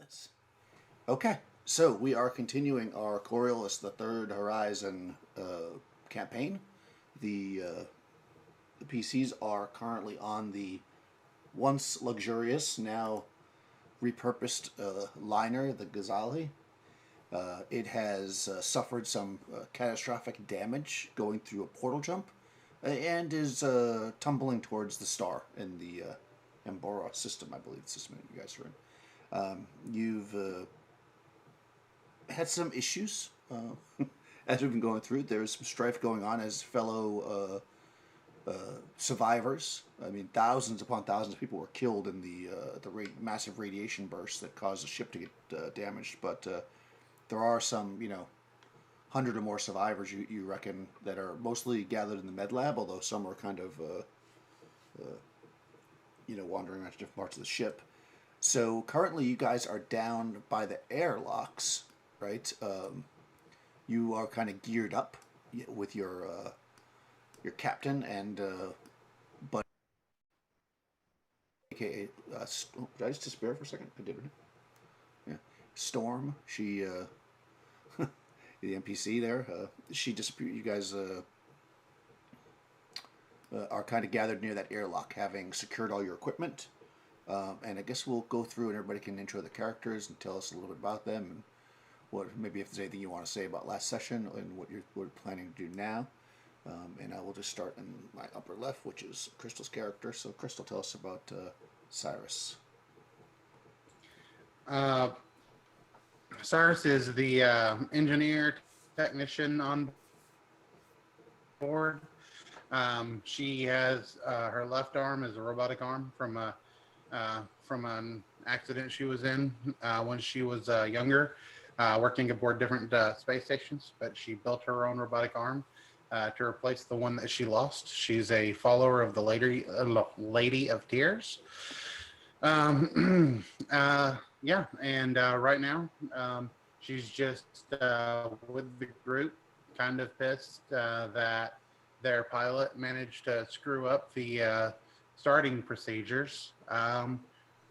Nice. Okay, so we are continuing our Coriolis, the Third Horizon campaign. The PCs are currently on the once luxurious, now repurposed liner, the Ghazali. It has suffered some catastrophic damage going through a portal jump and is tumbling towards the star in the Embora system, I believe the system that you guys are in. You've had some issues as we've been going through. There's some strife going on as fellow survivors. I mean, thousands upon thousands of people were killed in the massive radiation burst that caused the ship to get damaged. But there are some, 100 or more survivors you reckon that are mostly gathered in the med lab, although some are kind of wandering around different parts of the ship. So currently, you guys are down by the airlocks, right? You are kind of geared up with your captain and but aka did I just disappear for a second? I did. Yeah, Storm. She the NPC there. She disappeared. You guys are kind of gathered near that airlock, having secured all your equipment. And I guess we'll go through and everybody can intro the characters and tell us a little bit about them and what maybe if there's anything you want to say about last session and what we're planning to do now. And I will just start in my upper left, which is Crystal's character. So, Crystal, tell us about Cyrus. Cyrus is the engineer technician on board. She has her left arm is a robotic arm from an accident she was in when she was younger, working aboard different space stations. But she built her own robotic arm to replace the one that she lost. She's a follower of the Lady of Tears. Yeah, and right now she's just with the group, kind of pissed that their pilot managed to screw up the starting procedures,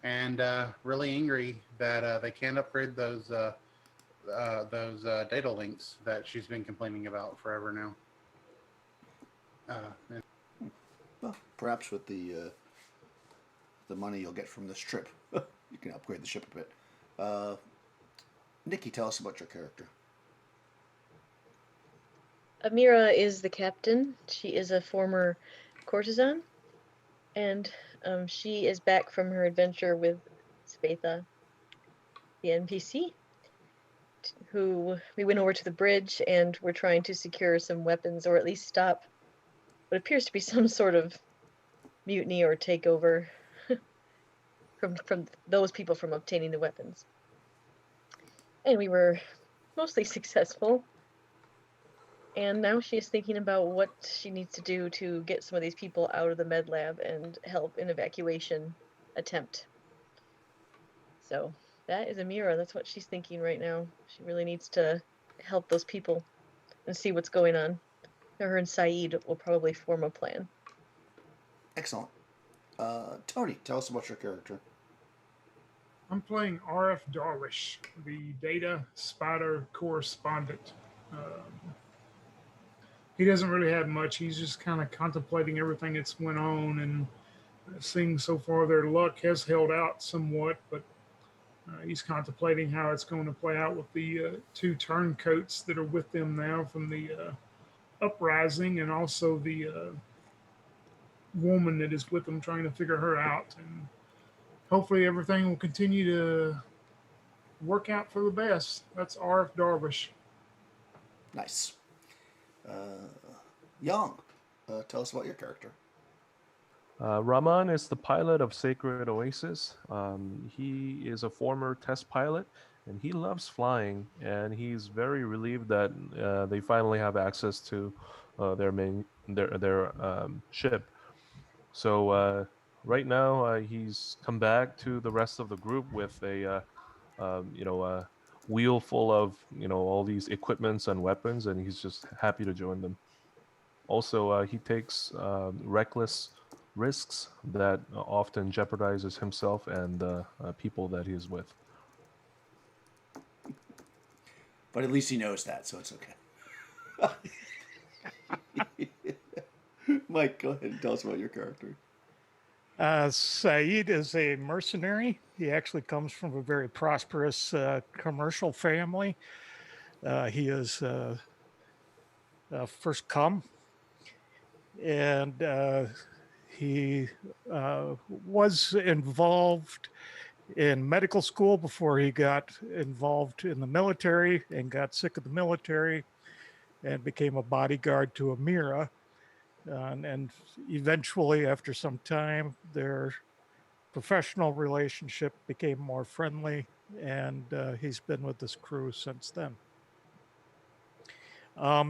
and really angry that they can't upgrade those data links that she's been complaining about forever now. Well, perhaps with the money you'll get from this trip, you can upgrade the ship a bit. Nikki, tell us about your character. Amira is the captain. She is a former courtesan, and she is back from her adventure with Spatha, the NPC, who we went over to the bridge and we're trying to secure some weapons, or at least stop what appears to be some sort of mutiny or takeover from those people from obtaining the weapons. And we were mostly successful. And now she is thinking about what she needs to do to get some of these people out of the med lab and help an evacuation attempt. So that is Amira. That's what she's thinking right now. She really needs to help those people and see what's going on. Her and Saeed will probably form a plan. Excellent. Tony, tell us about your character. I'm playing RF Darwish, the data spider correspondent. He doesn't really have much. He's just kind of contemplating everything that's went on and seeing so far their luck has held out somewhat, but he's contemplating how it's going to play out with the two turncoats that are with them now from the uprising, and also the woman that is with them, trying to figure her out. And hopefully everything will continue to work out for the best. That's RF Darvish. Nice. Young, tell us about your character. Rahman is the pilot of Sacred Oasis. He is a former test pilot, and he loves flying. And he's very relieved that they finally have access to their ship. So right now he's come back to the rest of the group with a wheel full of all these equipments and weapons, and he's just happy to join them. Also, he takes reckless risks that often jeopardizes himself and the people that he's with. But at least he knows that, so it's okay. Mike, go ahead and tell us about your character. Saeed is a mercenary. He actually comes from a very prosperous commercial family. He is first come, and he was involved in medical school before he got involved in the military and got sick of the military and became a bodyguard to Amira. And eventually, after some time, their professional relationship became more friendly, and he's been with this crew since then.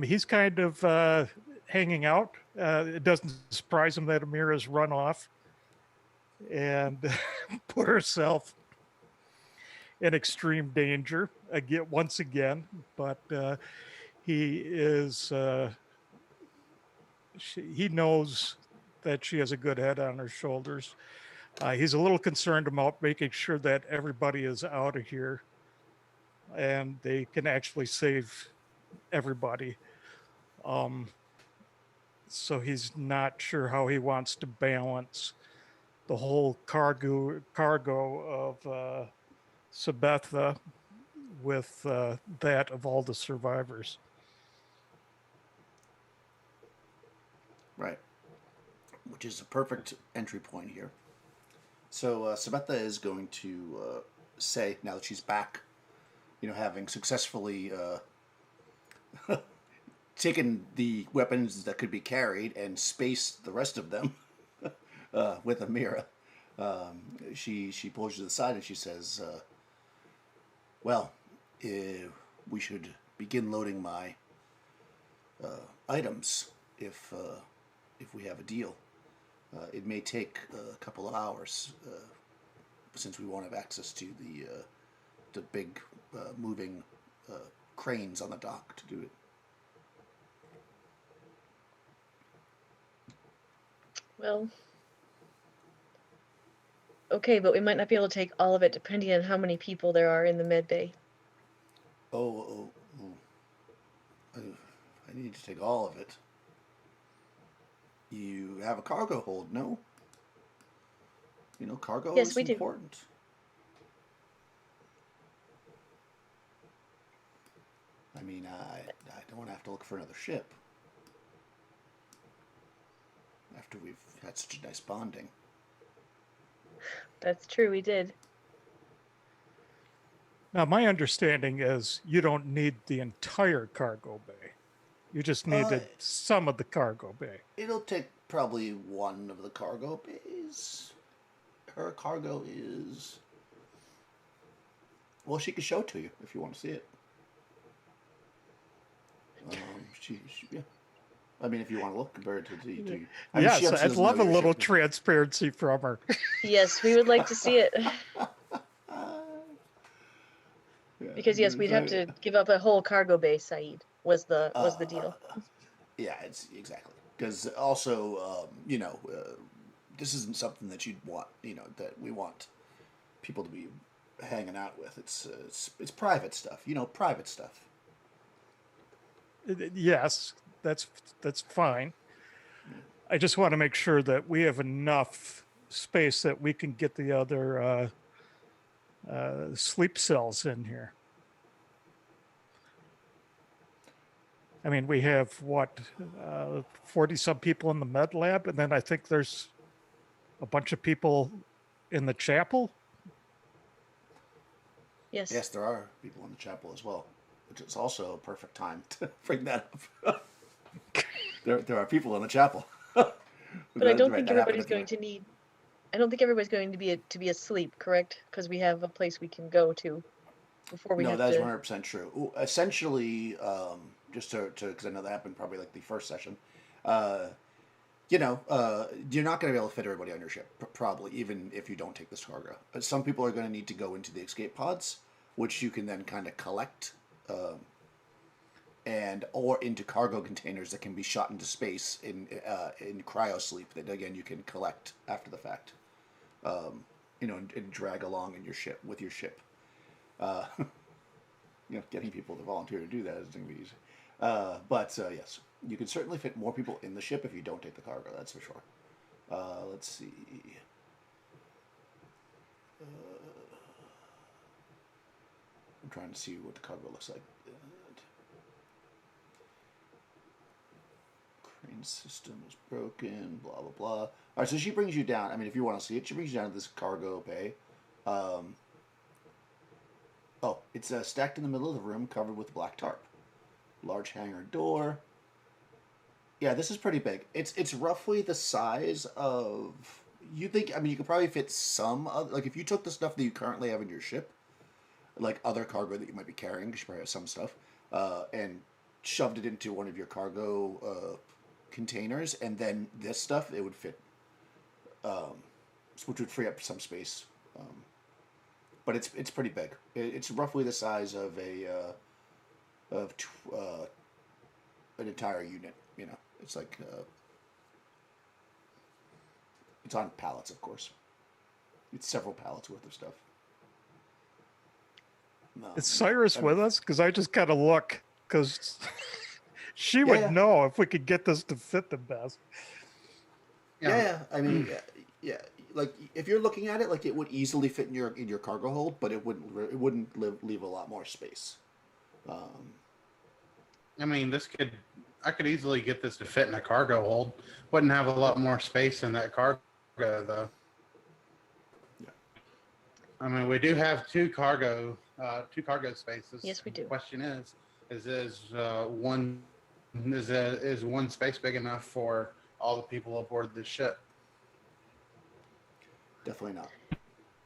He's kind of hanging out. It doesn't surprise him that Amira's run off and put herself in extreme danger again, once again. But he is he knows that she has a good head on her shoulders. He's a little concerned about making sure that everybody is out of here and they can actually save everybody. So he's not sure how he wants to balance the whole cargo of Sabetha with that of all the survivors. Right. Which is a perfect entry point here. So Sabetha is going to say, now that she's back, having successfully taken the weapons that could be carried and spaced the rest of them with Amira, she pulls you to the side and she says, well, we should begin loading my items if we have a deal. It may take a couple of hours since we won't have access to the big moving cranes on the dock to do it. Well, okay, but we might not be able to take all of it depending on how many people there are in the med bay. I need to take all of it. You have a cargo hold, no? Cargo Yes, is we do. important. I mean, I don't want to have to look for another ship after we've had such a nice bonding. That's true, we did. Now, my understanding is you don't need the entire cargo bay. You just needed some of the cargo bay. It'll take probably one of the cargo bays. Her cargo is... Well, she could show it to you if you want to see it. Yeah. I mean, if you want to look, compare it to I mean, yes, she I'd doesn't love know a your little ship. transparency from her. Yes, we would like to see it. Yeah, Because yes, we'd have to give up a whole cargo bay, Saeed, was the deal. Yeah, it's exactly. Because also, this isn't something that you'd want, that we want people to be hanging out with. It's private stuff, private stuff. Yes, that's fine. I just want to make sure that we have enough space that we can get the other sleep cells in here. I mean, we have 40 some people in the med lab, and then I think there's a bunch of people in the chapel. Yes. Yes, there are people in the chapel as well, which is also a perfect time to bring that up. there are people in the chapel. But I don't think everybody's going to need. I don't think everybody's going to be asleep, correct? Because we have a place we can go to before we have to. No, that's 100% true. Essentially, just because I know that happened probably like the first session. You're not going to be able to fit everybody on your ship, probably, even if you don't take this cargo. But some people are going to need to go into the escape pods, which you can then kind of collect, or into cargo containers that can be shot into space in cryo sleep that again you can collect after the fact, and drag along in your ship with your ship. getting people to volunteer to do that isn't going to be easy. Yes, you can certainly fit more people in the ship if you don't take the cargo. That's for sure. Let's see. I'm trying to see what the cargo looks like. Crane system is broken. Blah blah blah. All right, so she brings you down. I mean, if you want to see it, she brings you down to this cargo bay. It's stacked in the middle of the room, covered with black tarp. Large hangar door. Yeah, this is pretty big. It's roughly the size of. You think? I mean, you could probably fit some. Like if you took the stuff that you currently have in your ship, like other cargo that you might be carrying, because you probably have some stuff, and shoved it into one of your cargo containers, and then this stuff, it would fit, which would free up some space. But it's pretty big. It's roughly the size of an entire unit. It's like it's on pallets, of course. It's several pallets worth of stuff. Is Cyrus with us? Because I just gotta look, because she would know if we could get this to fit the best. Yeah. I mean, yeah. Like if you're looking at it, like it would easily fit in your cargo hold, but it wouldn't leave a lot more space. I mean, I could easily get this to fit in a cargo hold. Wouldn't have a lot more space in that cargo though. Yeah. I mean, we do have two cargo spaces. Yes, we do. The question is one space big enough for all the people aboard the ship? Definitely not.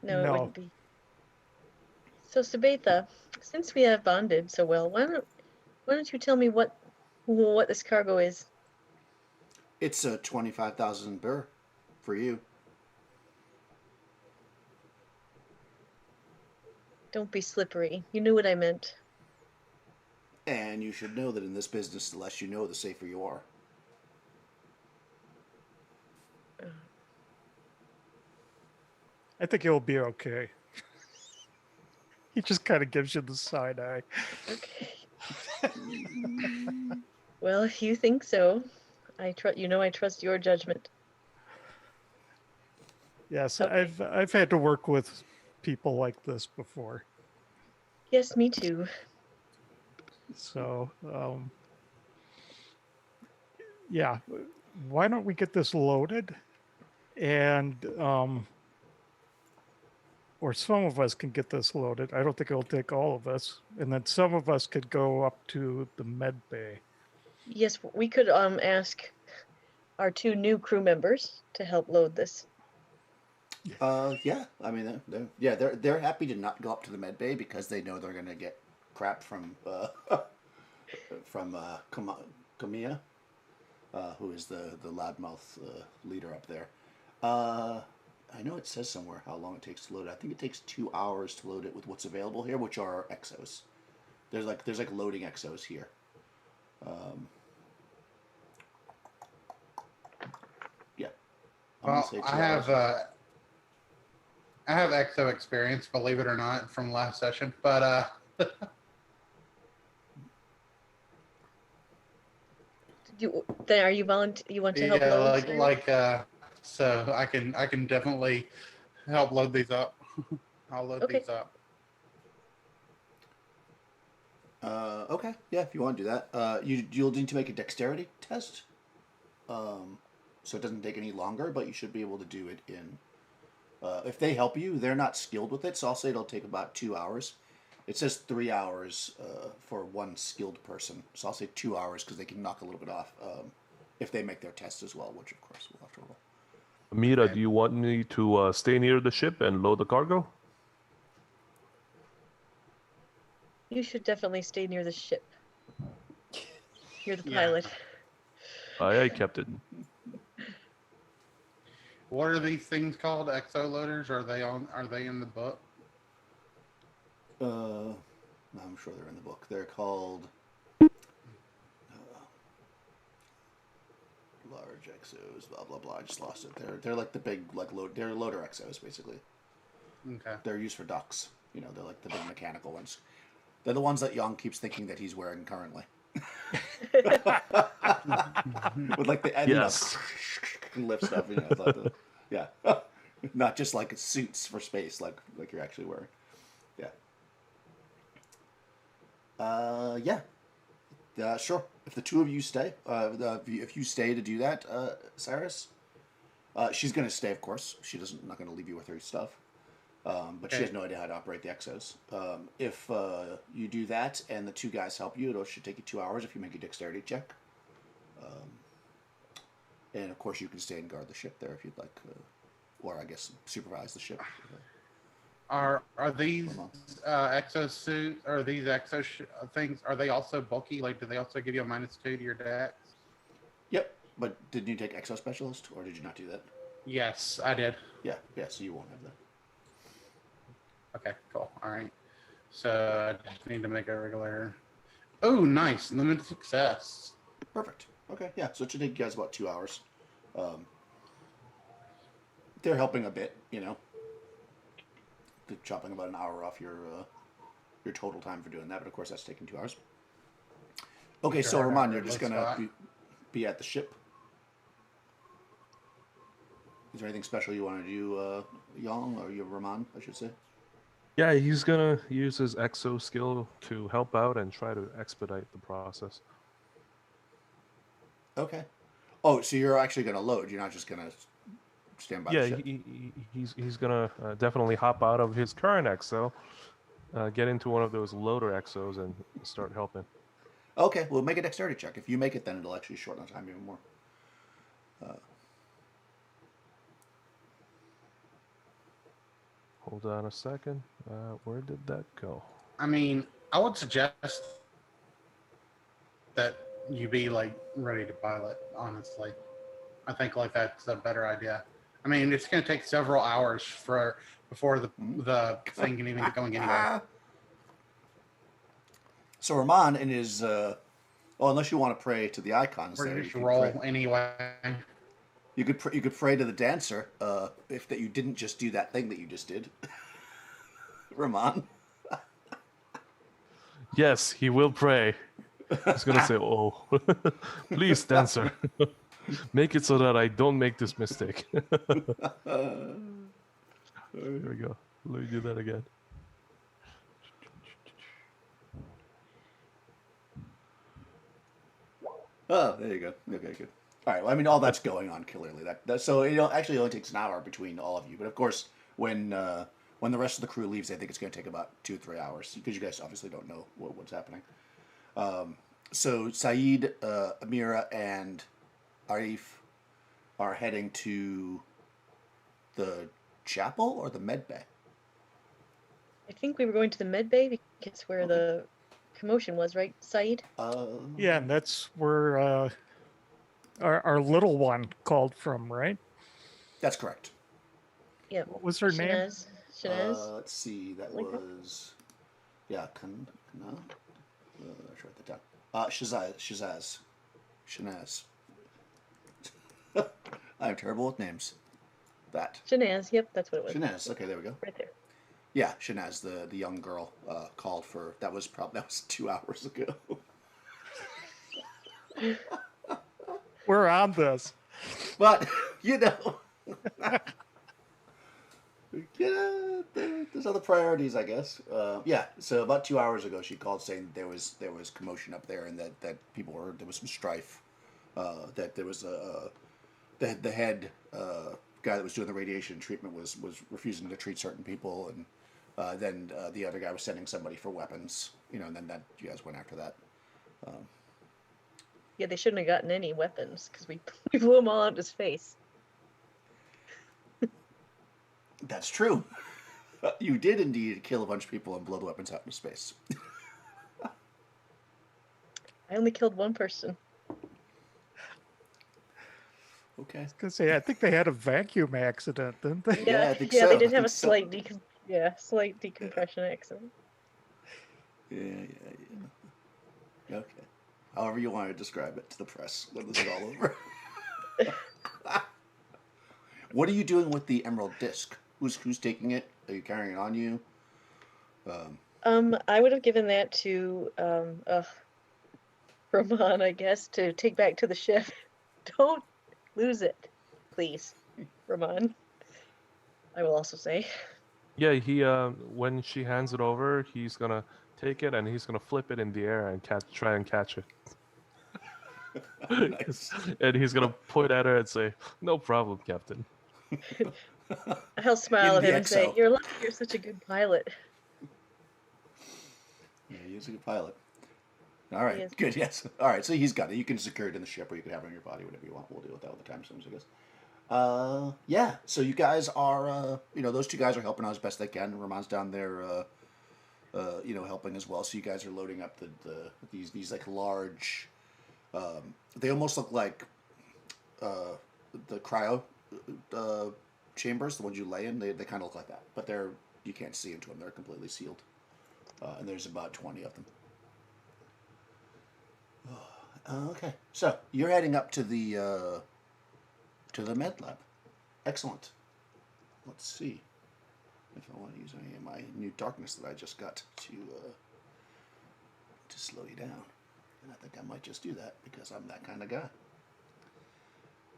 No, it wouldn't be. So Sabatha, since we have bonded so well, why don't you tell me what this cargo is? It's a 25,000 birr for you. Don't be slippery. You knew what I meant. And you should know that in this business, the less you know, the safer you are. I think it'll be okay. He just kind of gives you the side eye. Okay. Well, if you think so, I trust your judgment. Yes, Okay. I've had to work with people like this before. Yes, me too. So, yeah, why don't we get this loaded, and or some of us can get this loaded. I don't think it'll take all of us, and then some of us could go up to the med bay. Yes, we could ask our two new crew members to help load this. Yeah. I mean, they're happy to not go up to the med bay because they know they're gonna get crap from Kamiya, who is the loudmouth leader up there. I know it says somewhere how long it takes to load it. I think it takes 2 hours to load it with what's available here, which are exos. There's like loading exos here. Yeah. Well, I have exo experience, believe it or not, from last session, but Then are you You want to help load? So I can definitely help load these up. I'll load these up. Okay. Yeah, if you want to do that, you'll need to make a dexterity test. So it doesn't take any longer, but you should be able to do it in. If they help you, they're not skilled with it, so I'll say it'll take about 2 hours. It says 3 hours for one skilled person, so I'll say 2 hours because they can knock a little bit off if they make their test as well, which of course we'll have to roll. Amira, do you want me to stay near the ship and load the cargo? You should definitely stay near the ship. You're the pilot. Aye, Captain. What are these things called? Exo loaders? Are they in the book? I'm sure they're in the book. They're called large exos. Blah blah blah. I just lost it. They're like the big they're loader exos basically. Okay. They're used for ducks. They're like the big mechanical ones. They're the ones that Young keeps thinking that he's wearing currently. With like the Yes. lift stuff, it's like yeah, not just like suits for space, like you're actually wearing. Yeah. Yeah. Sure. If the two of you stay, if you stay to do that, Cyrus, she's gonna stay, of course. Not gonna leave you with her stuff. But she has no idea how to operate the exos. If you do that and the two guys help you, it should take you 2 hours if you make a dexterity check. And of course, you can stay and guard the ship there if you'd like, or I guess supervise the ship. Are these exosuit or these things? Are they also bulky? Like, do they also give you a -2 to your dex? Yep. But didn't you take exo specialist, or did you not do that? Yes, I did. Yeah. So you won't have that. Okay, cool. All right. So I just need to make a regular. Oh, nice. Limited success. Perfect. Okay. Yeah. So it should take you guys about 2 hours. They're helping a bit, They're chopping about an hour off your total time for doing that, but of course that's taking 2 hours. Okay, so Ramon, you're just gonna be at the ship. Is there anything special you want to do, Yang, or you, Ramon, I should say? Yeah, he's gonna use his exo skill to help out and try to expedite the process. Okay. Oh, so you're actually gonna load. You're not just gonna stand by the ship. He's gonna definitely hop out of his current exo, get into one of those loader exos, and start helping. Okay, well, make a dexterity check. If you make it, then it'll actually shorten the time even more. Hold on a second. Where did that go? I mean, I would suggest that you be like ready to pilot. Honestly, I think like that's a better idea. I mean, it's going to take several hours before the thing can even get going anyway. So Ramon in his unless you want to pray to the icons, Or there, just roll anyway. You could pray to the dancer if that you didn't just do that thing that you just did, Ramon. Yes, he will pray. He's gonna say, "Oh, please, dancer, make it so that I don't make this mistake." There we go. Let me do that again. Oh, there you go. Okay, good. All right. Well, I mean, all that's going on clearly. So it actually only takes an hour between all of you. But of course, when the rest of the crew leaves, I think it's going to take about 2-3 hours because you guys obviously don't know what's happening. So Saeed, Amira, and Arif are heading to the chapel or the med bay. I think we were going to the med bay because where the commotion was, right, Saeed? Yeah, and that's where our little one called from, right? That's correct. Yeah. What was her name? Shanaz. Let's see. That Like that? was I should write that down. Shanaz. I'm terrible with names. Shanaz. Yep, that's what it was. Shanaz. Okay, there we go. Right there. Yeah, Shanaz, the young girl, called for. That was 2 hours ago. We're on this. But there's other priorities, I guess. Yeah. So about 2 hours ago, she called saying that there was commotion up there and that there was some strife. That there was the head guy that was doing the radiation treatment was refusing to treat certain people, and then the other guy was sending somebody for weapons. And then that you guys went after that. Yeah, they shouldn't have gotten any weapons because we blew them all out of his face. That's true. You did indeed kill a bunch of people and blow the weapons out into space. I only killed one person. Okay. Because I think they had a vacuum accident, didn't they? Yeah, I think yeah, so. they did I have a think so. slight decompression accident. Yeah. Okay. However you want to describe it to the press when this is all over. What are you doing with the emerald disc? Who's taking it? Are you carrying it on you? I would have given that to Ramon, I guess, to take back to the ship. Don't lose it, please, Ramon. I will also say. Yeah, he when she hands it over, he's gonna take it and he's gonna flip it in the air and try and catch it. Nice. And he's gonna point at her and say, "No problem, Captain." I'll smile In at the him and say, XO. "You're lucky you're such a good pilot." Yeah, he's a good pilot. All right, is. good. Yes. All right, so he's got it. You can secure it in the ship, or you can have it on your body, whatever you want. We'll deal with that with the time zones, I guess. Yeah. So you guys are, those two guys are helping out as best they can. Ramon's down there, helping as well. So you guys are loading up these like large. They almost look like the cryo chambers, the ones you lay in. They kind of look like that, but you can't see into them. They're completely sealed, and there's about 20 of them. Okay, so you're heading up to the med lab. Excellent. Let's see if I want to use any of my new darkness that I just got to slow you down. And I think I might just do that because I'm that kind of guy.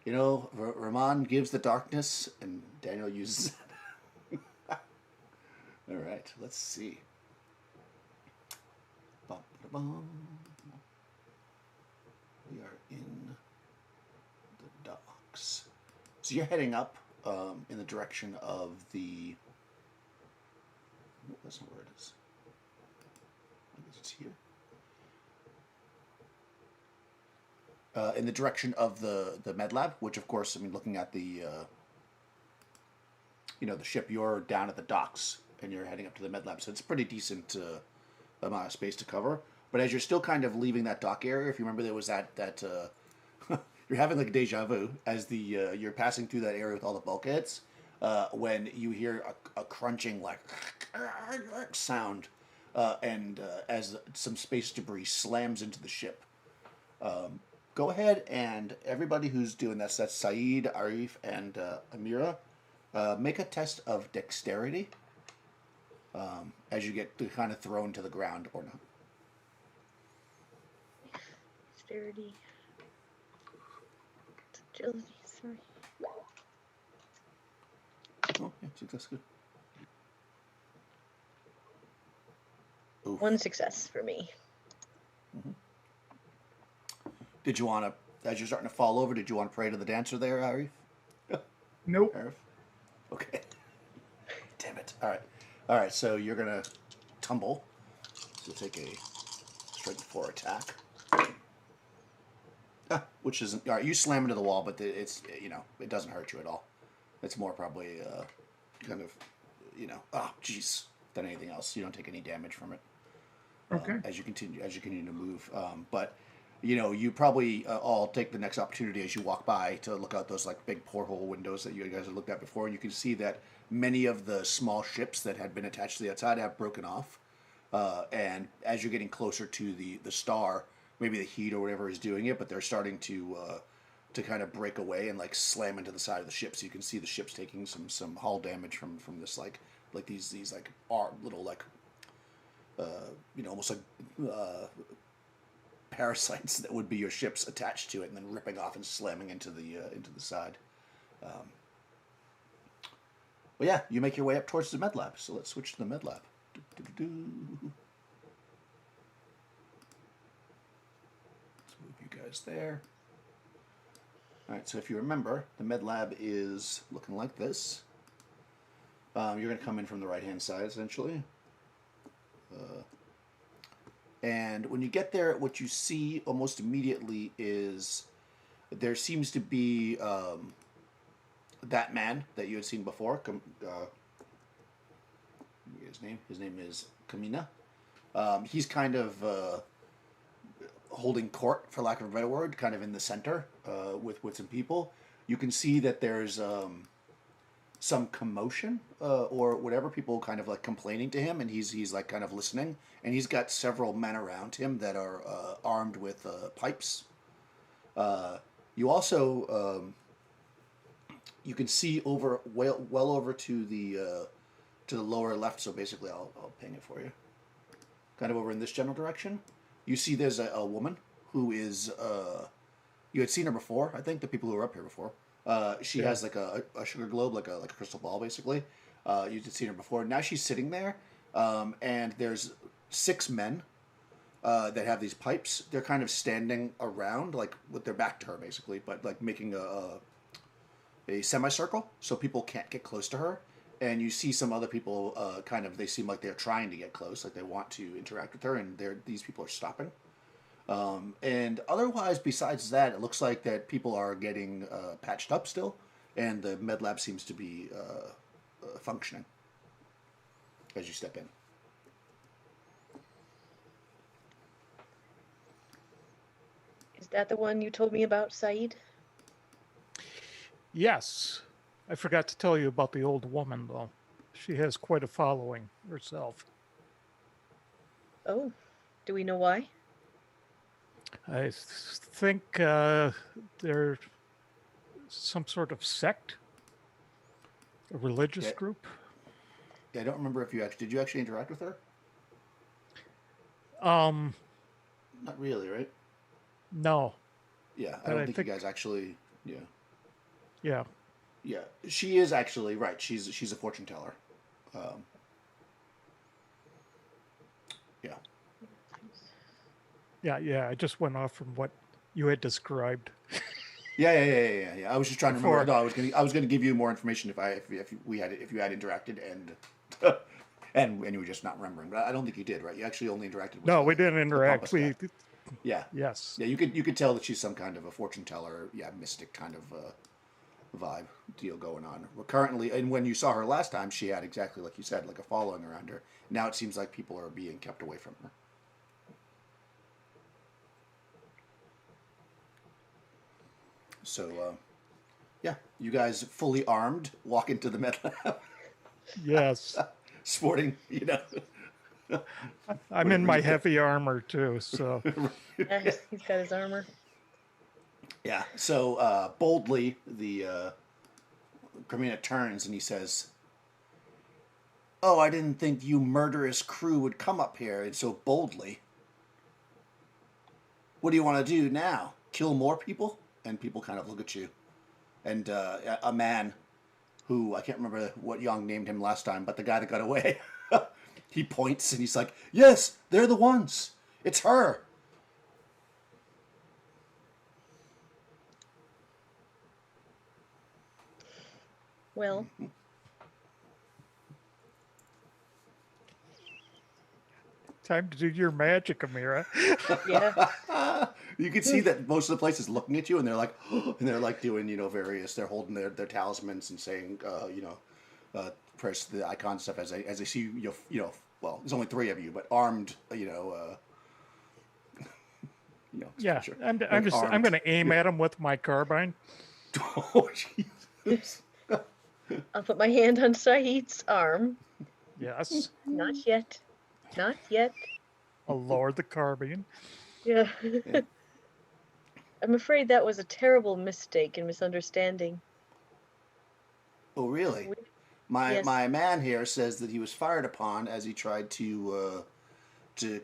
Ramon gives the darkness, and Daniel uses it. All right, let's see. Bum-ba-dum. We are in the docks. So you're heading up in the direction of the... That's not where it is. I guess it's here. In the direction of the med lab, which of course, looking at the the ship, you're down at the docks and you're heading up to the med lab, so it's a pretty decent amount of space to cover. But as you're still kind of leaving that dock area, if you remember, there was that you're having like deja vu as you're passing through that area with all the bulkheads when you hear a crunching like sound and as some space debris slams into the ship. Go ahead and everybody who's doing this, that's Saeed, Arif, and Amira, make a test of dexterity as you get kind of thrown to the ground or not. Dexterity. Agility, sorry. Oh, yeah, success, good. Oof. 1 success for me. Mm-hmm. Did you want to, as you're starting to fall over, did you want to pray to the dancer there, Arif? Nope. Arif? Okay. Damn it. All right, so you're going to tumble. So take a strength 4 attack. Which isn't... All right, you slam into the wall, but it's, it doesn't hurt you at all. It's more probably kind of, jeez, than anything else. You don't take any damage from it. Okay. As you continue to move. But... you probably all take the next opportunity as you walk by to look out those like big porthole windows that you guys have looked at before, and you can see that many of the small ships that had been attached to the outside have broken off. And as you're getting closer to the star, maybe the heat or whatever is doing it, but they're starting to kind of break away and like slam into the side of the ship. So you can see the ships taking some hull damage from this like these like little like almost like parasites that would be your ships attached to it and then ripping off and slamming into the side. But yeah, you make your way up towards the med lab. So let's switch to the med lab. Let's move you guys there. All right, so if you remember, the med lab is looking like this. You're going to come in from the right-hand side, essentially. And when you get there, what you see almost immediately is there seems to be that man that you had seen before. His name is Kamina. He's kind of holding court, for lack of a better word, kind of in the center with some people. You can see that there's some commotion or whatever, people kind of like complaining to him, and he's like kind of listening, and he's got several men around him that are armed with pipes. You also you can see over well over to the lower left, so basically I'll ping it for you. kind of over in this general direction, you see there's a woman who is you had seen her before. I think the people who were up here before. She Yeah. has like a sugar globe, like a crystal ball, basically. You had seen her before. Now she's sitting there, and there's 6 men that have these pipes. They're kind of standing around, like with their back to her, basically, but like making a semicircle so people can't get close to her. And you see some other people kind of, they seem like they're trying to get close, like they want to interact with her, and these people are stopping. And otherwise, besides that, it looks like that people are getting patched up still, and the med lab seems to be functioning as you step in. Is that the one you told me about, Saeed? Yes. I forgot to tell you about the old woman, though. She has quite a following herself. Oh, do we know why? I think they're some sort of sect, a religious Yeah. group. Yeah, I don't remember if did you actually interact with her? Um, Not really, right? no. Yeah, I But don't I think you guys actually. Yeah, Yeah. yeah, she is actually right. She's a fortune teller. Yeah. Yeah. I just went off from what you had described. Yeah. I was just trying to remember. Before. No, I was gonna give you more information if you had interacted and and you were just not remembering. But I don't think you did, right? You actually only interacted with No, we didn't the interact. pompous We, guy. Yeah. yes. Yeah, you could tell that she's some kind of a fortune teller, yeah, mystic kind of vibe deal going on. But currently, and when you saw her last time, she had exactly like you said, like a following around her. Now it seems like people are being kept away from her. So, yeah, you guys fully armed walk into the med lab, Yes. sporting, I'm in my heavy armor, too, so. Yeah, he's got his armor. Yeah. So boldly, the Carmina turns and he says, "Oh, I didn't think you murderous crew would come up here and so boldly. What do you want to do now? Kill more people?" And people kind of look at you. And a man who, I can't remember what Young named him last time, but the guy that got away, he points and he's like, "Yes, they're the ones. It's her." Well, Time to do your magic, Amira. yeah. You can see that most of the place is looking at you, and they're like, and they're like doing, various. They're holding their talismans and saying, press the icon stuff as they see you. Well, there's only 3 of you, but armed. Yeah, sure. I'm Like I'm armed. going to aim at him with my carbine. Oh, Jesus. I'll put my hand on Saeed's arm. Yes. Not yet. Not yet. I'll lower the carbine. Yeah. I'm afraid that was a terrible mistake and misunderstanding. Oh, really? My Yes. my man here says that he was fired upon as he tried to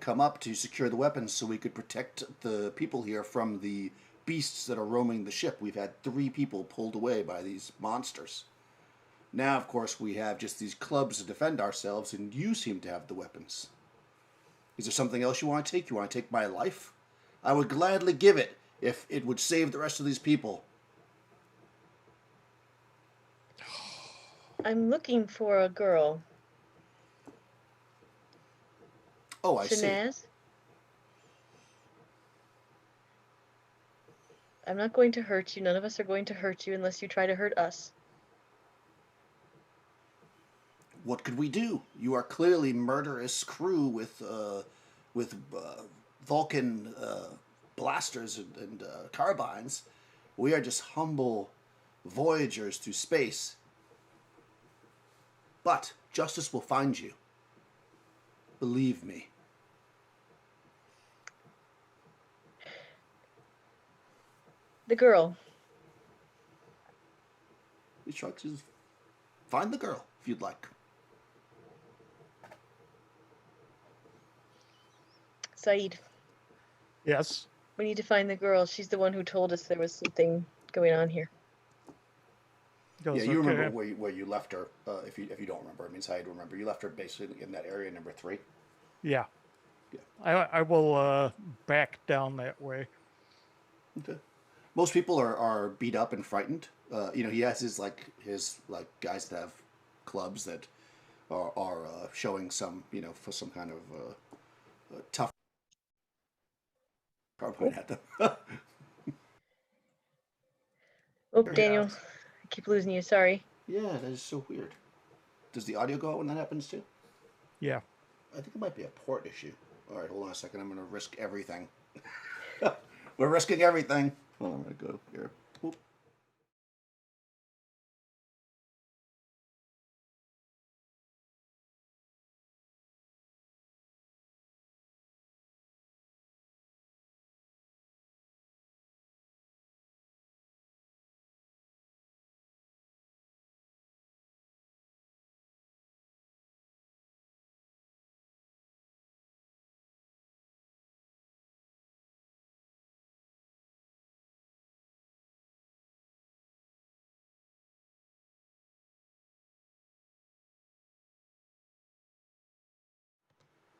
come up to secure the weapons so we could protect the people here from the beasts that are roaming the ship. We've had 3 people pulled away by these monsters. Now, of course, we have just these clubs to defend ourselves, and you seem to have the weapons. Is there something else you want to take? You want to take my life? I would gladly give it if it would save the rest of these people. I'm looking for a girl. Oh, I see. Shanaz? I'm not going to hurt you. None of us are going to hurt you unless you try to hurt us. What could we do? You are clearly murderous crew with Vulcan blasters and carbines. We are just humble voyagers through space. But justice will find you. Believe me. The girl. He shrugs his. Find the girl if you'd like. Saeed, Yes. we need to find the girl. She's the one who told us there was something going on here. Yeah, Goes, you remember okay. where you left her. If you don't remember, it means how you remember. You left her basically in that area number 3. Yeah. Yeah. I will back down that way. Okay. Most people are beat up and frightened. He has his guys that have clubs that are showing some for some kind of tough. Power point at them. Oh, Yeah. Daniel, I keep losing you. Sorry. Yeah, that is so weird. Does the audio go out when that happens too? Yeah. I think it might be a port issue. All right, hold on a second. I'm going to risk everything. We're risking everything. Well, I'm going to go here. Whoop.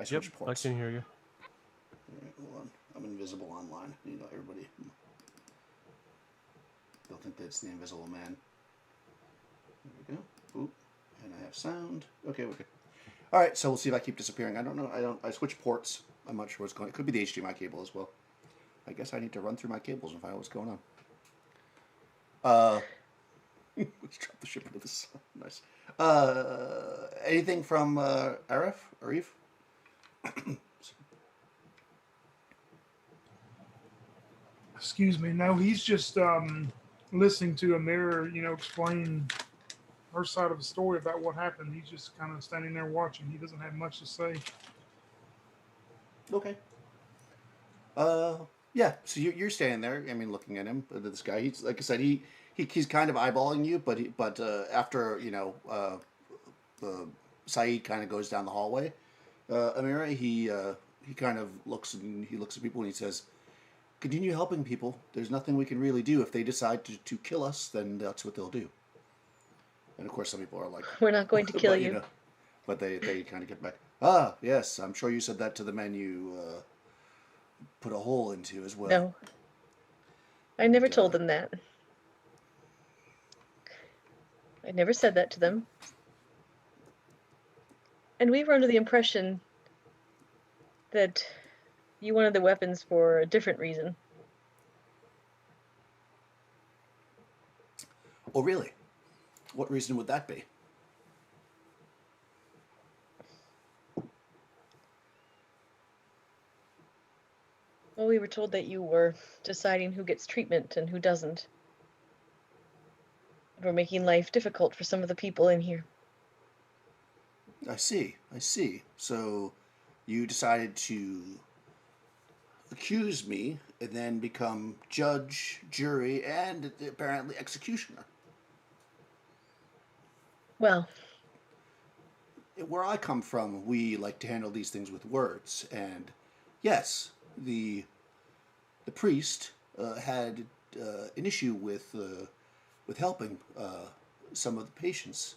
I Yep, switched I ports. can hear you. All right, hold on. I'm invisible online. Everybody. They'll think that it's the invisible man. There we go. Oop. And I have sound. Okay, we're good. All right, so we'll see if I keep disappearing. I don't know. I switched ports. I'm not sure what's going on. It could be the HDMI cable as well. I guess I need to run through my cables and find out what's going on. Let's drop the ship into the sun. Nice. Anything from Arif? Arif? Excuse me. No, he's just listening to Amir, explain her side of the story about what happened. He's just kind of standing there watching. He doesn't have much to say. Okay. Yeah. So you're standing there. I mean, looking at him. This guy. He's like I said. He's kind of eyeballing you, but after Saeed kind of goes down the hallway. Amira, he kind of looks at people and he says, "Continue helping people. There's nothing we can really do. If they decide to kill us, then that's what they'll do." And of course, some people are like, We're not going to kill but, you. but they kind of get back. Ah, yes, I'm sure you said that to the men you put a hole into as well. No. I never And, told them that. I never said that to them. And we were under the impression that you wanted the weapons for a different reason. Oh, really? What reason would that be? Well, we were told that you were deciding who gets treatment and who doesn't. We're making life difficult for some of the people in here. I see. So you decided to accuse me and then become judge, jury, and apparently executioner. Well, Where I come from, we like to handle these things with words. And yes, the priest had an issue with helping some of the patients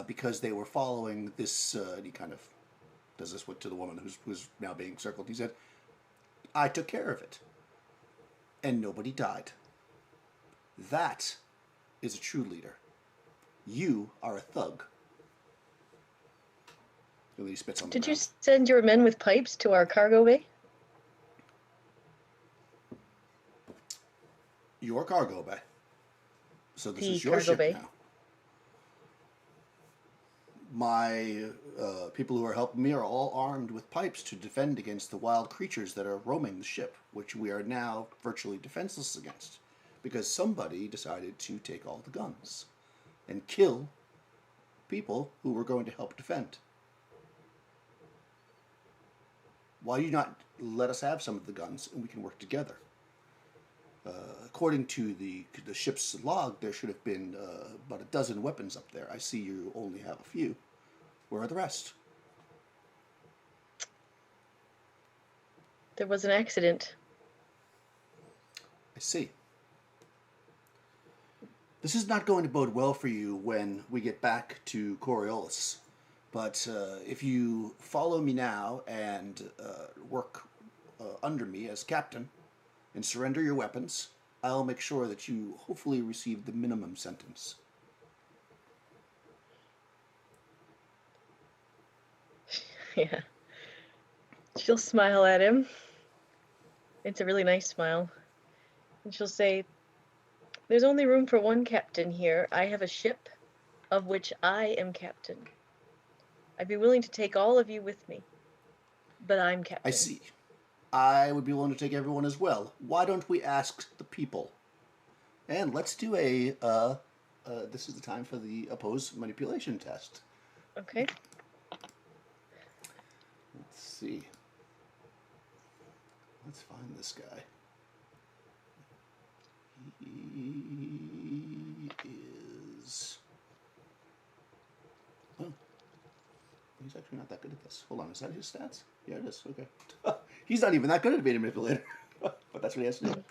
because they were following this. And he kind of does this to the woman who's now being circled. He said, "I took care of it, and nobody died. That is a true leader. You are a thug." And then he spits on the did you ground. send your men with pipes to our cargo bay? Your cargo bay. So this The is your cargo ship bay. now. My people who are helping me are all armed with pipes to defend against the wild creatures that are roaming the ship, which we are now virtually defenseless against, because somebody decided to take all the guns and kill people who were going to help defend. Why do you not let us have some of the guns and we can work together? According to the ship's log, there should have been about a dozen weapons up there. I see you only have a few. Where are the rest? There was an accident. I see. This is not going to bode well for you when we get back to Coriolis. But if you follow me now and work under me as captain and surrender your weapons, I'll make sure that you hopefully receive the minimum sentence. Yeah. She'll smile at him. It's a really nice smile. And she'll say, "There's only room for one captain here. I have a ship of which I am captain. I'd be willing to take all of you with me, but I'm captain." I see. I would be willing to take everyone as well. Why don't we ask the people? And let's do this is the time for the oppose manipulation test. Okay. Let's see. Let's find this guy. He is... Oh. He's actually not that good at this. Hold on, is that his stats? Yeah, it is. Okay. He's not even that good at being a manipulator. But that's what he has to do.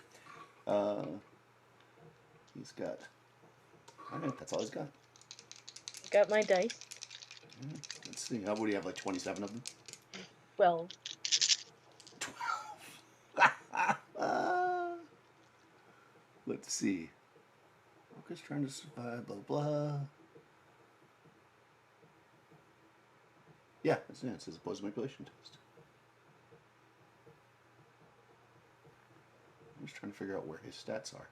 He's got... Alright, that's all he's got. Got my dice. Yeah, let's see. What do you have, like 27 of them? 12. 12. Let's see. Workers trying to survive, blah, blah. Yeah, it says oppose manipulation test. I'm just trying to figure out where his stats are.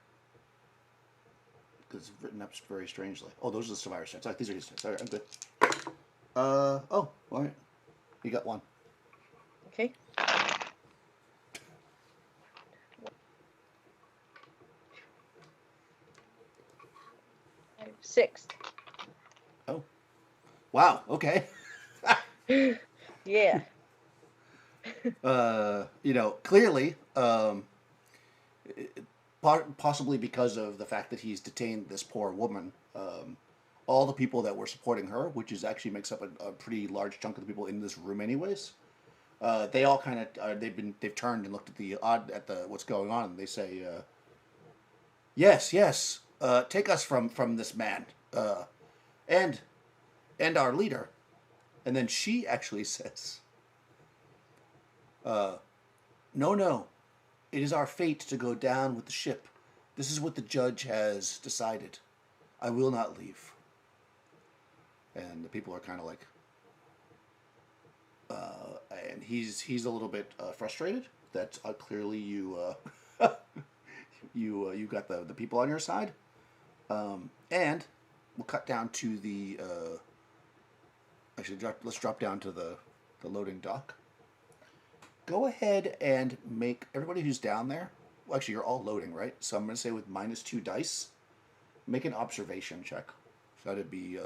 Because it's written up very strangely. Oh, those are the survivor stats. These are his stats. All right, I'm good. Oh, all right. You got one. Okay. 6. Oh. Wow, okay. Yeah. Clearly, possibly because of the fact that he's detained this poor woman, all the people that were supporting her, which is actually makes up a pretty large chunk of the people in this room, anyways. They all kind of they've turned and looked at the what's going on, and they say, yes, take us from this man, and our leader. And then she actually says, no, it is our fate to go down with the ship. This is what the judge has decided. I will not leave. And the people are kind of like, and he's a little bit frustrated that clearly you you got the people on your side. And we'll cut down to the let's drop down to the loading dock. Go ahead and make everybody who's down there. Well, actually, you're all loading, right? So I'm going to say with -2 dice, make an observation check. So that'd be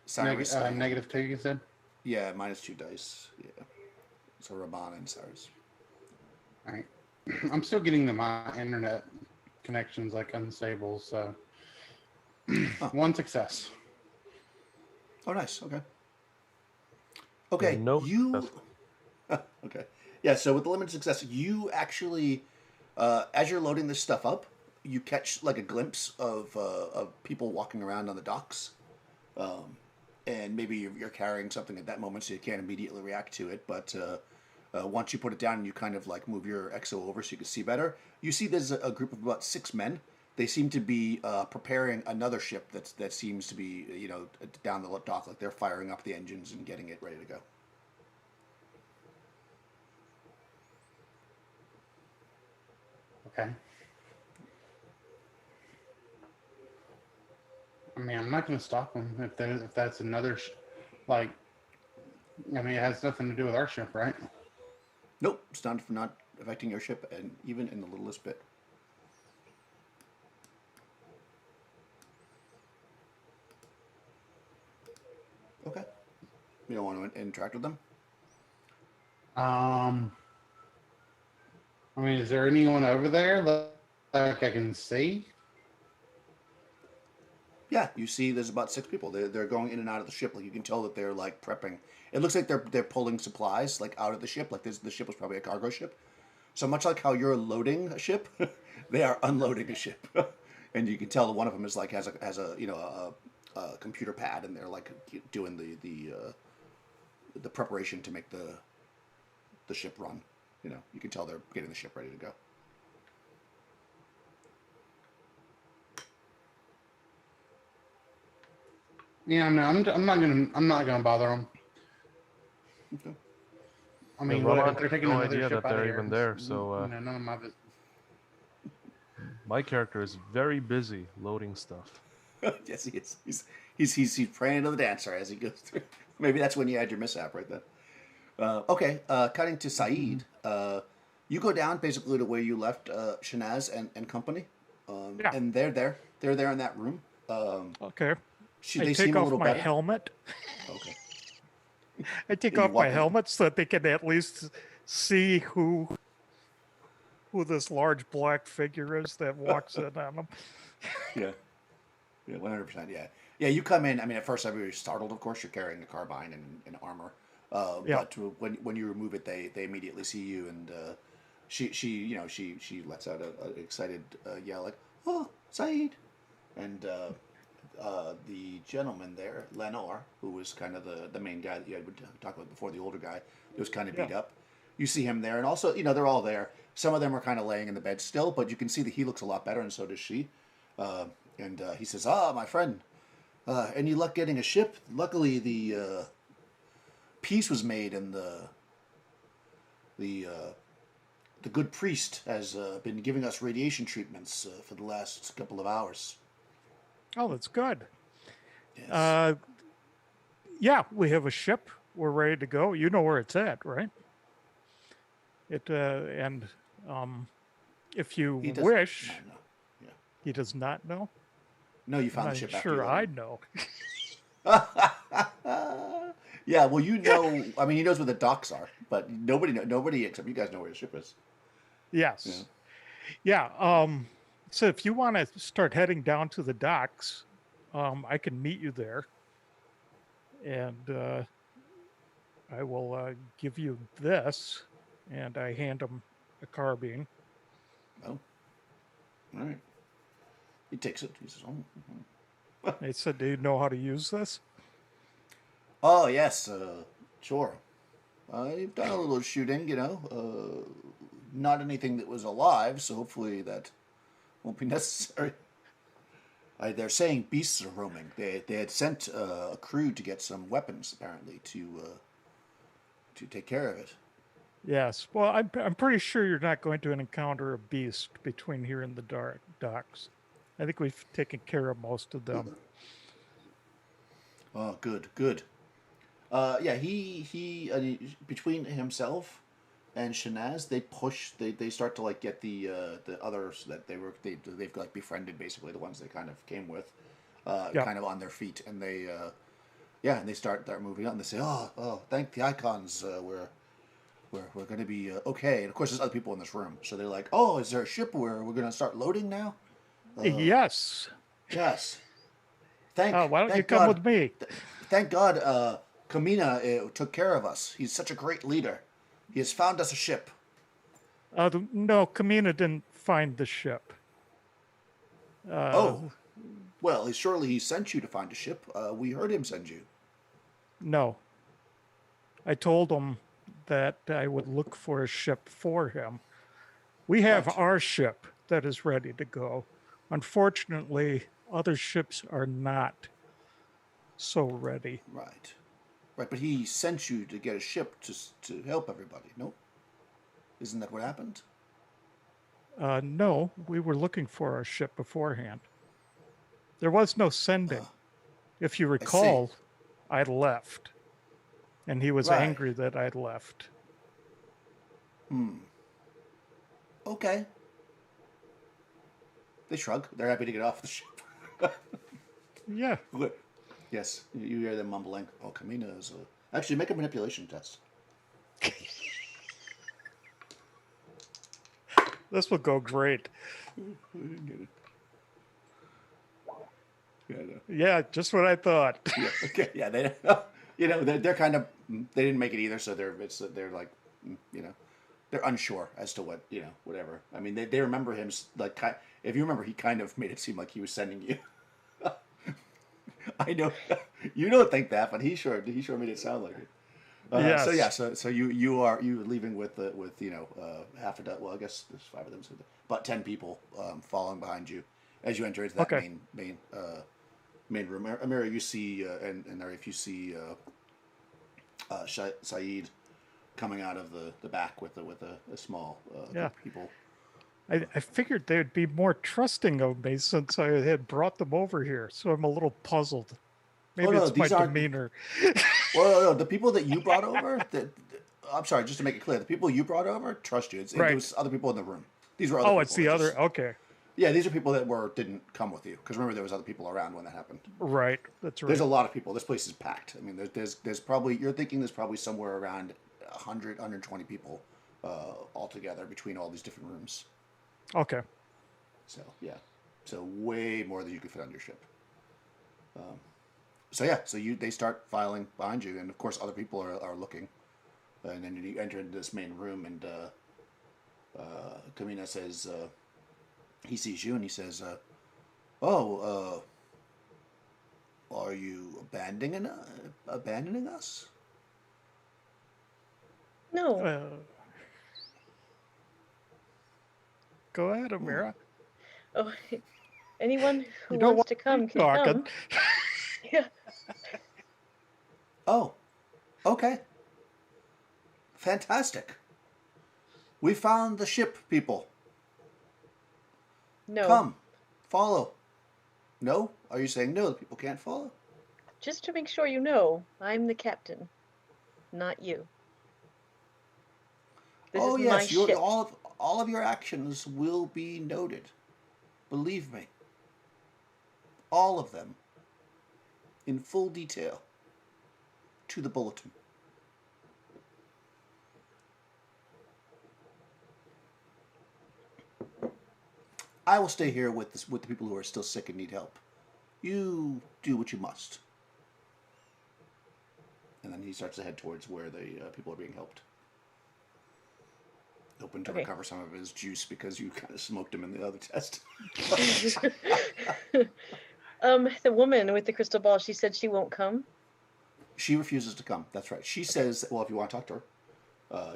Cyrus. -2, you said? Yeah, -2 dice. Yeah. So Raban and Cyrus. All right. I'm still getting my internet connections like unstable, so one success. Oh, nice. Okay. Okay. No. Okay. Yeah. So with the limited success, you actually, as you're loading this stuff up, you catch like a glimpse of people walking around on the docks, and maybe you're carrying something at that moment, so you can't immediately react to it. But once you put it down and you kind of like move your exo over so you can see better, you see there's a group of about 6 men. They seem to be preparing another ship that seems to be, down the dock. Like they're firing up the engines and getting it ready to go. Okay. I mean, I'm not going to stop them if that's another, it has nothing to do with our ship, right? Nope, it's not affecting your ship, and even in the littlest bit. Okay. You don't want to interact with them? I mean, is there anyone over there that I can see? Yeah, you see, there's about 6 people. They're going in and out of the ship. Like you can tell that they're like prepping. It looks like they're pulling supplies like out of the ship. Like the ship was probably a cargo ship. So much like how you're loading a ship, they are unloading a ship, and you can tell that one of them is like has a a computer pad, and they're like doing the preparation to make the ship run. You know, you can tell they're getting the ship ready to go. Yeah, no, I'm not gonna bother them. Okay. I mean, Roman if they're has taking no another idea ship that out of they're here, even there. So you know, none of my business. my character is very busy loading stuff. Yes, he is. He's praying to the dancer as he goes through. Maybe that's when you had your mishap right then. Okay, cutting to Saeed. You go down basically to where you left Shanaz and company, Yeah. and they're there. They're there in that room. Okay. I They take seem a off little my better. helmet. Okay. I take You off my walk in. helmet so that they can at least see who this large black figure is that walks in on them. Yeah. Yeah, 100%. Yeah. Yeah, you come in. I mean, at first everybody's startled, of course. You're carrying a carbine and armor. Yeah. But when you remove it, they immediately see you, and she lets out an excited yell like, "Oh, Saeed!" And the gentleman there, Lenore, who was kind of the main guy that you had talked about before, the older guy, who was kind of beat Yeah. up. You see him there, and also they're all there. Some of them are kind of laying in the bed still, but you can see that he looks a lot better, and so does she. And he says, my friend, any luck getting a ship? Luckily, the peace was made, and the good priest has been giving us radiation treatments for the last couple of hours. Oh, that's good. Yes. Yeah, we have a ship. We're ready to go. You know where it's at, right? And if you He does. wish, No. Yeah. he does not know. No, you I'm found the not ship after you sure let I him. know. Yeah, well, I mean, he knows where the docks are, but nobody except you guys know where the ship is. Yes. Yeah. So if you want to start heading down to the docks, I can meet you there, and I will give you this, and I hand him a carbine. Oh, all right. He takes it. He says, They said, "Do you know how to use this?" oh yes, sure. I've done a little shooting, not anything that was alive, so hopefully that won't be necessary. They're saying beasts are roaming. They had sent a crew to get some weapons, apparently, to take care of it. Yes. Well, I'm pretty sure you're not going to encounter a beast between here and the docks. I think we've taken care of most of them. Oh, good. Yeah, he between himself and Shanaz, they start to like get the others that they've like befriended, basically the ones they kind of came with, Yeah. kind of on their feet, and and they start moving out, and they say, oh, thank the icons, we're going to be okay. And of course, there's other people in this room, so they're like, oh, is there a ship where we're going to start loading now? Yes. Yes. Why don't you Thank come God. with me? Thank God, Kamina took care of us. He's such a great leader. He has found us a ship. No, Kamina didn't find the ship. Oh, well, surely he sent you to find a ship. We heard him send you. No. I told him that I would look for a ship for him. We have Right. our ship that is ready to go. Unfortunately, other ships are not so ready. Right. Right, but he sent you to get a ship to help everybody, no? Isn't that what happened? No, we were looking for our ship beforehand. There was no sending. If you see. recall, I left, and he was Right. angry that I left. Okay. They shrug. They're happy to get off the ship. Yeah. Yes, you hear them mumbling. Oh, Kamina is actually make a manipulation test. This will go great. I didn't get it. Yeah, no. Yeah, just what I thought. Yeah. Okay. Yeah. They, they're kind of they didn't make it either, so they're like, they're unsure as to what whatever. I mean, they remember him like if you remember, he kind of made it seem like he was sending you. I know you don't think that, but he sure made it sound like it. So Yes. yeah, so you leaving with half a dozen. Well, I guess there's 5 of them, so about 10 people following behind you as you enter into that Okay. main room. Amira, you see, and if you see Saeed coming out of the back with a small Yeah. group of people. I figured they'd be more trusting of me since I had brought them over here, so I'm a little puzzled. Maybe no, it's my these aren't- demeanor. Well, no, the people that you brought over. I'm sorry, just to make it clear, the people you brought over trust you. There Right. was other people in the room. These were other. Oh, people. it's the other. Just- Okay. Yeah, these are people that didn't come with you because remember there was other people around when that happened. Right. That's right. There's a lot of people. This place is packed. I mean, there's probably you're thinking there's probably somewhere around 120 people altogether between all these different rooms. Okay. So yeah, so way more than you could fit on your ship. So yeah, they start filing behind you, and of course other people are looking, and then you enter into this main room, and Kamina says he sees you and he says, "Oh, are you abandoning us?" No. Go ahead, Amira. Oh, anyone who You don't wants to want come me can talking. come. Yeah. Oh, okay, fantastic. We found the ship, people. No. Come, follow. No? Are you saying no? The people can't follow? Just to make sure you know, I'm the captain, not you. This Oh is yes, my ship. all of your actions will be noted. Believe me. All of them. In full detail. To the bulletin. I will stay here with the people who are still sick and need help. You do what you must. And then he starts to head towards where the people are being helped. Hoping to Okay. recover some of his juice because you kind of smoked him in the other test. The woman with the crystal ball, she said she won't come. She refuses to come. That's right. She says, well, if you want to talk to her,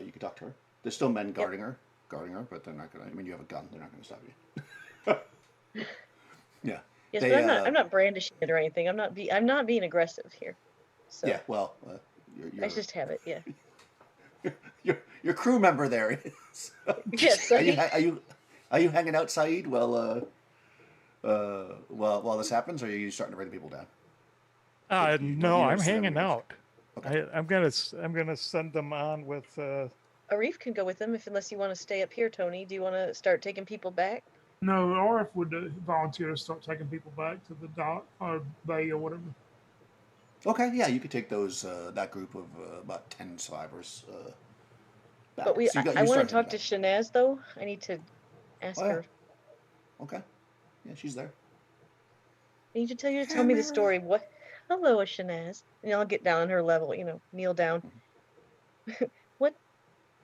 you can talk to her. There's still men guarding her, but they're not going to. I mean, you have a gun. They're not going to stop you. Yeah. Yes, but I'm not brandishing it or anything. I'm not being aggressive here. So Yeah. Well, I just have it. Yeah. your crew member there is. Yes. Are you hanging out, Saeed? While this happens, or are you starting to bring people down? No, I'm see them hanging leave. out. Okay. I'm gonna send them on with. Arif can go with them unless you want to stay up here, Tony. Do you want to start taking people back? No, RF would volunteer to start taking people back to the dock or bay or whatever. Okay. Yeah, you could take those that group of about 10 survivors. Back. But So I want start to talk to heading Shanaz though. I need to ask Oh, yeah. her. back. Okay. Yeah, she's there. I need to tell you to tell me the story. What? Hello, Shanaz. And I'll get down on her level. Kneel down.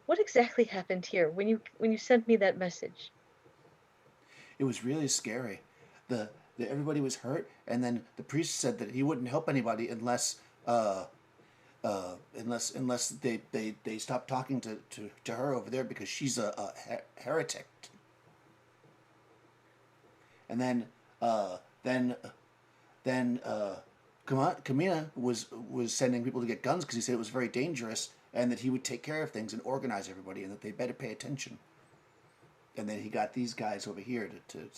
What exactly happened here when you sent me that message? It was really scary. Everybody was hurt, and then the priest said that he wouldn't help anybody unless they stopped talking to her over there because she's a heretic. And then Kamina was sending people to get guns because he said it was very dangerous and that he would take care of things and organize everybody and that they better pay attention. And then he got these guys over here to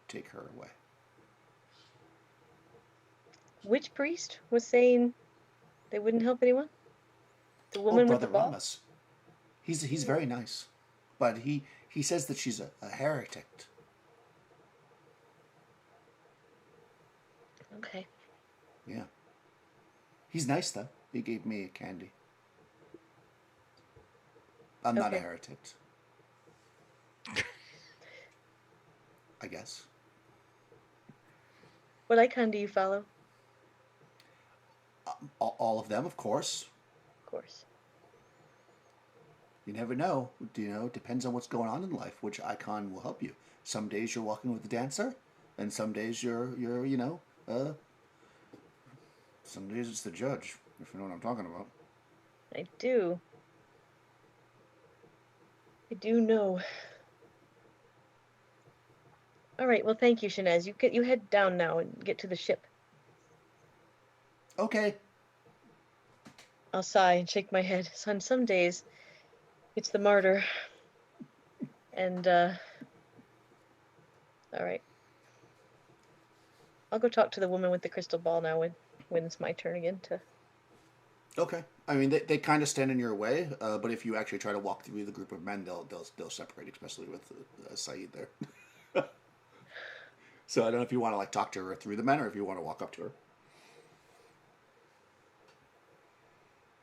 take her away. Which priest was saying they wouldn't help anyone? The woman with the Brother ball? Ramas. He's very nice, but he says that she's a heretic. Okay. Yeah. He's nice though. He gave me a candy. I'm not a Okay. heretic. I guess. What icon do you follow? All of them, of course. Of course. You never know. Depends on what's going on in life, which icon will help you. Some days you're walking with the dancer, and some days some days it's the judge, if you know what I'm talking about. I do. I do know. All right. Well, thank you, Shanaz. You head down now and get to the ship. Okay. I'll sigh and shake my head. Son, some days it's the martyr. And all right. I'll go talk to the woman with the crystal ball now when it's my turn again to. Okay. I mean, they kind of stand in your way, but if you actually try to walk through the group of men, they'll separate, especially with Saeed there. So I don't know if you want to like talk to her through the men, or if you want to walk up to her.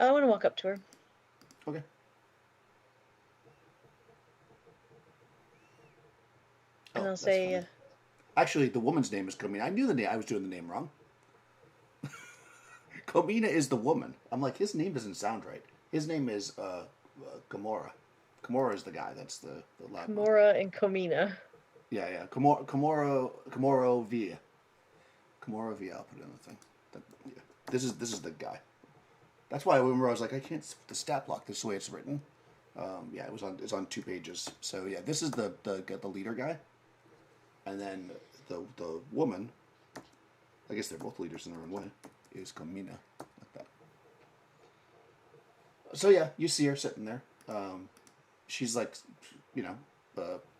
I want to walk up to her. Okay. And I'll that's say, funny. Actually, the woman's name is Comina. I knew the name. I was doing the name wrong. Comina is the woman. I'm like, his name doesn't sound right. His name is Gamora. Gamora is the guy. That's the lab. Kimura and Comina. Yeah. Komoro Via. Komoro Via. I'll put it in the thing. Yeah. This is the guy. That's why I remember I was like, I can't the stat block. This is the way it's written. Yeah, it's on 2 pages. So yeah, this is the leader guy, and then the woman. I guess they're both leaders in their own way. Is Comina like that? So yeah, you see her sitting there. She's like,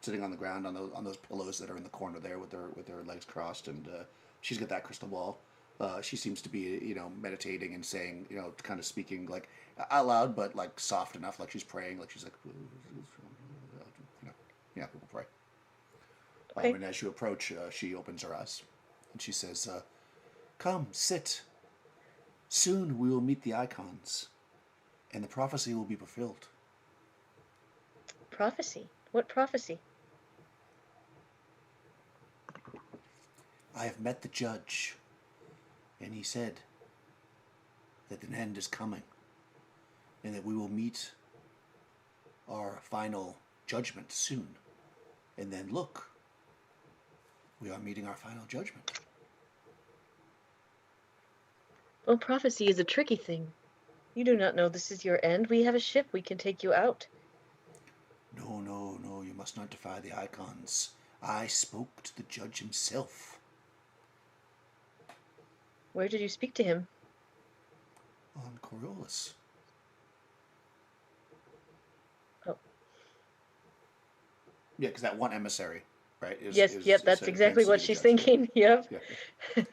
sitting on the ground on those pillows that are in the corner there with her legs crossed, and she's got that crystal ball. She seems to be, meditating and saying, kind of speaking like out loud, but like soft enough, like she's praying, like she's like, people pray. Okay. And as you approach, she opens her eyes, and she says, "Come, sit. Soon we will meet the icons, and the prophecy will be fulfilled." Prophecy? What prophecy? I have met the judge, and he said that an end is coming, and that we will meet our final judgment soon. And then look, we are meeting our final judgment. Well, prophecy is a tricky thing. You do not know this is your end. We have a ship. We can take you out. No, you must not defy the icons. I spoke to the judge himself. Where did you speak to him? On Coriolis. Oh. Yeah, because that one emissary, right? That's exactly what she's thinking. Yep. Yeah.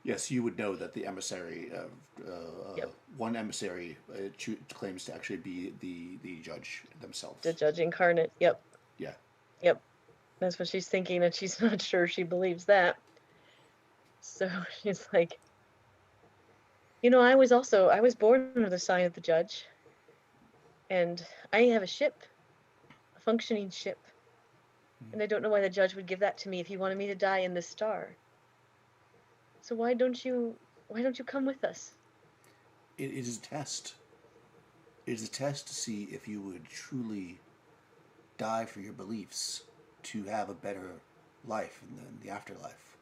Yes, you would know that the emissary, Yep. one emissary claims to actually be the judge themselves. The judge incarnate. Yep. Yeah. Yep. That's what she's thinking, and she's not sure she believes that. So she's like, I was born under the sign of the judge, and I have a ship, a functioning ship, and I don't know why the judge would give that to me if he wanted me to die in this star. So why don't you come with us? It is a test. It is a test to see if you would truly die for your beliefs to have a better life in the afterlife,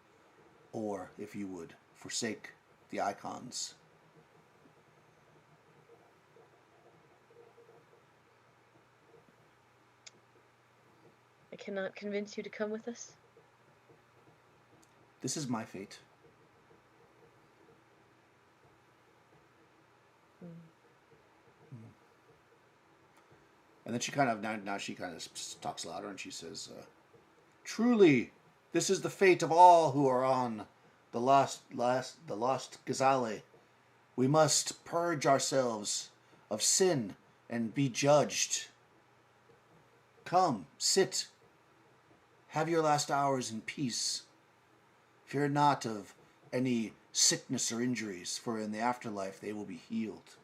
or if you would forsake the icons. I cannot convince you to come with us. This is my fate. And then she kind of now she kind of talks louder, and she says, "Truly, this is the fate of all who are on the lost Ghazali. We must purge ourselves of sin and be judged. Come, sit. Have your last hours in peace. Fear not of any sickness or injuries, for in the afterlife they will be healed."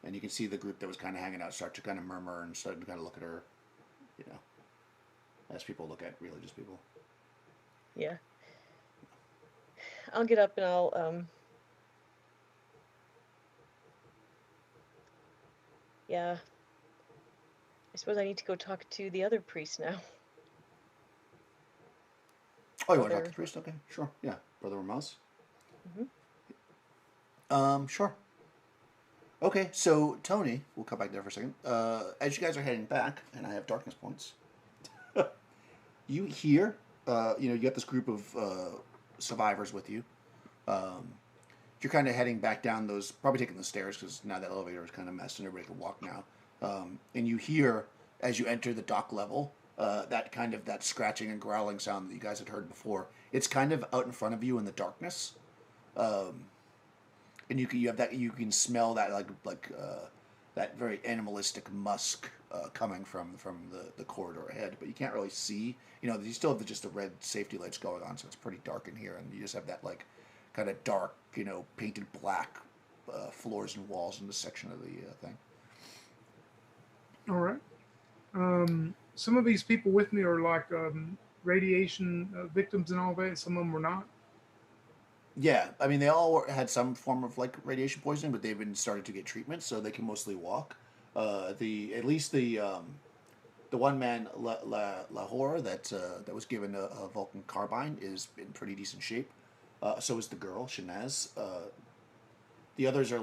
And you can see the group that was kind of hanging out start to kind of murmur and start to kind of look at her, as people look at religious people. Yeah. I'll get up and I'll yeah. I suppose I need to go talk to the other priest now. Oh, you want to talk to Brother. the priest? Okay, sure. Yeah, Brother Ramos. Mhm. Sure. Okay, so Tony, we'll come back there for a second. As you guys are heading back, and I have darkness points, you hear, you got this group of survivors with you. You're kind of heading back down those, probably taking the stairs because now the elevator is kind of messed and everybody can walk now. And you hear as you enter the dock level that scratching and growling sound that you guys had heard before. It's kind of out in front of you in the darkness, and you can smell that that very animalistic musk coming from the corridor ahead, but you can't really see. You still have just the red safety lights going on, so it's pretty dark in here, and you just have that kind of dark, painted black floors and walls in this section of the thing. All right. Some of these people with me are like radiation victims and all that. Some of them were not. Yeah, I mean they all had some form of radiation poisoning, but they've been started to get treatment, so they can mostly walk. The one man Lahore that was given a Vulcan carbine is in pretty decent shape. So is the girl Shanaz. The others are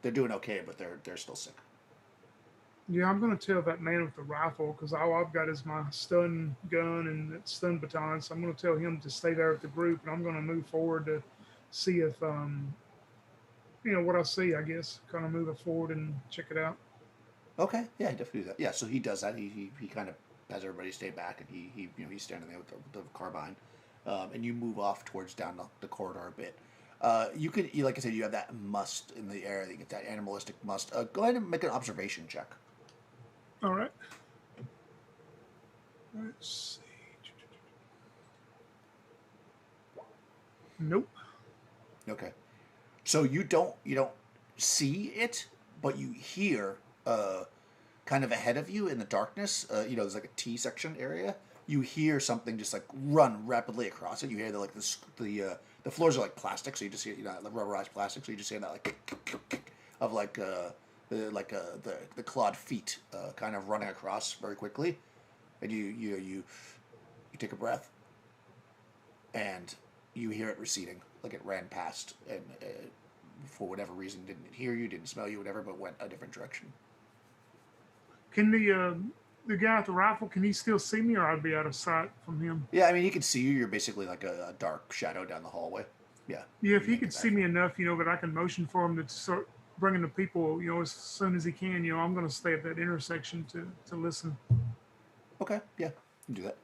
they're doing okay, but they're still sick. Yeah, I'm going to tell that man with the rifle because all I've got is my stun gun and that stun baton. So I'm going to tell him to stay there with the group, and I'm going to move forward to see if what I see. I guess kind of move forward and check it out. Okay, yeah, definitely do that. Yeah, so he does that. He kind of has everybody stay back, and he's standing there with the carbine, and you move off towards down the corridor a bit. Like I said, you have that must in the air. You get that animalistic must. Go ahead and make an observation check. All right. Let's see. Nope. Okay, so you don't see it, but you hear kind of ahead of you in the darkness. There's like a T section area. You hear something just run rapidly across it. You hear the floors are like plastic, so you just hear like rubberized plastic, so you just hear that of the clawed feet kind of running across very quickly, and you take a breath, and you hear it receding, like it ran past, and for whatever reason didn't hear you, didn't smell you, whatever, but went a different direction. Can the guy with the rifle? Can he still see me, or I'd be out of sight from him? Yeah, I mean, he can see you. You're basically like a dark shadow down the hallway. Yeah. Yeah, if he could see me enough, that I can motion for him to start bringing the people, as soon as he can. I'm going to stay at that intersection to listen. Okay, yeah, you can do that.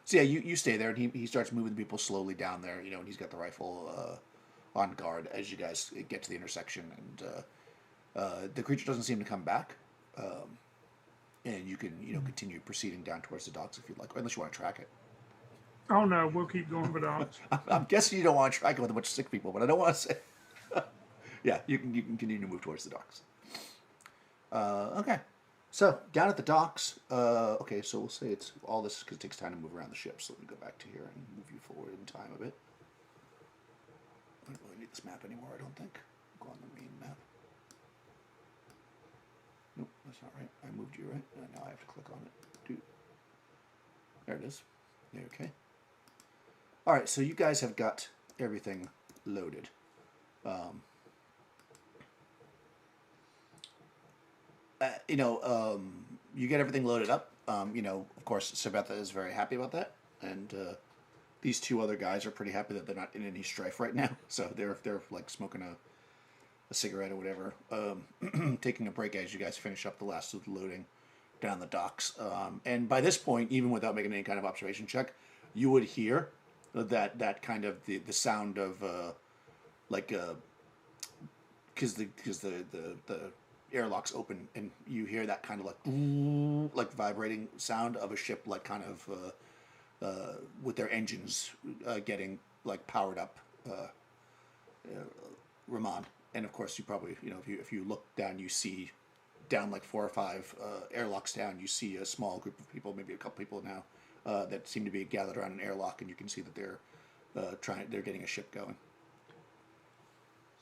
So yeah, you stay there, and he starts moving people slowly down there, and he's got the rifle on guard as you guys get to the intersection, and the creature doesn't seem to come back, and you can continue proceeding down towards the docks if you'd like, unless you want to track it. Oh no, we'll keep going for dogs. I'm guessing you don't want to track it with a bunch of sick people, but I don't want to say. Yeah, you can continue to move towards the docks. Okay. So, down at the docks, okay, so we'll say it's all this because it takes time to move around the ship, so let me go back to here and move you forward in time a bit. I don't really need this map anymore, I don't think. Go on the main map. Nope, that's not right. I moved you, right? Now I have to click on it. Dude. There it is. Okay. Alright, so you guys have got everything loaded. You get everything loaded up. Of course, Sabetha is very happy about that, and these two other guys are pretty happy that they're not in any strife right now. So they're like smoking a cigarette or whatever, taking a break as you guys finish up the last of the loading down the docks. And by this point, even without making any kind of observation check, you would hear that kind of the sound of because the airlocks open, and you hear that kind of like vibrating sound of a ship, like kind of with their engines getting powered up, Ramon. And of course, you probably if you look down, you see down like 4 or 5 airlocks down, you see a small group of people, maybe a couple people now, that seem to be gathered around an airlock, and you can see that they're getting a ship going.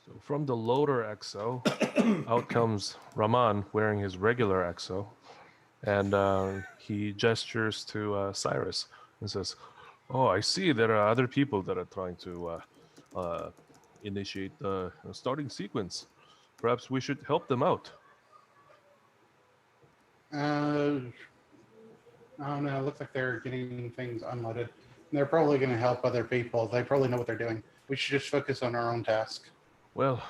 So from the loader exo, out comes Raman wearing his regular exo, and he gestures to Cyrus and says, "Oh, I see there are other people that are trying to initiate the starting sequence. Perhaps we should help them out." I don't know. It looks like they're getting things unloaded. They're probably going to help other people. They probably know what they're doing. We should just focus on our own task. Well,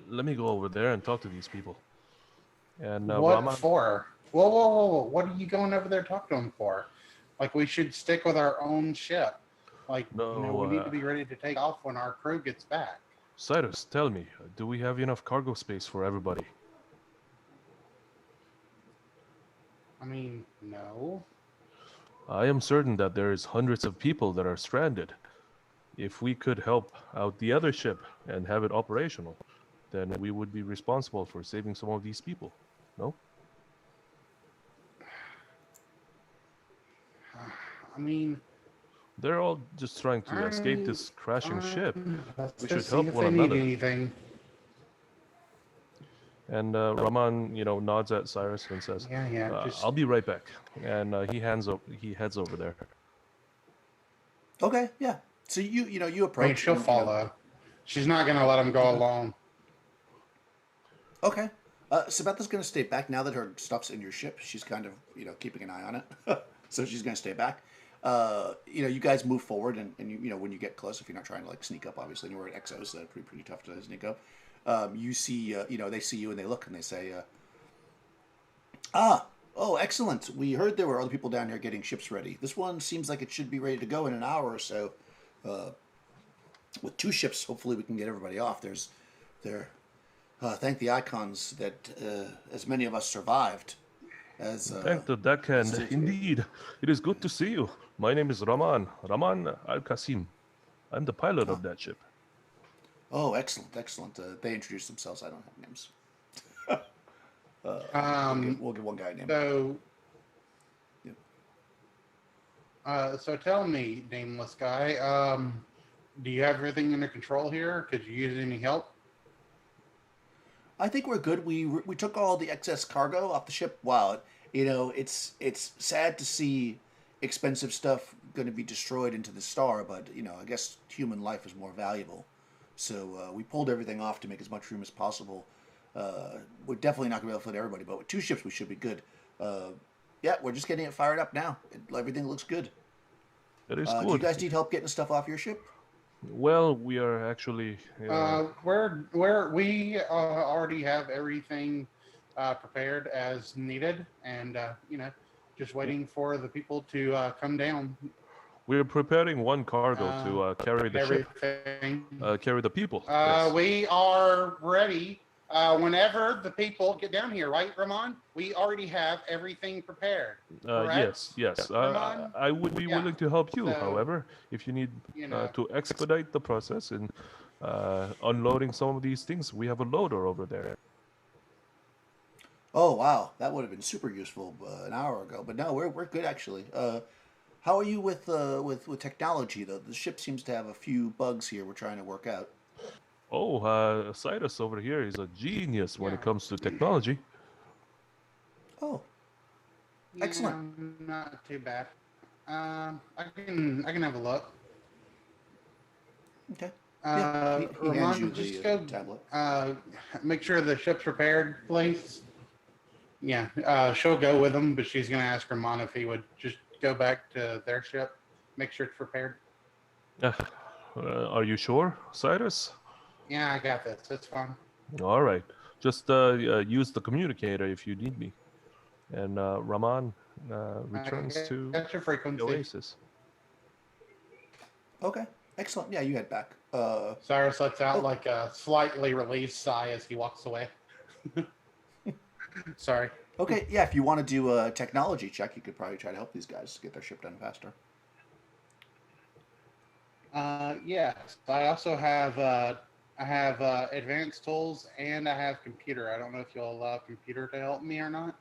let me go over there and talk to these people. And What Raman, for? Whoa. What are you going over there to talk to them for? Like, we should stick with our own ship. Like, No, we need to be ready to take off when our crew gets back. Cyrus, tell me, do we have enough cargo space for everybody? I mean, no. I am certain that there is hundreds of people that are stranded. If we could help out the other ship and have it operational, then we would be responsible for saving some of these people. No? I mean, They're all just trying to escape this crashing ship. Let's We go should see help if one they need another. anything. And Raman, nods at Cyrus and says, Yeah. Just "I'll be right back." And he heads over there. Okay, yeah. So you approach. I mean, she'll and, follow. She's not going to let him go alone. Okay. Samantha's going to stay back now that her stuff's in your ship. She's kind of, keeping an eye on it. So she's going to stay back. You guys move forward, and when you get close, if you're not trying to like sneak up, obviously, and you're wearing exos, so pretty tough to sneak up. You see, they see you and they look and they say, oh, excellent. We heard there were other people down here getting ships ready. This one seems like it should be ready to go in an hour or so. With 2 ships, hopefully we can get everybody off. Thank the icons that as many of us survived. Thank the deckhand. Indeed, it is good to see you. My name is Raman Al-Qasim. I'm the pilot of that ship. Oh, excellent. They introduced themselves. I don't have names. We'll give one guy a name. So, so tell me, nameless guy, do you have everything under control here? Could you use any help? I think we're good. We took all the excess cargo off the ship. Wow, it's sad to see expensive stuff going to be destroyed into the star, but I guess human life is more valuable. So we pulled everything off to make as much room as possible. We're definitely not going to be able to fit everybody, but with 2 ships we should be good. Yeah, we're just getting it fired up now. Everything looks good. That is Do you good. guys need help getting stuff off your ship? Well, we are actually. We already have everything prepared as needed, and just waiting for the people to come down. We're preparing one cargo to carry the ship, Everything. carry the people. Yes. We are ready whenever the people get down here, right, Ramon? We already have everything prepared. Correct? Yes. Ramon? I would be willing to help you, So, however, if you need to expedite the process in unloading some of these things. We have a loader over there. Oh wow, that would have been super useful an hour ago. But no, we're good actually. How are you with technology though? The ship seems to have a few bugs here. We're trying to work out. Oh, Cyrus over here is a genius when it comes to technology. Oh, excellent. Yeah, not too bad. I can have a look. Okay. Yeah, he hands you Ramon, just the go tablet. make sure the ship's prepared, please. Yeah, she'll go with him, but she's going to ask Ramon if he would just go back to their ship, make sure it's prepared. Are you sure, Cyrus? Yeah, I got this. It's fine. All right. Just use the communicator if you need me. And Raman returns to That's your the frequency. Oasis. Okay, excellent. Yeah, you head back. Cyrus lets out like a slightly released sigh as he walks away. Sorry. Okay, yeah. If you want to do a technology check, you could probably try to help these guys get their ship done faster. Yes. I also have advanced tools and I have computer. I don't know if you'll allow computer to help me or not.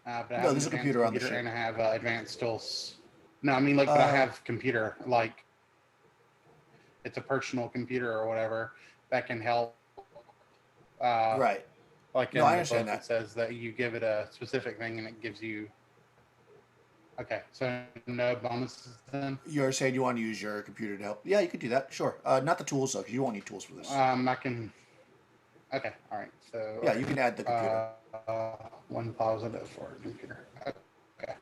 But I have No, there's a computer on the ship. and I have advanced tools. No, I mean, like, but I have computer, like, it's a personal computer or whatever that can help. Right. Like No, in I the understand book, that. it says that you give it a specific thing and it gives you. Okay, so no bonuses then. You're saying you want to use your computer to help? Yeah, you could do that. Sure. Not the tools though, because you won't need tools for this. I can. Okay, all right. So Yeah, you can add the computer. One positive for a computer. Okay.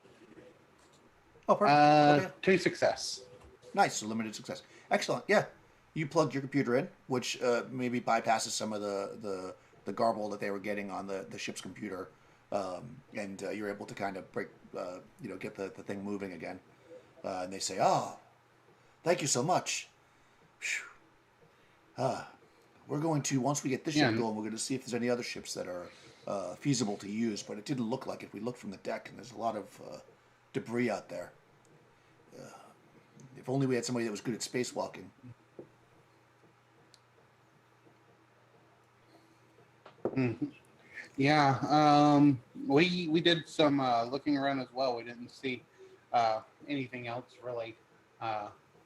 Oh, perfect. Okay. 2 success. Nice. So limited success. Excellent. Yeah. You plugged your computer in, which maybe bypasses some of the garble that they were getting on the ship's computer, and you're able to kind of break, get the thing moving again. And they say, "Oh, thank you so much. We're going to, once we get this ship going, we're going to see if there's any other ships that are feasible to use." But it didn't look like it. We looked from the deck, and there's a lot of debris out there. If only we had somebody that was good at spacewalking. Mm-hmm. Yeah, we did some looking around as well. We didn't see anything else really.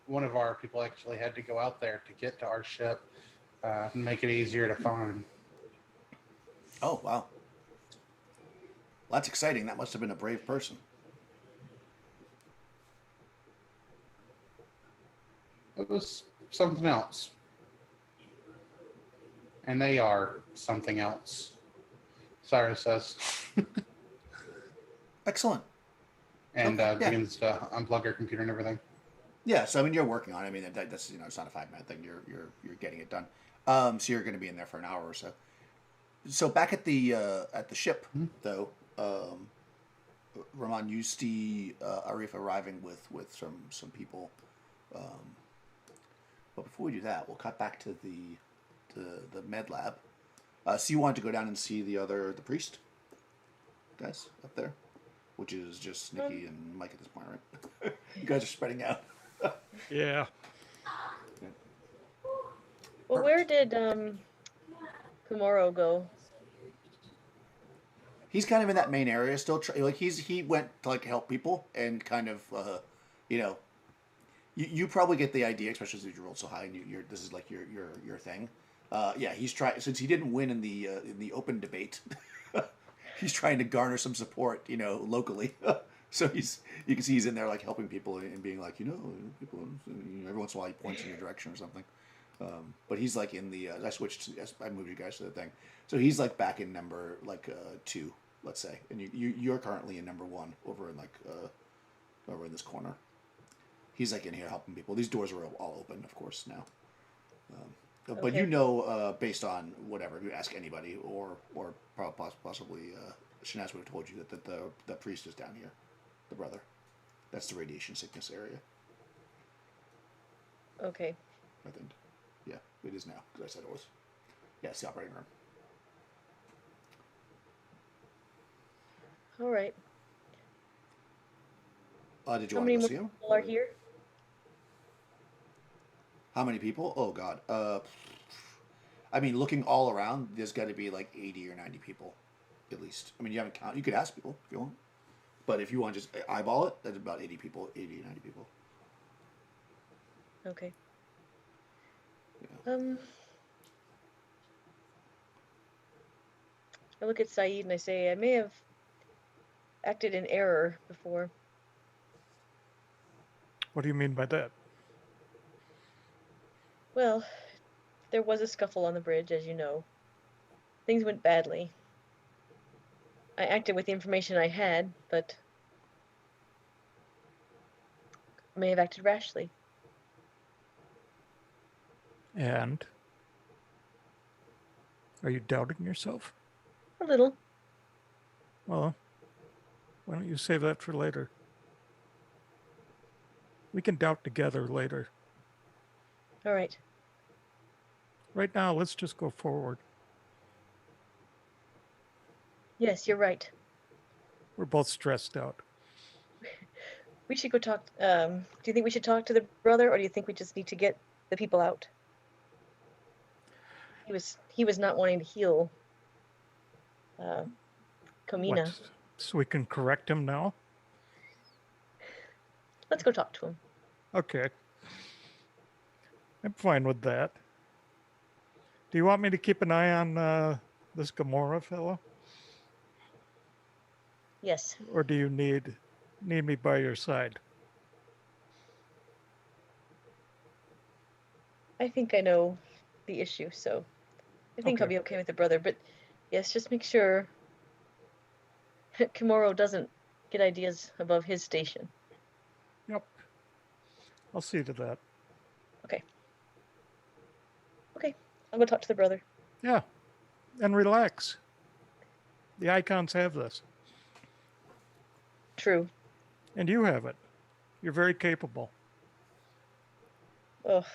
One of our people actually had to go out there to get to our ship and make it easier to find. Oh, wow. Well, that's exciting. That must have been a brave person. It was something else. And they are something else, Cyrus says. Excellent. And Okay, yeah. begins to unplug her computer and everything. Yeah, so I mean, you're working on it. I mean, that's it's not a 5-minute thing. You're getting it done. So you're going to be in there for an hour or so. So back at the ship though, Ramon, you see Arif arriving with some people. But before we do that, we'll cut back to the med lab. So you wanted to go down and see the priest guys up there, which is just Nikki and Mike at this point, right? You guys are spreading out. Yeah. Well, where did Kumoro go? He's kind of in that main area still. He went to like help people and kind of you probably get the idea, especially since you rolled so high and this is like your thing. Yeah, he's trying, since he didn't win in the open debate. He's trying to garner some support, locally. So you can see he's in there like helping people and being like, people. Every once in a while he points in your direction or something. But he's like in the. I moved you guys to the thing. So he's like back in number 2, let's say, and you're currently in number 1 over in over in this corner. He's like in here helping people. These doors are all open, of course, now. But Okay. Based on whatever, you ask anybody, or possibly Shanaz would have told you that the priest is down here, the brother. That's the radiation sickness area, Okay. I think. Yeah, it is now, because I said it was. Yeah, it's the operating room. All right. Did you How want many to go more see him? people are here? How many people? Oh, God. I mean, looking all around, there's got to be like 80 or 90 people, at least. I mean, you haven't counted. You could ask people if you want. But if you want to just eyeball it, that's about 80 people, 80 or 90 people. Okay. Yeah. I look at Saeed and I say, I may have acted in error before. What do you mean by that? Well, there was a scuffle on the bridge, as you know. Things went badly. I acted with the information I had, but I may have acted rashly. And are you doubting yourself? A little. Well, why don't you save that for later? We can doubt together later. All right. Right now, let's just go forward. Yes, you're right. We're both stressed out. We should go talk. Do you think we should talk to the brother, or do you think we just need to get the people out? He was not wanting to heal Comina. What, so we can correct him now? Let's go talk to him. Okay. I'm fine with that. Do you want me to keep an eye on this Gamora fellow? Yes. Or do you need me by your side? I think I know the issue, so I think I'll Okay. be okay with the brother. But yes, just make sure Kimuro doesn't get ideas above his station. Yep. I'll see to that. Okay. Okay. I'll go talk to the brother. Yeah. And relax. The icons have this. True. And you have it. You're very capable. Oh,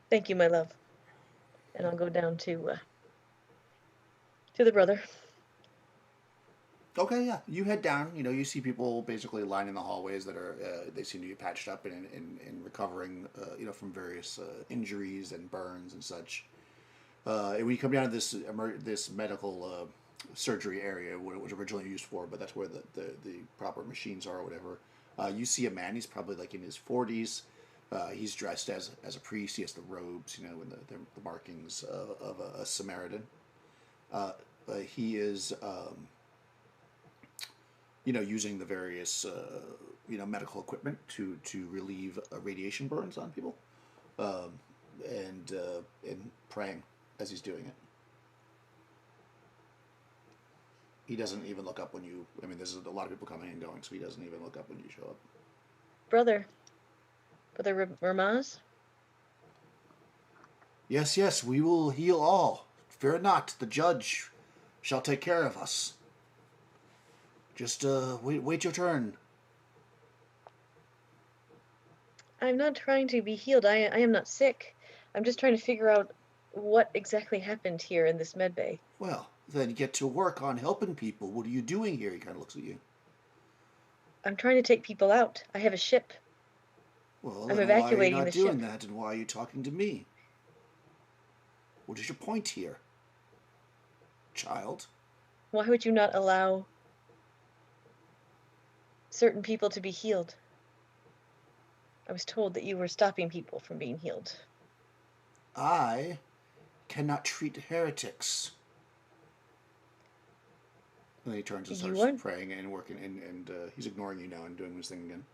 thank you, my love. And I'll go down to the brother. Okay, yeah. You head down. You know, you see people basically lining the hallways that are they seem to be patched up and recovering, from various injuries and burns and such. And when you come down to this medical surgery area, what it was originally used for, but that's where the proper machines are or whatever. You see a man. He's probably like in his 40s. He's dressed as a priest. He has the robes, and the markings of a Samaritan. He is. Using the various, medical equipment to relieve radiation burns on people, and praying as he's doing it. He doesn't even look up when you. I mean, there's a lot of people coming and going, so he doesn't even look up when you show up. Brother Ramaz? Yes, yes, we will heal all. Fear not, the judge shall take care of us. Just wait your turn. I'm not trying to be healed. I am not sick. I'm just trying to figure out what exactly happened here in this med bay. Well, then get to work on helping people. What are you doing here? He kind of looks at you. I'm trying to take people out. I have a ship. Well, I'm then why are you evacuating not the doing ship. that, and why are you talking to me? What is your point here, child? Why would you not allow certain people to be healed? I was told that you were stopping people from being healed. I cannot treat heretics. And then he turns and starts praying and working, and he's ignoring you now and doing his thing again.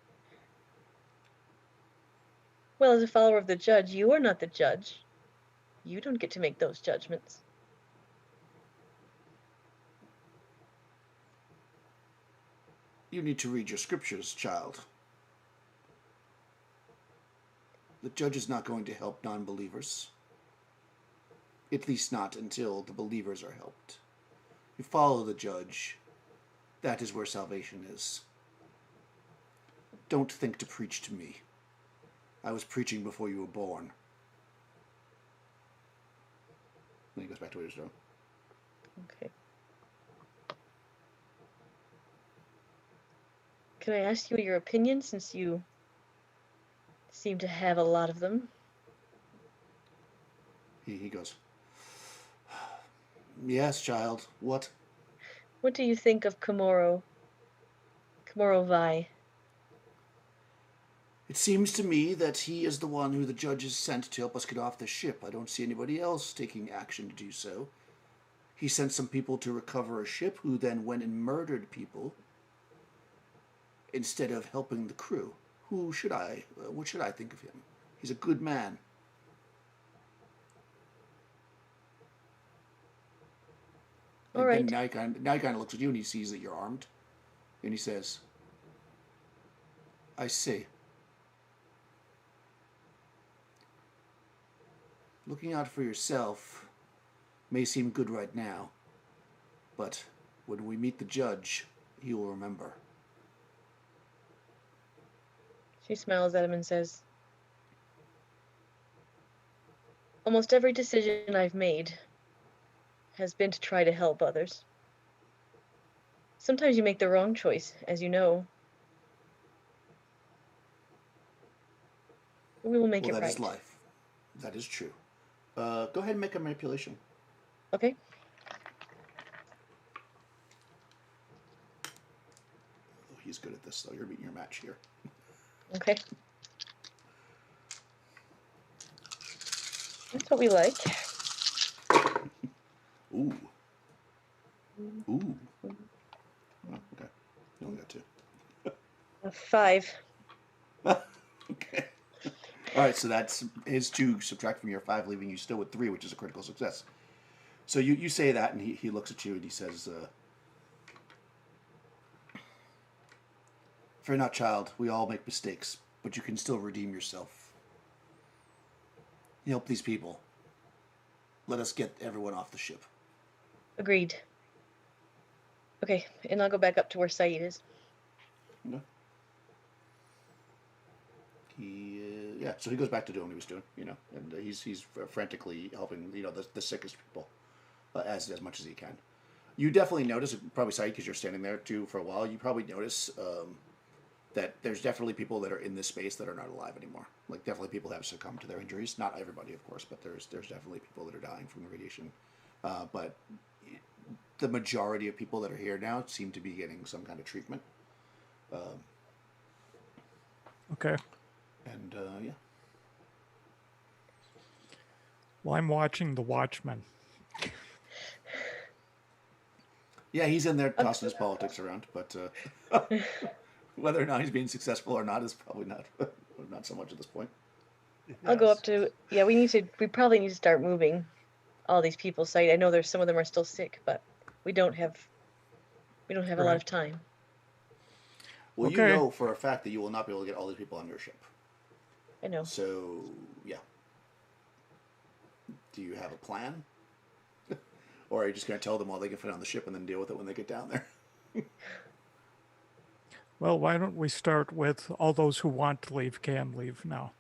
Well, as a follower of the judge, you are not the judge. You don't get to make those judgments. You need to read your scriptures, child. The judge is not going to help non-believers. At least not until the believers are helped. You follow the judge. That is where salvation is. Don't think to preach to me. I was preaching before you were born. Then he goes back to what he was doing. Okay. Can I ask you your opinion, since you seem to have a lot of them? He goes, yes, child. What? What do you think of Komoro Vi? It seems to me that he is the one who the judge has sent to help us get off the ship. I don't see anybody else taking action to do so. He sent some people to recover a ship, who then went and murdered people instead of helping the crew. What should I think of him? He's a good man. All right. Now he kind of looks at you and he sees that you're armed, and he says, I see. Looking out for yourself may seem good right now, but when we meet the judge, he will remember. She smiles at him and says, almost every decision I've made has been to try to help others. Sometimes you make the wrong choice, as you know. We will make it right. That is life. That is true. Go ahead and make a manipulation. Okay. Oh, he's good at this, though. You're beating your match here. Okay. That's what we like. Ooh. Ooh. Oh, okay. You only got 2. A 5. Okay. All right, so that's his 2 subtract from your 5, leaving you still with 3, which is a critical success. So you say that, and he looks at you and he says, "Fear not, child. We all make mistakes, but you can still redeem yourself. You help these people. Let us get everyone off the ship." Agreed. Okay, and I'll go back up to where Saeed is. Okay. So he goes back to doing what he was doing, and he's frantically helping, the sickest people as much as he can. You definitely notice, probably Saeed, because you're standing there too for a while. You probably notice that there's definitely people that are in this space that are not alive anymore. Like definitely people have succumbed to their injuries. Not everybody, of course, but there's definitely people that are dying from the radiation. But the majority of people that are here now seem to be getting some kind of treatment. Okay. And yeah. Well, I'm watching The Watchmen. Yeah, he's in there tossing his politics around, but whether or not he's being successful or not is probably not so much at this point. I'll go up to. Yeah, we probably need to start moving all these people. Site. I know there's some of them are still sick, but we don't have a lot Right. of time. Well, you Okay. know for a fact that you will not be able to get all these people on your ship. I know. So, yeah. Do you have a plan? Or are you just going to tell them all they can fit on the ship and then deal with it when they get down there? Well, why don't we start with all those who want to leave can leave now?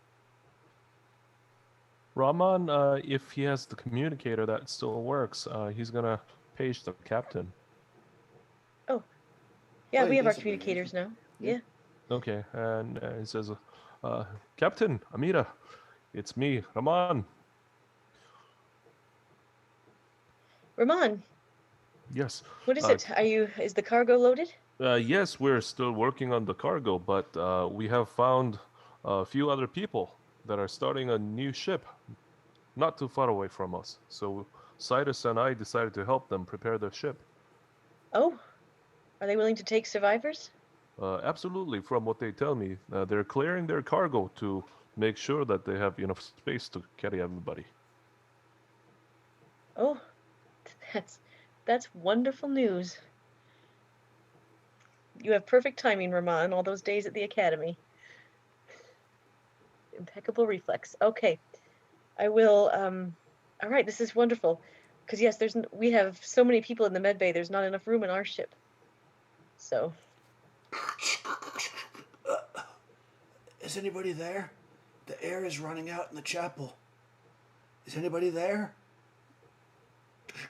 Rahman, if he has the communicator that still works, he's gonna page the captain. Oh, yeah, Oh, we he have our has a communicators now. Yeah. Yeah. Okay, and he says, Captain Amira, it's me, Rahman. Ramon, Yes. what is it? Is the cargo loaded? Yes, we're still working on the cargo, but we have found a few other people that are starting a new ship not too far away from us. So Cyrus and I decided to help them prepare their ship. Oh, are they willing to take survivors? Absolutely, from what they tell me, they're clearing their cargo to make sure that they have enough space to carry everybody. Oh, that's wonderful news. You have perfect timing, Ramon, all those days at the academy. Impeccable reflex. Okay. I will all right, this is wonderful. Because yes, we have so many people in the med bay, there's not enough room in our ship. So, Is anybody there? The air is running out in the chapel. Is anybody there?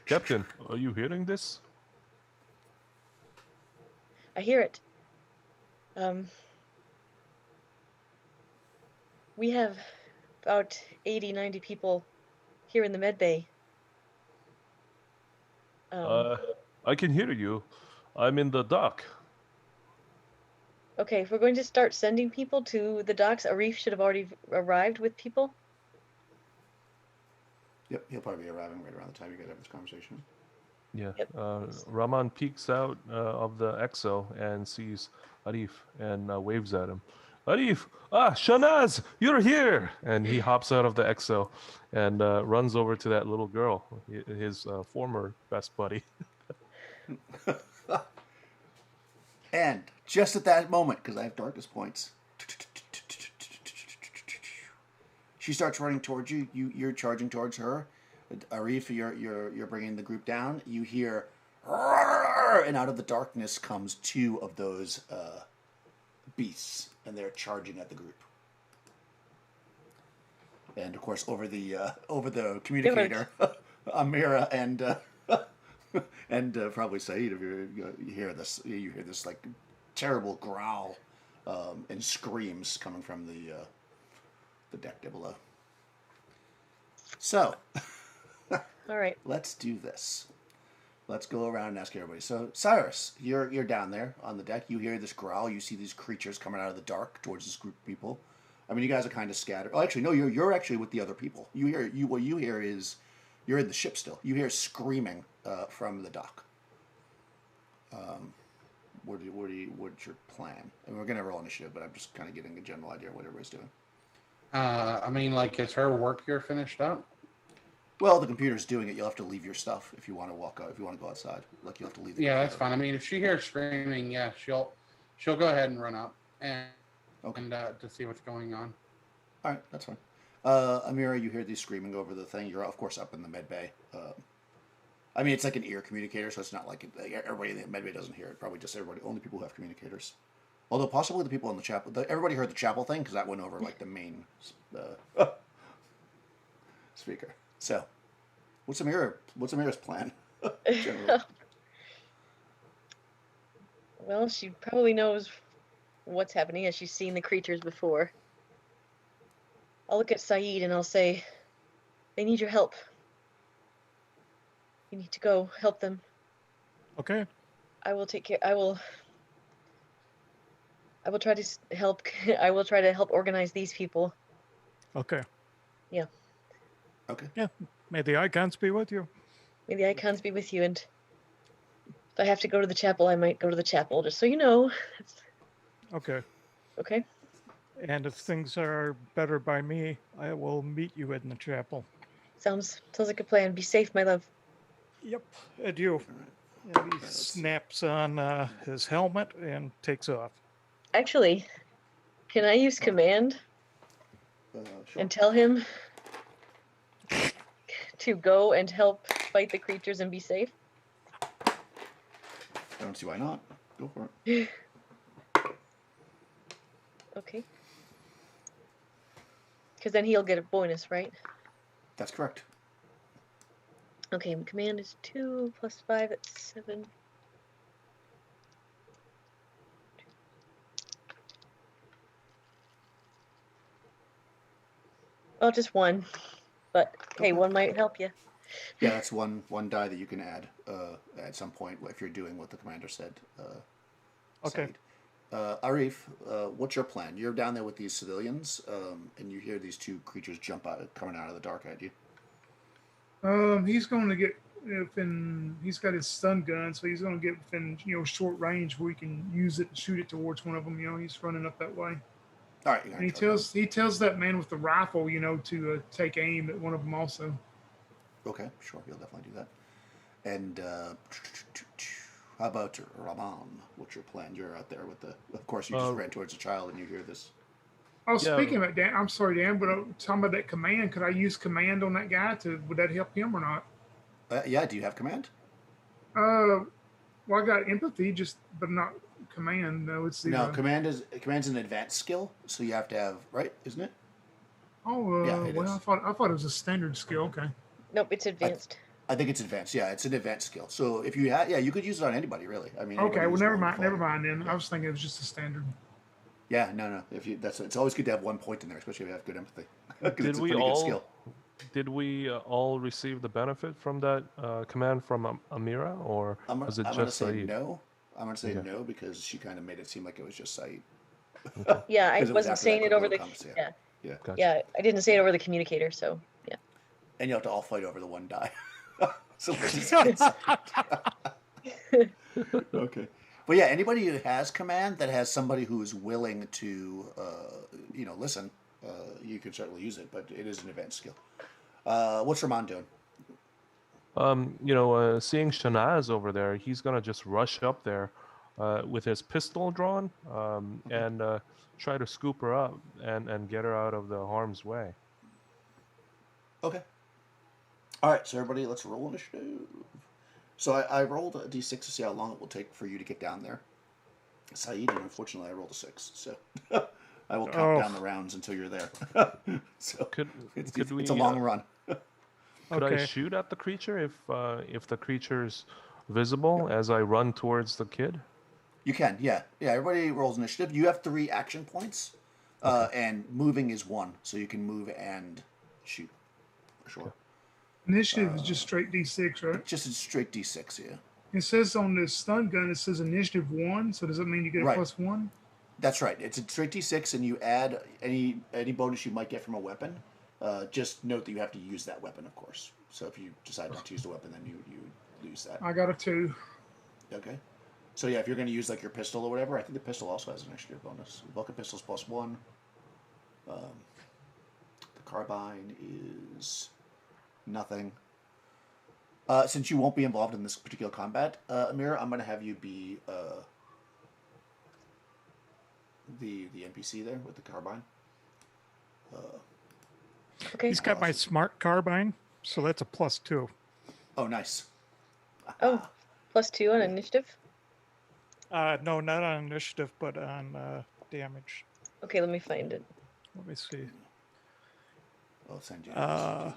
Captain, are you hearing this? I hear it. We have about 80, 90 people here in the med bay. I can hear you. I'm in the dock. Okay, if we're going to start sending people to the docks, Arif should have already arrived with people. Yep, he'll probably be arriving right around the time you guys have this conversation. Yeah. Yep. Rahman peeks out of the exo and sees Arif and waves at him. Arif! Ah, Shanaz! You're here! And he hops out of the exo and runs over to that little girl, his former best buddy. And just at that moment, because I have darkness points, she starts running towards you. You're charging towards her. Arif, you're bringing the group down. You hear, and out of the darkness comes 2 of those beasts, and they're charging at the group. And of course, over the communicator, Amira and probably Saeed, if you hear this like terrible growl and screams coming from the deck below. So, All right. let's do this. Let's go around and ask everybody. So, Cyrus, you're down there on the deck. You hear this growl. You see these creatures coming out of the dark towards this group of people. I mean, you guys are kind of scattered. Oh, actually, no. You're actually with the other people. What you hear is you're in the ship still. You hear screaming from the dock. What's your plan? And we're gonna roll initiative, but I'm just kind of getting a general idea of what everybody's doing. I mean, like, is her work here finished up? Well, the computer's doing it. You'll have to leave your stuff if you want to walk out. If you want to go outside, like you'll have to leave. Yeah, that's fine. I mean, if she hears screaming, yeah, she'll go ahead and run up and to see what's going on. All right, that's fine. Amira, you hear these screaming over the thing. You're of course up in the med bay. I mean, it's like an ear communicator, so it's not like everybody in the med bay doesn't hear it. Probably just everybody, only people who have communicators. Although possibly the people in the chapel. Everybody heard the chapel thing because that went over like the main speaker. So, what's Amira's plan? Generally? Well, she probably knows what's happening as she's seen the creatures before. I'll look at Saeed and I'll say, they need your help. You need to go help them. Okay. I will take care. I will try to help. I will try to help organize these people. Okay. Yeah. Okay. Yeah. May the icons be with you. May the icons be with you. And if I have to go to the chapel, I might go to the chapel, just so you know. Okay. Okay. And if things are better by me, I will meet you in the chapel. Sounds like a plan. Be safe, my love. Yep. Adieu. And he snaps on his helmet and takes off. Actually, can I use command Sure. and tell him to go and help fight the creatures and be safe? I don't see why not. Go for it. Okay. Because then he'll get a bonus, right? That's correct. Okay, command is 2 plus 5, that's 7. Oh, just 1. But hey, Okay. 1 might help you. Yeah, that's one die that you can add at some point if you're doing what the commander said. Okay. Said. Arif, what's your plan? You're down there with these civilians, and you hear these two creatures coming out of the dark at you. He's going to get within. He's got his stun gun, so he's going to get within short range where he can use it and shoot it towards one of them. He's running up that way. All right. And he tells that man with the rifle, to take aim at one of them also. Okay, sure. You'll definitely do that. And how about Rahman? What's your plan? You're out there with the. Of course, you just ran towards a child, and you hear this. Oh, speaking of Dan, I'm sorry, Dan, but I'm talking about that command. Could I use command on that guy would that help him or not? Yeah. Do you have command? Well, I got empathy, but not command. No, it's the. No, command's an advanced skill, so you have to have isn't it? Oh, Yeah, it well, is. I thought it was a standard skill. Okay. Nope, it's advanced. I think it's advanced. Yeah, it's an advanced skill. So if you you could use it on anybody really. I mean. Okay, well, never mind Never then. Yeah. I was thinking it was just a standard. Yeah, no. It's always good to have 1 point in there, especially if you have good empathy. Did it's a we pretty all? good skill. Did we all receive the benefit from that command from Amira, or was it I'm gonna just say Saeed? no. I'm gonna say Okay. no because she kind of made it seem like it was just Saeed. Yeah, I 'Cause it was wasn't after saying that it over the. quick little Yeah, Yeah. Gotcha. yeah, I didn't say it over the communicator, so yeah. And you have to all fight over the 1 die. So okay. But yeah, anybody who has command that has somebody who is willing to, listen, you can certainly use it, but it is an advanced skill. What's Rahman doing? Seeing Shanaz over there, he's gonna just rush up there with his pistol drawn and try to scoop her up and get her out of the harm's way. Okay. All right, so everybody, let's roll initiative. So I rolled a d6 to see how long it will take for you to get down there. Saeed, and unfortunately, I rolled a 6, so I will count down the rounds until you're there. So it's a long run. Could I shoot at the creature if the creature's visible as I run towards the kid? You can, yeah. Everybody rolls initiative. You have 3 action points, and moving is 1, so you can move and shoot, for sure. Initiative is just straight D6, right? It's just a straight D6, yeah. It says on the stun gun, it says initiative 1. So does that mean you get a Right. +1? That's right. It's a straight D6, and you add any bonus you might get from a weapon. Just note that you have to use that weapon, of course. So if you decide not to use the weapon, then you lose that. I got a 2. Okay. So yeah, if you're going to use like your pistol or whatever, I think the pistol also has an initiative bonus. Vulcan pistol's +1. The carbine is nothing. Since you won't be involved in this particular combat, Amira, I'm going to have you be the NPC there with the carbine. Okay. He's got my smart carbine, so that's a +2. Oh, nice. Oh, +2 on initiative. No, not on initiative, but on damage. Okay, let me find it. Let me see. I'll send you. Oh,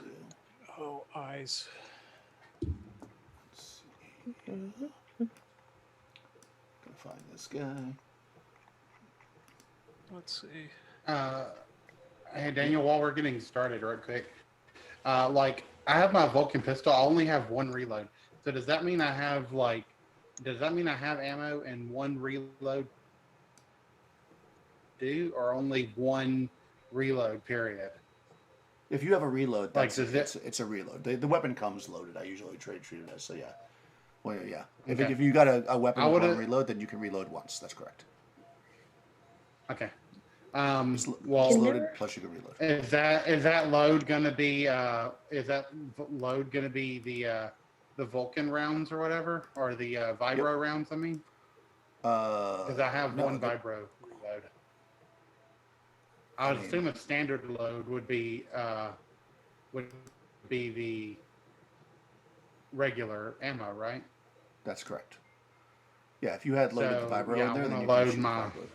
eyes. Let's see. Gonna find this guy. Let's see. Hey Daniel, while we're getting started, real quick, like I have my Vulcan pistol. I only have 1 reload. So does that mean I have ammo and 1 reload? Or only 1 reload period? If you have a reload, Like, that's it's a reload. The weapon comes loaded. I usually treat it as so. Yeah. Well, yeah. If, Okay. if you got a weapon with 1 would've- reload, then you can reload once. That's correct. Okay. It's Well, loaded plus you can reload. is that load gonna be the Vulcan rounds or whatever, or the vibro rounds? I mean, because I have no, 1 vibro reload. I would assume a standard load would be the regular ammo, right? That's correct. Yeah, if you had loaded the So, vibro yeah, in there, I'm then gonna you can load shoot my- vibro.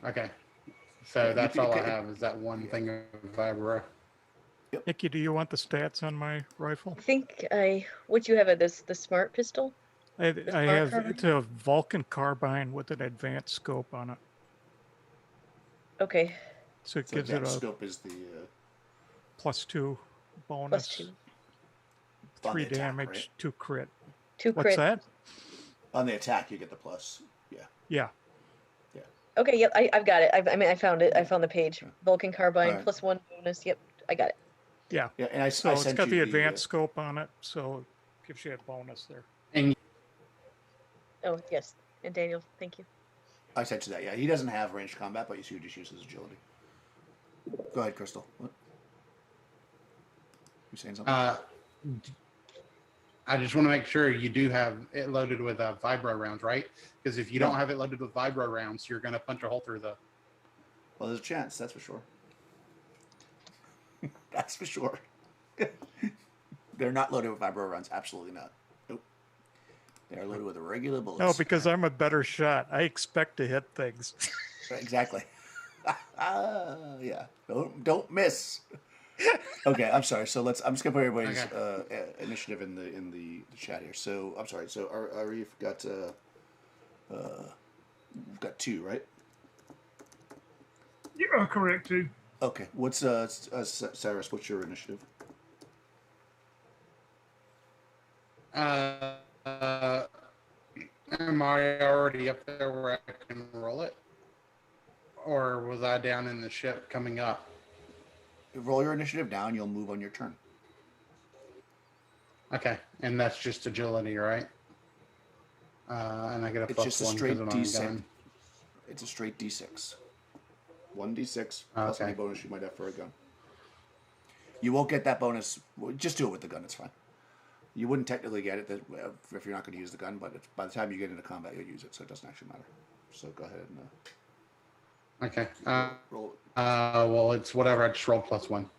Okay. So Yeah, that's you all I could- have is that 1 thing of vibro. Nikki, do you want the stats on my rifle? I think what you have at the smart pistol. I smart have carbine? it's a Vulcan carbine with an advanced scope on it, Okay, so it So gives it advanced a scope is the +2 bonus, +2. on 3 the attack, damage, right? 2 crit. 2 What's crit. that? On the attack, you get the plus. Yeah. Yeah. Okay, yep, I've got it. I found it. I found the page. Vulcan carbine Alright. +1 bonus. Yep, I got it. Yeah. Yeah, and I So it's sent got you the advanced scope on it, so it gives you a bonus there. And Oh yes, and Daniel, thank you. I sent you that. Yeah, he doesn't have ranged combat, but you see, just uses agility. Go ahead, Crystal. What? You saying something? I just want to make sure you do have it loaded with vibro rounds, right? Because if you don't have it loaded with vibro rounds, you're going to punch a hole through the. Well, there's a chance. That's for sure. That's for sure. They're not loaded with vibro rounds. Absolutely not. Nope. They are loaded with regular bullets. No, because I'm a better shot. I expect to hit things. Exactly. Yeah. Don't miss. Okay, I'm sorry. So I'm just gonna put everybody's initiative in the chat here. So I'm sorry. So Arif got we've got 2, right? Yeah, correct, 2. Okay. What's Cyrus? What's your initiative? Am I already up there where I can roll it? Or was I down in the ship coming up? Roll your initiative down. You'll move on your turn. Okay, and that's just agility, right? And I get a It's plus just a 1 straight because I'm on a D6. gun. It's a straight D6. 1d6 plus Okay. any bonus you might have for a gun. You won't get that bonus. Just do it with the gun. It's fine. You wouldn't technically get it if you're not going to use the gun, but by the time you get into combat, you'll use it, so it doesn't actually matter. So go ahead and Okay. roll it. Well, it's whatever. I just rolled plus 1.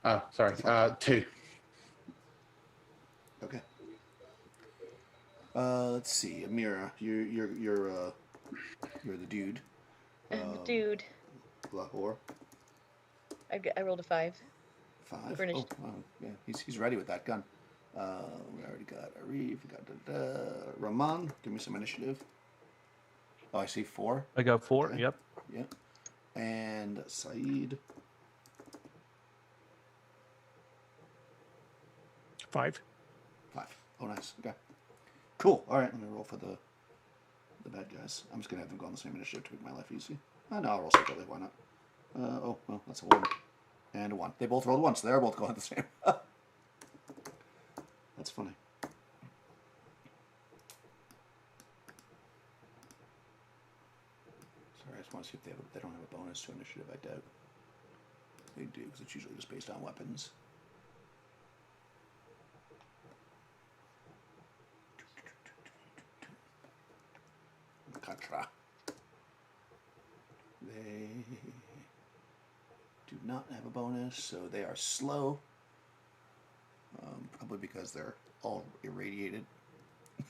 Oh, sorry. 2. Okay. Let's see, Amira, you're the dude. And the dude, Lahore. I rolled a 5. 5. For Oh, initiative. wow. Yeah, he's ready with that gun. We already got Arif. We got Rahman. Give me some initiative. Oh, I see 4. I got 4. Okay. Yep. Yep. And Saeed. 5. 5. Oh, nice. Okay. Cool. All right, let me roll for the bad guys. I'm just going to have them go on the same initiative to make my life easy. Oh, no, I'll roll separately. Why not? Oh, well, that's a 1. And a 1. They both rolled 1, so they're both going the same. That's funny. Sorry, I just want to see if they don't have a bonus to initiative. I doubt they do, because it's usually just based on weapons. Contra. They do not have a bonus, so they are slow. Probably because they're all irradiated.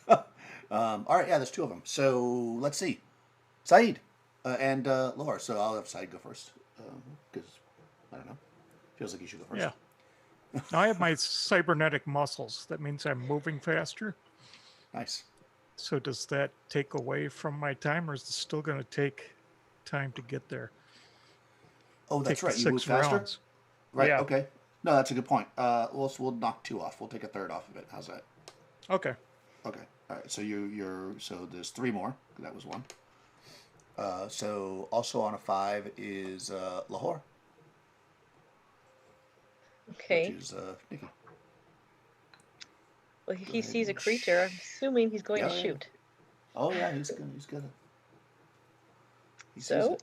All right, yeah, there's 2 of them. So let's see. Saeed and Laura. So I'll have Saeed go first. Because, I don't know. Feels like you should go first. Yeah. Now I have my cybernetic muscles. That means I'm moving faster. Nice. So does that take away from my time, or is it still going to take time to get there? Oh, that's Take right. the You move 6 faster? rounds. Right, Yeah. okay. No, that's a good point. We'll knock 2 off. We'll take a third off of it. How's that? Okay. Okay. All right. So so there's 3 more. That was 1. So also on a 5 is Lahore, Okay. which is Nikki. Well, if Go he ahead sees a and creature, I'm assuming he's going to Yeah, yeah. shoot. Oh yeah, he's good. He's good. He sees So, it.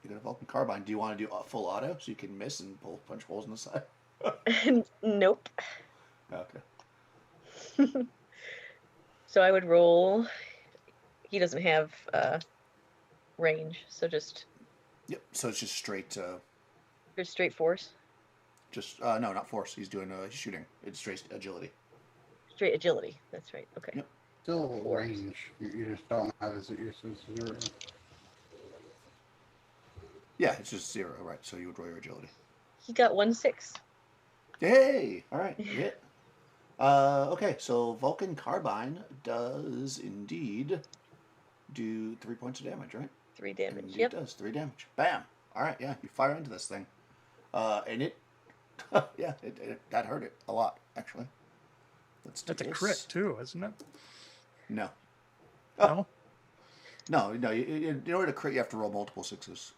You got a Vulcan carbine. Do you want to do a full auto so you can miss and punch holes in the side? nope. Okay. So I would roll. He doesn't have range, so just Yep. So it's just straight. straight force, No, not force. He's doing he's shooting. It's straight agility. straight agility. That's right. Okay. Yep. Still 4. range. You just don't have it. You're 0. Yeah, it's just 0, right? So you would roll your agility. He got 1 6. Yay! All right, hit. Okay, so Vulcan Carbine does indeed do 3 points of damage, right? 3 damage. Indeed Yep. does 3 damage. Bam! All right, yeah, you fire into this thing, and it, yeah, that hurt it a lot actually. Let's do That's a this. crit too, isn't it? No, No? no. In order to crit, you have to roll multiple 6s.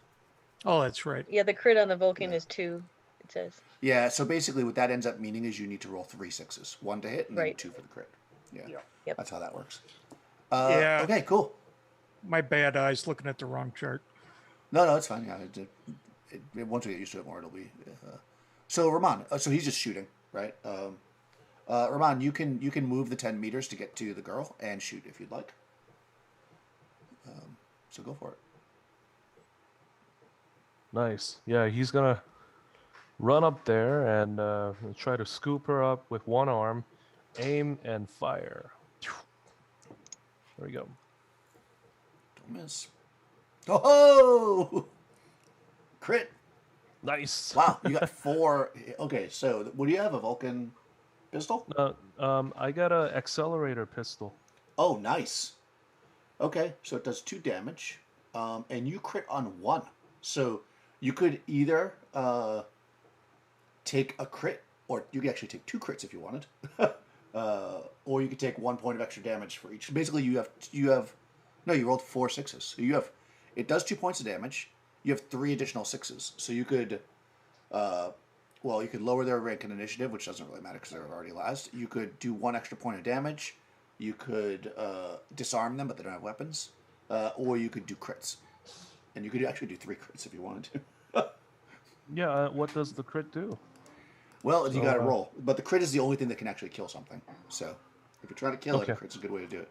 Oh, that's right. Yeah, the crit on the Vulcan Yeah. is 2. It says. Yeah, so basically what that ends up meaning is you need to roll 3 6s. 1 to hit and then Right. 2 for the crit. Yeah. Yep. That's how that works. Yeah. Okay, cool. My bad eyes looking at the wrong chart. No, it's fine. Yeah, once we get used to it more, it'll be. So Rahman, so he's just shooting, right? Rahman, you can move the 10 meters to get to the girl and shoot if you'd like. So go for it. Nice. Yeah, he's gonna run up there and try to scoop her up with one arm, aim and fire. There we go. Don't miss. Oh! Crit. Nice. Wow, you got 4. Okay, so what do you have? A Vulcan pistol? I got a accelerator pistol. Oh, nice. Okay, so it does 2 damage, and you crit on 1. So you could either take a crit, or you could actually take 2 crits if you wanted, or you could take 1 point of extra damage for each. Basically, you rolled 4 6s. So it does 2 points of damage. You have 3 additional 6s. So you could, you could lower their rank in initiative, which doesn't really matter because they're already last. You could do 1 extra point of damage. You could disarm them, but they don't have weapons. Or you could do crits. And you could actually do 3 crits if you wanted to. Yeah, what does the crit do? Well, you So, got to roll. But the crit is the only thing that can actually kill something. So if you're trying to kill it, Okay. a crit's a good way to do it.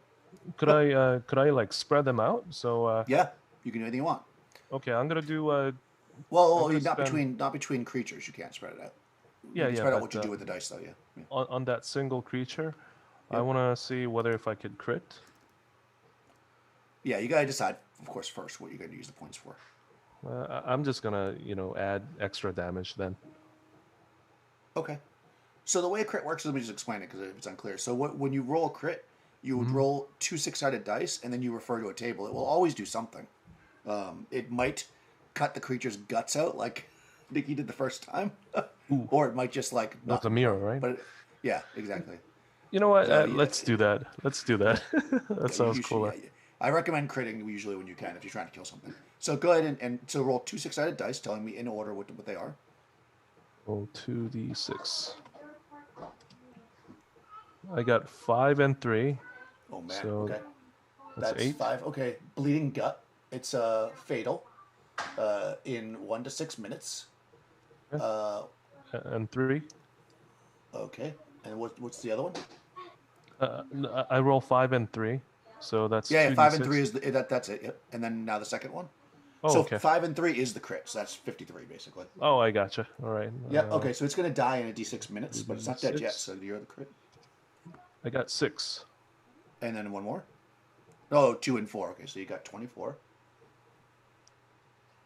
Could I like spread them out? So Yeah, you can do anything you want. okay, I'm gonna do Well, gonna not between creatures. You can't spread it out. You yeah, can yeah, spread out but, what you do with the dice, though. Yeah. on that single creature. I Yep. want to see whether if I could crit. Yeah, you got to decide, of course, first what you're going to use the points for. I'm just gonna add extra damage then. Okay. So the way a crit works, let me just explain it because if it's unclear. So when you roll a crit, you would Mhm. roll 2 6-sided dice, and then you refer to a table. It will always do something. It might cut the creature's guts out, like Nikki did the first time, Ooh. or it might just like knock That's a him mirror, prone. right? But Yeah, exactly. You know what? So, yeah, Let's do that. Let's do that. That sounds you should, cooler. yeah. I recommend critting usually when you can if you're trying to kill something. So go ahead and so roll 2 6-sided dice, telling me in order what they are. Roll 2d6. I got 5 and 3. Oh man. So Okay. that's That's 8. 5. Okay. Bleeding gut. It's fatal. In 1 to 6 minutes. Okay. Uh, And 3. okay. And what's the other one? I roll 5 and 3. So that's Yeah, 2d6. 5 and 3 is that's it. Yep. And then now the second one. Oh, So okay. 5 and 3 is the crit. So that's 53 basically. Oh, I gotcha. All right. Yeah. Okay. So it's gonna die in a d6 minutes, but it's not dead yet. D6. So you're the crit. I got 6. And then one more. Oh, 2 and 4. Okay, so you got 24.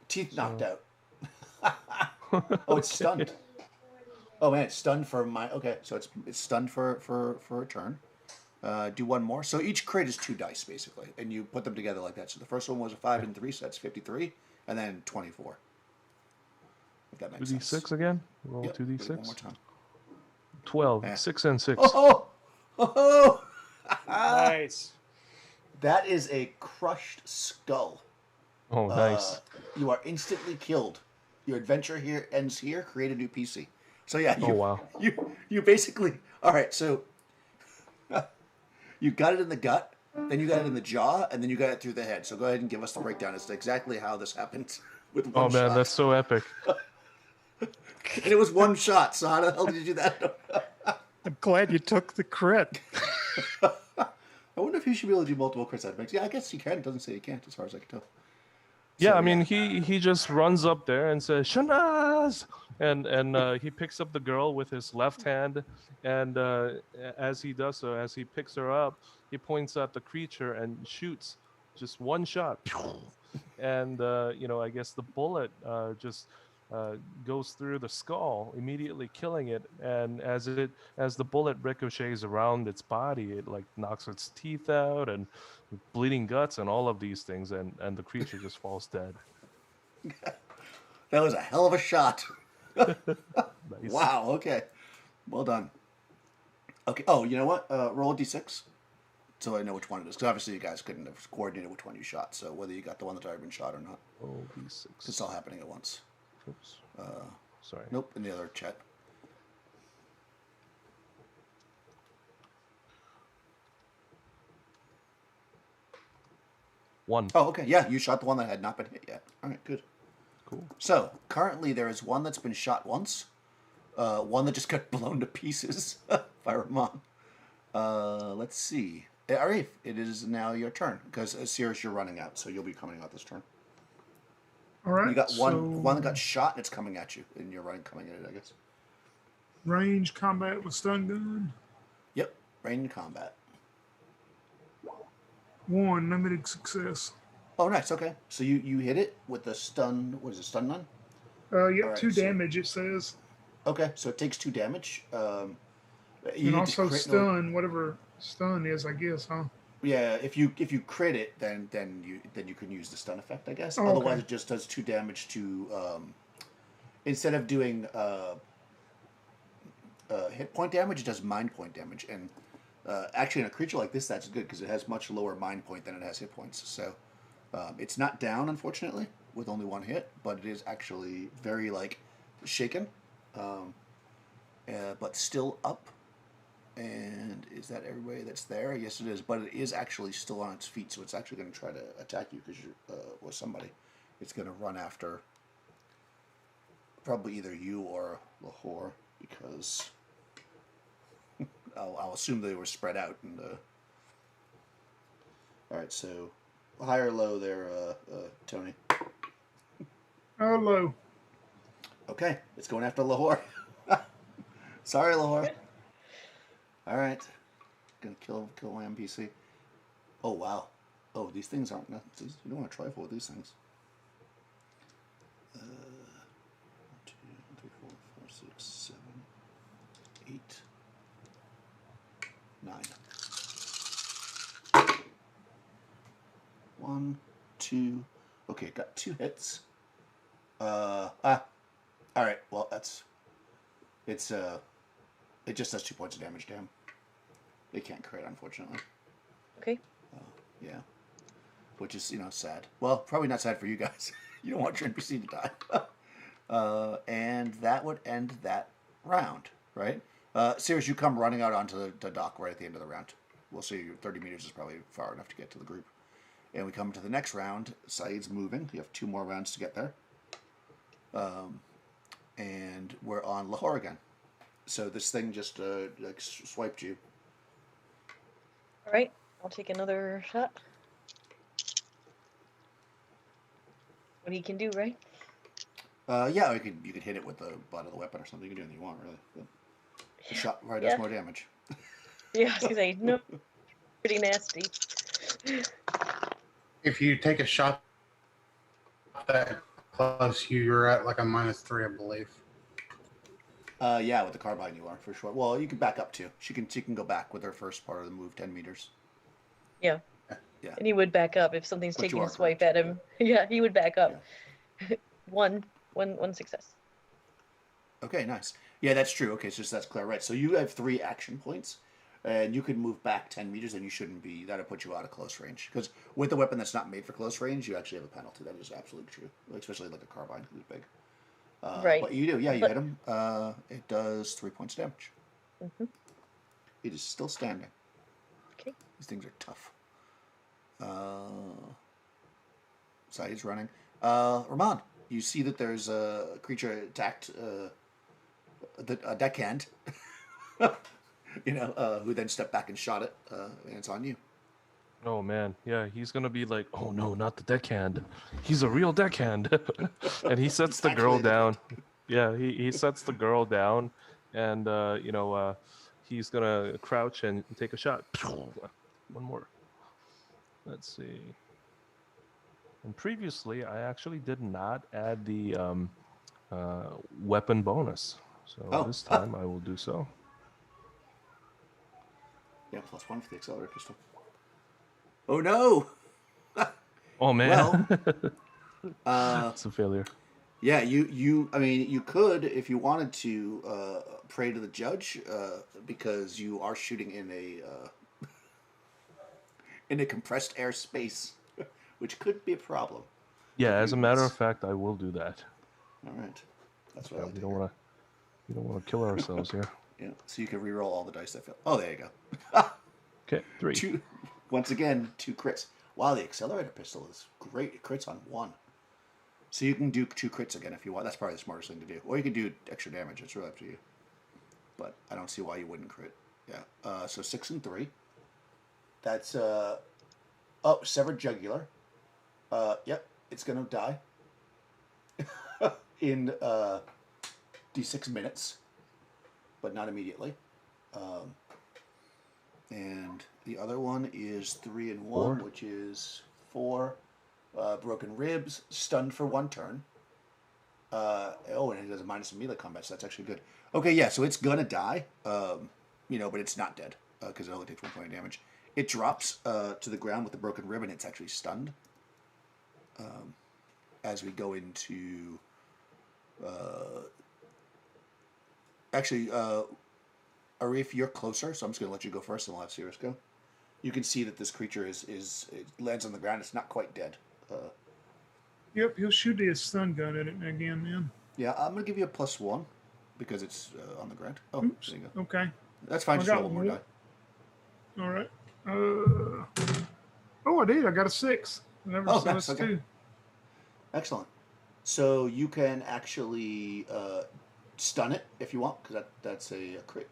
Teeth knocked out. Oh, it's stunned. Oh man, it's stunned for my. Okay, so it's stunned for a turn. Do one more. So each crit is 2 dice basically, and you put them together like that. So the first one was a 5 and 3, so that's 53, and then 24. If that makes 2d6 sense. again. Roll Yep, do it 2d6. one more time. 12. Yeah. 6 and 6. Oh, oh, Nice. that is a crushed skull. Oh, nice. You are instantly killed. Your adventure here ends here. Create a new PC. So yeah, Oh, wow. You basically all right. So you got it in the gut, then you got it in the jaw, and then you got it through the head. So go ahead and give us the breakdown as to exactly how this happened with one Oh, man, shot. that's so epic. And it was one shot. So how the hell did you do that? I'm glad you took the crit. I wonder if you should be able to do multiple crits out of mix. Yeah, I guess you can. It doesn't say you can't, as far as I can tell. Yeah, So, I mean, he just runs up there and says, Shanaz! And he picks up the girl with his left hand. And as he does so, as he picks her up, he points at the creature and shoots just one shot. And, I guess the bullet just goes through the skull, immediately killing it. And as the bullet ricochets around its body, it like knocks its teeth out and bleeding guts and all of these things, and the creature just falls dead. that was a hell of a shot. Nice. Wow. Okay. Well done. Okay. Oh, you know what? Roll a d6, so I know which one it is. Because obviously you guys couldn't have coordinated which one you shot. So whether you got the one that's already been shot or not, Oh, d6. it's all happening at once. Oops. Sorry. Nope. In the other chat. One. Oh, okay. Yeah, you shot the one that had not been hit yet. All right. Good. Cool. So currently there is one that's been shot once, one that just got blown to pieces by Ramon. Let's see. Arif, it is now your turn because Sirius, you're running out, so you'll be coming out this turn. All right. You got one so that got shot and it's coming at you, and you're coming at it, I guess. range combat with stun gun. Yep, range combat. 1 limited success. Oh, nice. Okay, so you hit it with the stun. What is it? Stun gun. Yeah, All right, 2 so- damage. It says, Okay, so it takes 2 damage. You and need to also crit- stun, whatever stun is, I guess, huh? Yeah, if you crit it, then you can use the stun effect, I guess. Oh, Otherwise, okay. it just does 2 damage to. Instead of doing hit point damage, it does mind point damage. And actually, in a creature like this, that's good because it has much lower mind point than it has hit points. So it's not down, unfortunately, with only 1 hit, but it is actually very shaken, but still up. And is that everybody that's there? Yes, it is. But it is actually still on its feet, so it's actually going to try to attack you because you're with somebody. It's going to run after probably either you or Lahore because I'll assume they were spread out. And all right, so high or low there, Tony? Oh, low. Okay, it's going after Lahore. Sorry, Lahore. All right, gonna kill my NPC. Oh wow. Oh, these things aren't. You don't want to trifle with these things. 1, 2, 3, 4, 5, 6, 7, 8, 9. 1, 2. Okay, got 2 hits. All right. Well, it's It just does 2 points of damage to him. They can't crit, unfortunately. Okay. Yeah. Which is, sad. Well, probably not sad for you guys. You don't want your NPC to die. And that would end that round, right? Sirius, you come running out onto the dock right at the end of the round. We'll see. 30 meters is probably far enough to get to the group. And we come to the next round. Saeed's moving. You have 2 more rounds to get there. And we're on Lahore again. So this thing just swiped you. All right. I'll take another shot. What he can do, right? Yeah, you could hit it with the butt of the weapon or something. You can do anything you want, really. But the shot probably does more damage. Yeah, I was gonna say no. Pretty nasty. If you take a shot that close, you're at like a -3, I believe. Yeah, with the carbine you are for sure. Well, you can back up too. She can go back with her first part of the move, 10 meters. Yeah. Yeah. And he would back up if something's But you taking a are swipe correct. at him. Yeah, he would back up. Yeah. One success. Okay, nice. Yeah, that's true. Okay, so that's clear, right? So you have 3 action points, and you can move back 10 meters, and you shouldn't be. That'll put you out of close range. Because with a weapon that's not made for close range, you actually have a penalty. That is absolutely true, especially like a carbine, because it's big. Right. But you do, yeah. You hit him. It does 3 points of damage. Mm-hmm. It is still standing. Okay. These things are tough. Saeed's running. Rahman, you see that there's a creature attacked a deckhand, who then stepped back and shot it, and it's on you. Oh man, yeah, he's gonna be like, oh no, not the deckhand. He's a real deckhand. And he sets the girl down. Yeah, he sets the girl down, and he's gonna crouch and take a shot. One more. Let's see. And previously, I actually did not add the weapon bonus, so this time I will do so. Yeah, +1 for the accelerator pistol. Oh no! Oh man. Well, it's a failure. Yeah, you could, if you wanted to, pray to the judge, because you are shooting in a compressed air space, which could be a problem. Yeah, as a matter of fact, I will do that. All right, that's what I like we don't want to kill ourselves here. Yeah, so you can reroll all the dice that fail. Oh, there you go. Okay, 3. Once again, 2 crits. Wow, the accelerator pistol is great. It crits on 1. So you can do 2 crits again if you want. That's probably the smartest thing to do. Or you can do extra damage. It's really up to you. But I don't see why you wouldn't crit. Yeah. So 6 and 3. That's severed jugular. Yep, it's gonna die in D6 minutes, but not immediately. And the other one is 3 and 1, 4. which is 4. Broken ribs, stunned for 1 turn. And it does a minus in melee combat, so that's actually good. Okay, yeah, so it's gonna die, but it's not dead, because it only takes 1 point of damage. It drops to the ground with the broken rib, and it's actually stunned. As we go into... Arif, you're closer, so I'm just gonna let you go first, and we'll have Sirius go. You can see that this creature it lands on the ground. It's not quite dead. Yep, he'll shoot his stun gun at it again, man. Yeah, I'm going to give you a +1 because it's on the ground. Oh, Oops. there you go. Okay. That's fine. I Just got roll one more die. All right. I did. I got a 6. Nice, that's okay. 2. Excellent. So you can actually stun it if you want, because that's a crit.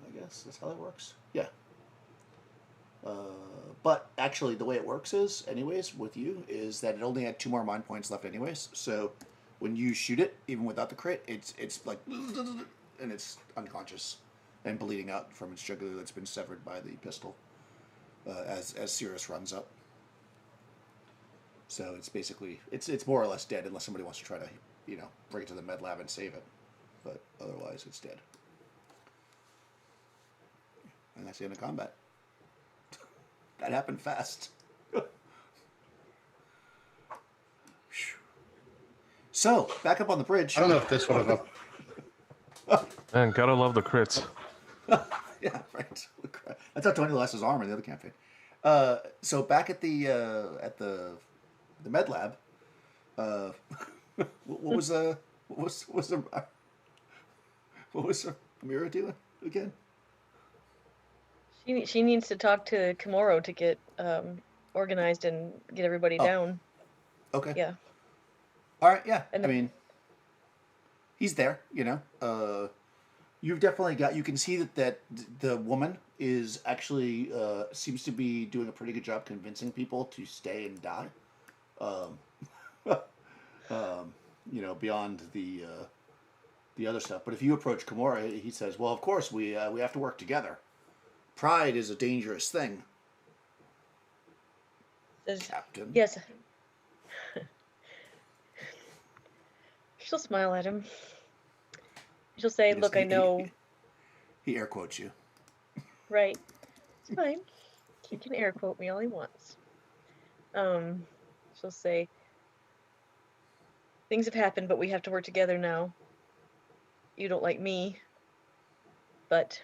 I guess that's how that works. Yeah. But actually, the way it works is, anyways, with you, is that it only had 2 more mind points left anyways. So when you shoot it, even without the crit, it's like, and it's unconscious and bleeding out from its jugular that's been severed by the pistol as Sirius runs up. So it's basically, it's more or less dead unless somebody wants to try to, bring it to the med lab and save it. But otherwise, it's dead. And that's the end of combat. That happened fast. So, back up on the bridge. I don't know if this would have. Man, gotta love the crits. Yeah, right. That's how Tony lost his arm in the other campaign. So back at the med lab, what was Mira doing again? She needs to talk to Komoro to get organized and get everybody down. Okay. Yeah. All right. Yeah. And I mean, he's there. You've definitely got. You can see that the woman is actually seems to be doing a pretty good job convincing people to stay and die. Beyond the other stuff. But if you approach Kimura, he says, "Well, of course we have to work together. Pride is a dangerous thing." Captain. Yes. She'll smile at him. She'll say, "Look, I know." He air quotes you. Right. It's fine. He can air quote me all he wants. She'll say, "Things have happened, but we have to work together now. You don't like me, but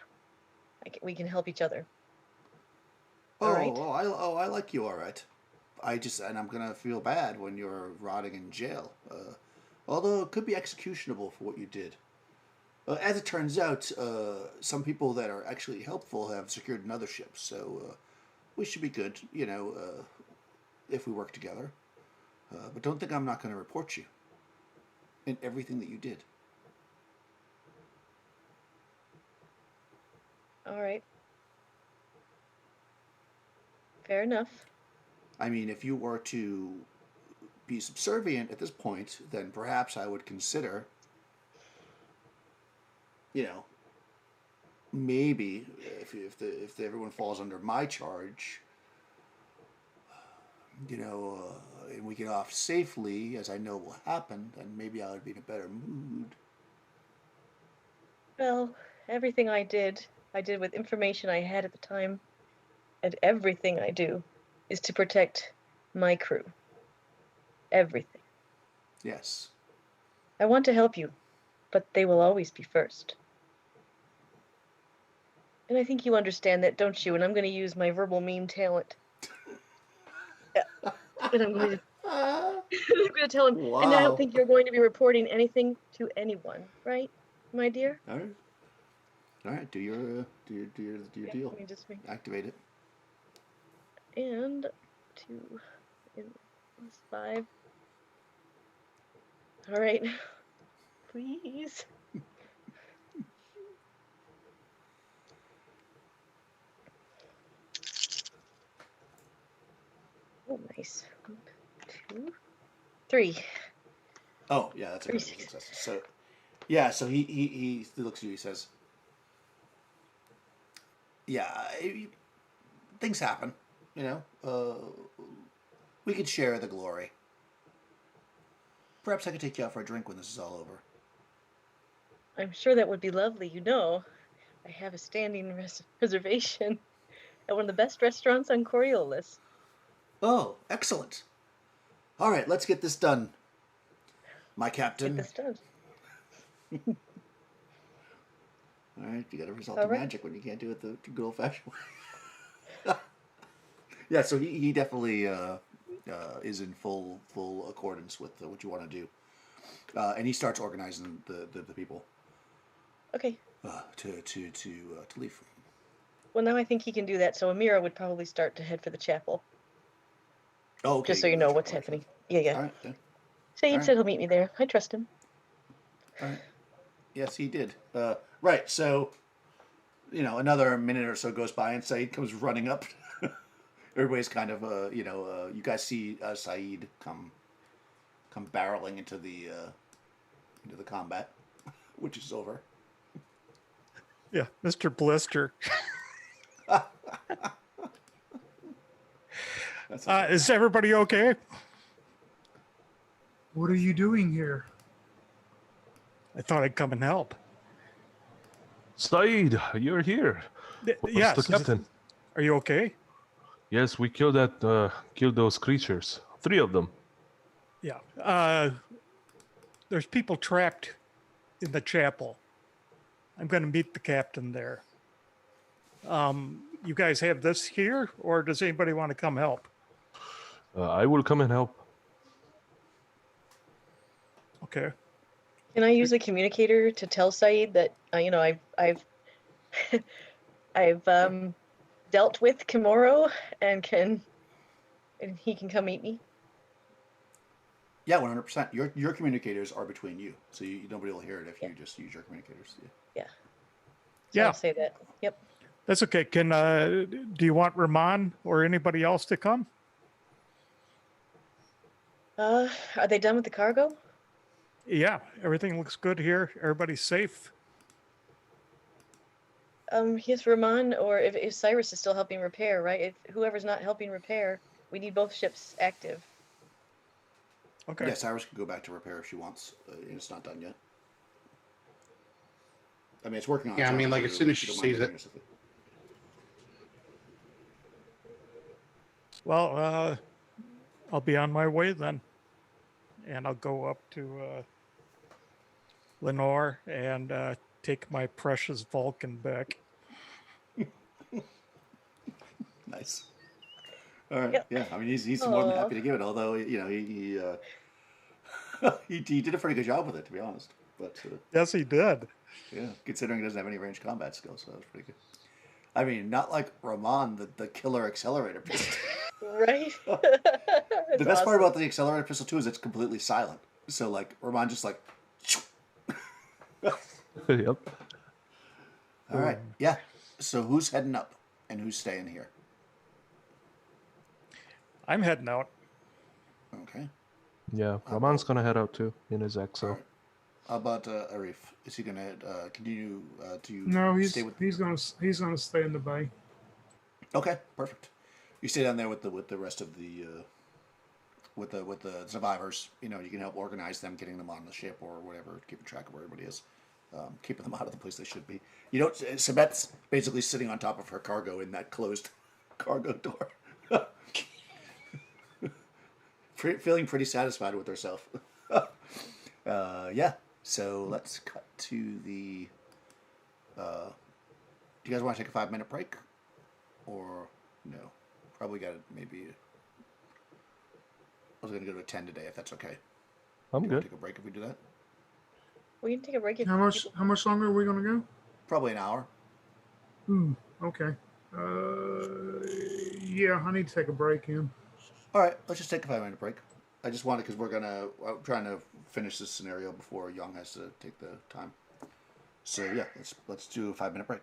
we can help each other." Oh, all right? I like you, all right. And I'm gonna feel bad when you're rotting in jail. Although it could be executionable for what you did. As it turns out, some people that are actually helpful have secured another ship, so we should be good, if we work together. But don't think I'm not going to report you in everything that you did. All right. Fair enough. I mean, if you were to be subservient at this point, then perhaps I would consider, maybe if everyone falls under my charge, and we get off safely, as I know will happen, then maybe I would be in a better mood. Well, everything I did with information I had at the time, and everything I do is to protect my crew. Everything. Yes. I want to help you, but they will always be first. And I think you understand that, don't you? And I'm going to use my verbal meme talent. And I'm going to tell him, Wow. and I don't think you're going to be reporting anything to anyone, right, my dear? All right. Do your deal. Let me just make... Activate it. And 2 plus 5. All right. Please. Oh, nice. 1, 2, 3. Oh, yeah, that's a good success. So, so he looks at you. He says, "Yeah, things happen. We could share the glory. Perhaps I could take you out for a drink when this is all over." I'm sure that would be lovely. I have a standing reservation at one of the best restaurants on Coriolis. Oh, excellent. All right, let's get this done, my captain. Get this done. All right, you got to resort to magic when you can't do it the good old-fashioned way. Yeah, so he definitely is in full accordance with what you want to do, and he starts organizing the people. Okay. To leave. Well, now I think he can do that. So Amira would probably start to head for the chapel. Oh, okay. Just so you know what's happening. Yeah. All right. Then. Saeed said he'll meet me there. I trust him. All right. Yes, he did. Right. So, another minute or so goes by, and Saeed comes running up. Everybody's kind of, you guys see Saeed come barreling into the combat, which is over. Yeah, Mr. Blister. Is everybody okay? What are you doing here? I thought I'd come and help. Saeed, you're here. Yes. The captain. Are you okay? Yes, we killed those creatures. 3 of them. Yeah. There's people trapped in the chapel. I'm going to meet the captain there. You guys have this here, or does anybody want to come help? I will come and help. Okay. Can I use a communicator to tell Saeed that I've I've dealt with Kimuro and he can come meet me? Yeah, 100%. Your communicators are between you, so nobody will hear it if you just use your communicators. Yeah. Yeah. So Yeah. I'll say that. Yep. That's okay. Do you want Rahman or anybody else to come? Are they done with the cargo? Yeah, everything looks good here. Everybody's safe. Yes, Rahman, or if Cyrus is still helping repair, right? If whoever's not helping repair, we need both ships active. Okay. Yeah, Cyrus can go back to repair if she wants. It's not done yet. I mean, it's working on. Yeah, its I own, mean, like so as soon as you she don't mind sees doing it. yourself. Well, I'll be on my way then. And I'll go up to Lenore and take my precious Vulcan back. Nice. All right. Yep. Yeah. I mean, he's more than happy to give it. Although he did a pretty good job with it, to be honest. But Yes, he did. yeah, considering he doesn't have any ranged combat skills, so that was pretty good. I mean, not like Rahman, the killer accelerator pistol. Right? The best part about the accelerator pistol too is it's completely silent. So like Rahman just like. Yep. All right. Yeah. So who's heading up and who's staying here? I'm heading out. Okay. Yeah, Raman's gonna head out too in his exo. All right. How about Arif? Is he gonna continue to No, stay with? he's gonna stay in the bay. Okay, perfect. You stay down there with the rest of the with the survivors. You know, you can help organize them, getting them on the ship or whatever, keeping track of where everybody is, keeping them out of the place they should be. You don't. Sabet's basically sitting on top of her cargo in that closed cargo door, feeling pretty satisfied with herself. Yeah. So let's cut to the. Do you guys want to take a 5-minute break, or no? Probably got it. Maybe. I was gonna go to 10 today, if that's okay. I'm You want good. to take a break if we do that? We can take a break if How much longer are we gonna go? Probably an hour. Okay. Yeah, I need to take a break in. All right, let's just take a 5-minute break. I just wanted because I'm trying to finish this scenario before Young has to take the time. So yeah, let's do a 5-minute break.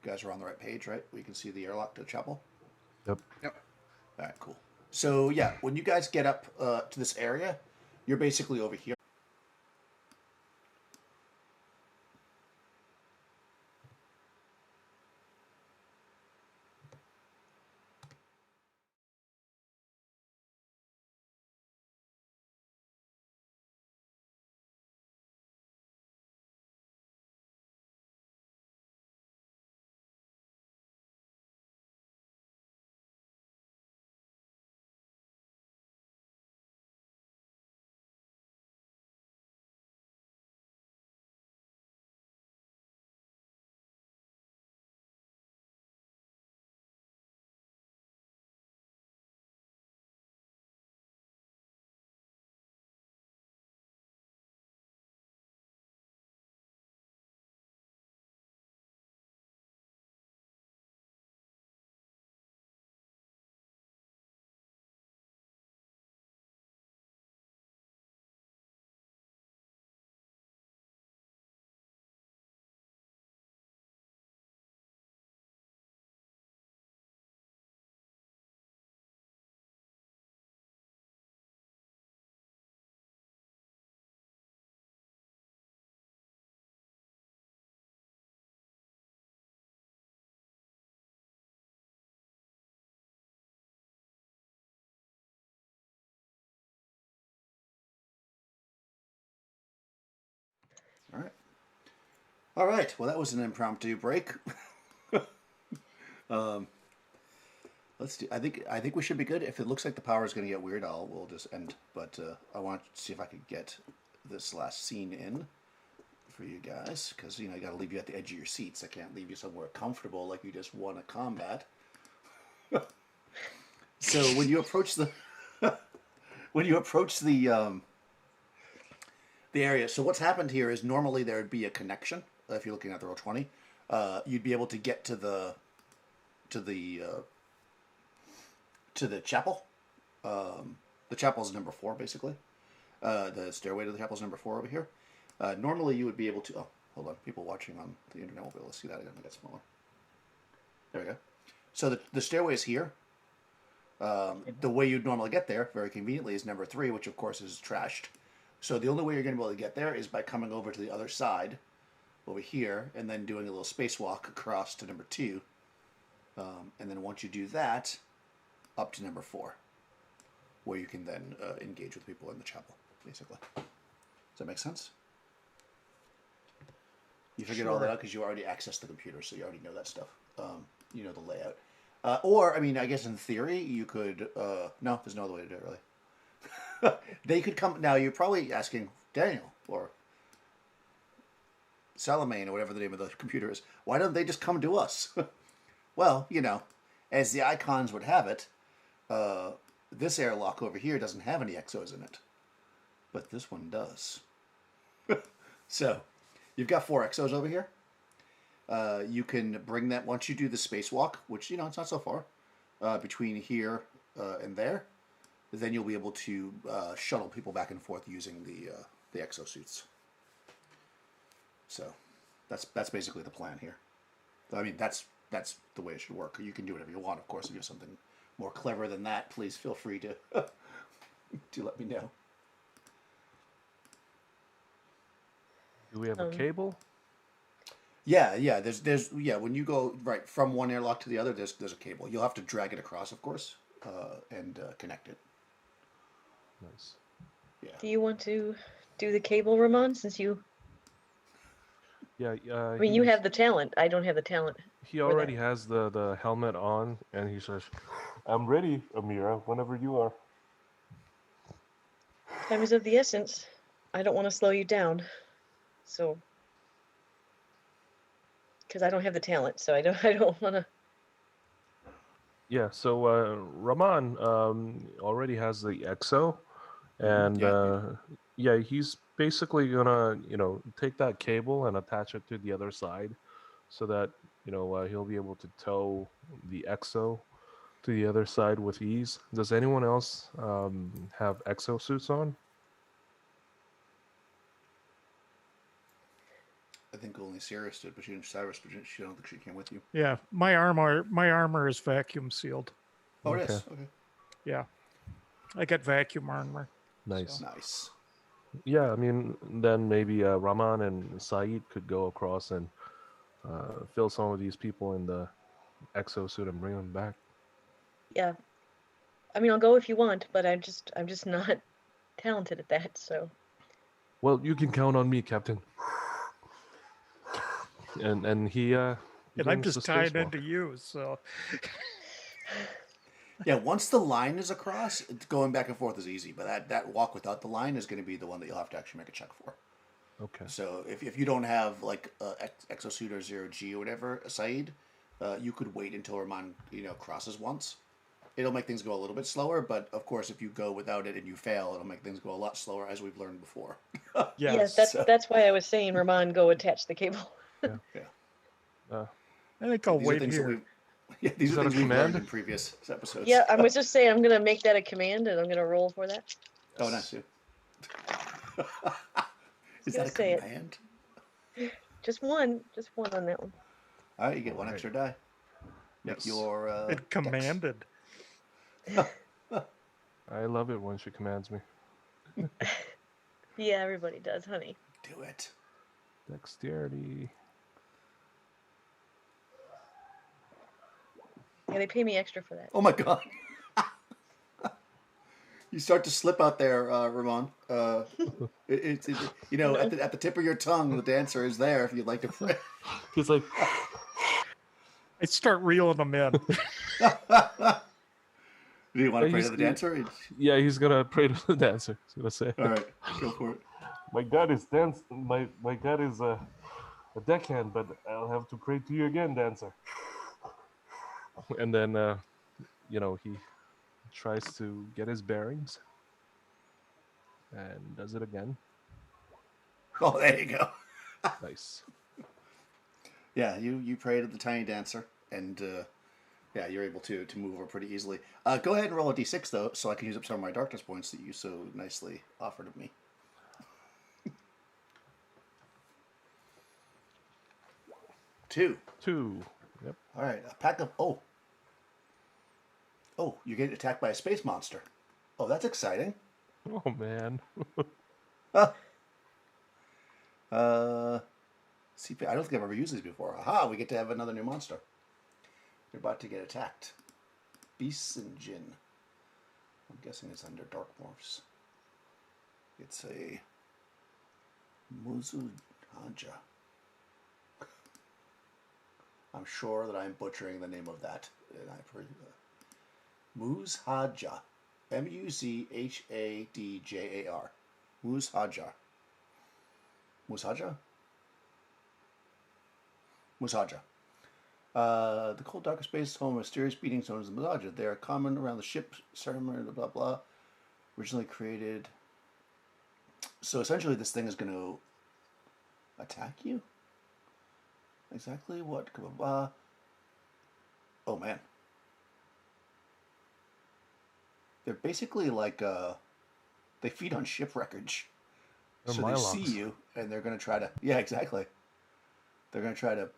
guys are on the right page, right? We can see the airlock to the chapel. Yep. Yep. All right, cool. So yeah, when you guys get up to this area, you're basically over here. All right. All right. Well, that was an impromptu break. Let's do. I think we should be good. If it looks like the power is going to get weird, we'll just end. But I want to see if I could get this last scene in for you guys, because I got to leave you at the edge of your seats. I can't leave you somewhere comfortable like you just won a combat. So when you approach the the area, so what's happened here is normally there would be a connection. If you're looking at the Roll20, you'd be able to get to the chapel. The chapel is number 4, basically. The stairway to the chapel is number 4 over here. Normally, you would be able to. Oh, hold on. People watching on the internet won't be able to see that. Again, get smaller. There we go. So the stairway is here. The way you'd normally get there, very conveniently, is number 3, which of course is trashed. So the only way you're going to be able to get there is by coming over to the other side, over here, and then doing a little spacewalk across to number 2. And then once you do that, up to number 4, where you can then engage with people in the chapel, basically. Does that make sense? You figured all that out because you already accessed the computer, so you already know that stuff. You know the layout. Or, I mean, I guess in theory, you could... no, there's no other way to do it, really. They could come... Now, you're probably asking Daniel, or Salamane, or whatever the name of the computer is. Why don't they just come to us? Well, as the icons would have it, this airlock over here doesn't have any exos in it. But this one does. So, you've got 4 exos over here. You can bring that once you do the spacewalk, which, it's not so far, between here and there. Then you'll be able to shuttle people back and forth using the exosuits. So, that's basically the plan here. I mean, that's the way it should work. You can do whatever you want, of course. If you have something more clever than that, please feel free to to let me know. Do we have a cable? Yeah. There's when you go right from one airlock to the other, there's a cable. You'll have to drag it across, of course, and connect it. Nice. Yeah. Do you want to do the cable, Ramon? Since you, Yeah. I mean, you have the talent. I don't have the talent. He already has the helmet on, and he says, "I'm ready, Amira, whenever you are." Time is of the essence. I don't want to slow you down, so because I don't have the talent, so I don't want to. Yeah. So Rahman already has the EXO, and yeah, he's basically gonna take that cable and attach it to the other side, so that he'll be able to tow the EXO to the other side with ease. Does anyone else have exosuits on? I think only Cyrus did, but Cyrus, she don't think she came with you. Yeah, my armor is vacuum sealed. Oh, it Okay. is. Okay. Yeah, I got vacuum armor. Nice. Nice. Yeah, I mean, then maybe Rahman and Saeed could go across and fill some of these people in the exosuit and bring them back. Yeah. I mean, I'll go if you want, but I'm just not talented at that. So Well, you can count on me, Captain. And he And I'm brings just the tied spacewalk. into you, so Yeah, once the line is across, going back and forth is easy, but that walk without the line is going to be the one that you'll have to actually make a check for. Okay. So if you don't have like exosuit or 0G or whatever, Saeed, you could wait until Rahman crosses once. It'll make things go a little bit slower, but of course, if you go without it and you fail, it'll make things go a lot slower, as we've learned before. yeah, yes, that's why I was saying, Ramon, go attach the cable. Yeah. Yeah. I think I'll These are wait things that here. these Is are that a things we've learned command? in previous episodes. Yeah, I was just saying I'm gonna make that a command and I'm gonna roll for that. Oh, nice. Yeah. Is that gonna a say it. command? Just one on that one. All right, you get one extra die. Make Yes. your It dex. commanded. I love it when she commands me. Yeah, everybody does, honey. Do it. Dexterity. Yeah, they pay me extra for that. Oh my god. You start to slip out there, Ramon. It's at the tip of your tongue, the dancer is there if you'd like to pray. He's like, I start reeling them in. Do you want to pray to the dancer? yeah, he's gonna pray to the dancer. He's gonna say, All right, go for it. "My God is dance. My God is a deckhand, but I'll have to pray to you again, dancer." And then, he tries to get his bearings and does it again. Oh, there you go. Nice. Yeah, you pray to the tiny dancer, and you're able to move over pretty easily. Go ahead and roll a d6 though, so I can use up some of my darkness points that you so nicely offered of me. 2. 2. Yep. All right, a pack of Oh, you're getting attacked by a space monster. Oh, that's exciting. Oh man. See, I don't think I've ever used these before. Aha, we get to have another new monster. You're about to get attacked. Beasts and Jinn. I'm guessing it's under Dark Morphs. It's a Muzuhaja. I'm sure that I'm butchering the name of that. And Muzhajar. Mushadjar. Muzhajar. Muzhaja? Muzhaja. The cold dark space is home of mysterious beating zones of Muzhaja. They are common around the ship, ceremony, blah, blah, blah. Originally created. So essentially this thing is going to attack you? Exactly what? Oh man. They're basically like, they feed on ship wreckage. They're So Milox. they see you, and they're going to try to... Yeah, exactly. They're going to try to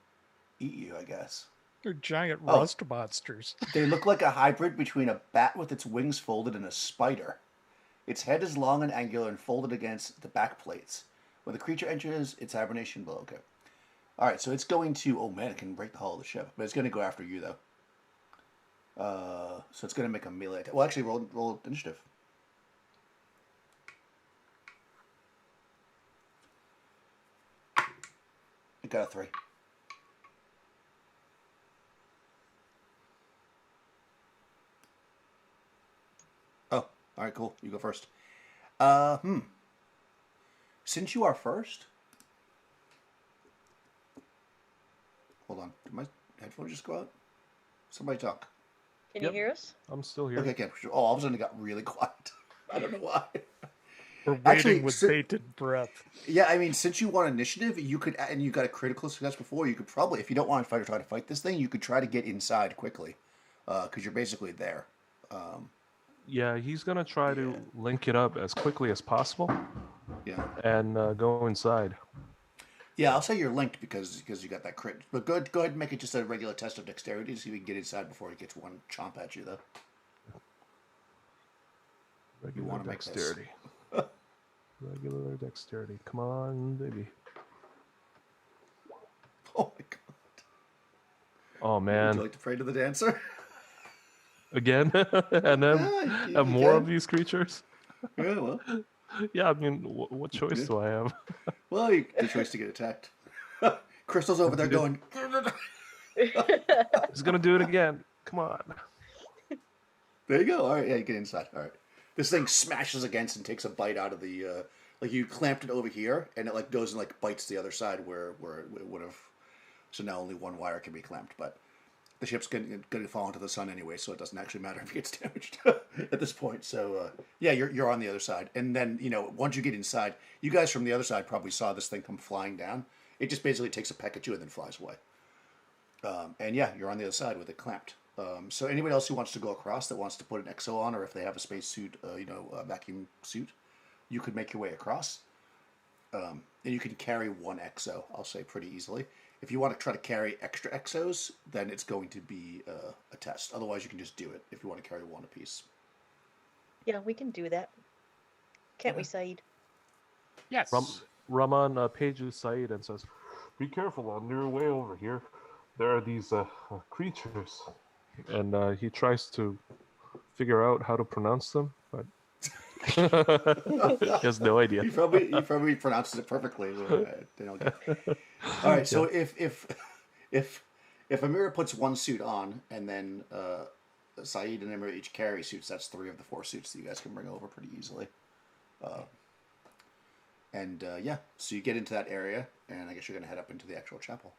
eat you, I guess. They're giant Oh. rust monsters. They look like a hybrid between a bat with its wings folded and a spider. Its head is long and angular and folded against the back plates. When the creature enters its hibernation below. Okay. Alright, so it's going to... Oh man, it can break the hull of the ship. But it's going to go after you, though. So it's going to make a melee attack. Well, actually, roll initiative. It got a 3. Oh, alright, cool. You go first. Since you are first... Hold on. Did my headphones just go out? Somebody talk. Can Yep. you hear us? I'm still here. Okay, okay. Oh, all of a sudden it got really quiet. I don't know why. We're waiting Actually, with so- bated breath. Yeah, I mean, since you won initiative, you could, and you got a critical success before, you could probably, if you don't want to fight or try to fight this thing, you could try to get inside quickly, because you're basically there. Yeah, he's gonna try to link it up as quickly as possible Yeah. and go inside. Yeah, I'll say you're linked because you got that crit. But go ahead and make it just a regular test of dexterity to see if you can get inside before he gets one chomp at you, though. Regular wanna make this. dexterity. Regular dexterity. Come on, baby. Oh my god! Oh Would man. you like to pray to the dancer? Again? And then Yeah, you have more of can. these creatures? Yeah, well, Yeah, I mean, what choice do I have? well, the choice to get attacked. Crystal's over there going. He's gonna do it again. Come on. There you go. All right, yeah, you get inside. All right. This thing smashes against and takes a bite out of the. Like you clamped it over here, and it like goes and like bites the other side where it would have. So now only one wire can be clamped, but the ship's going to fall into the sun anyway, so it doesn't actually matter if it gets damaged at this point. So yeah, you're on the other side, and then once you get inside, you guys from the other side probably saw this thing come flying down. It just basically takes a peck at you and then flies away. And yeah, you're on the other side with it clamped. So anybody else who wants to go across that wants to put an exo on, or if they have a space suit, a vacuum suit, you could make your way across. And you can carry one exo, I'll say, pretty easily. If you want to try to carry extra exos, then it's going to be a test. Otherwise, you can just do it if you want to carry one apiece. Yeah, we can do that. Can't we, Saeed? Yes. Raman pages Saeed and says, "Be careful on your way over here. There are these creatures." And he tries to figure out how to pronounce them, but he has no idea. He probably pronounces it perfectly. They don't get it. All right, so if Amira puts one suit on, and then Saeed and Amira each carry suits, that's 3 of the 4 suits that you guys can bring over pretty easily. Yeah, so you get into that area, and I guess you're going to head up into the actual chapel.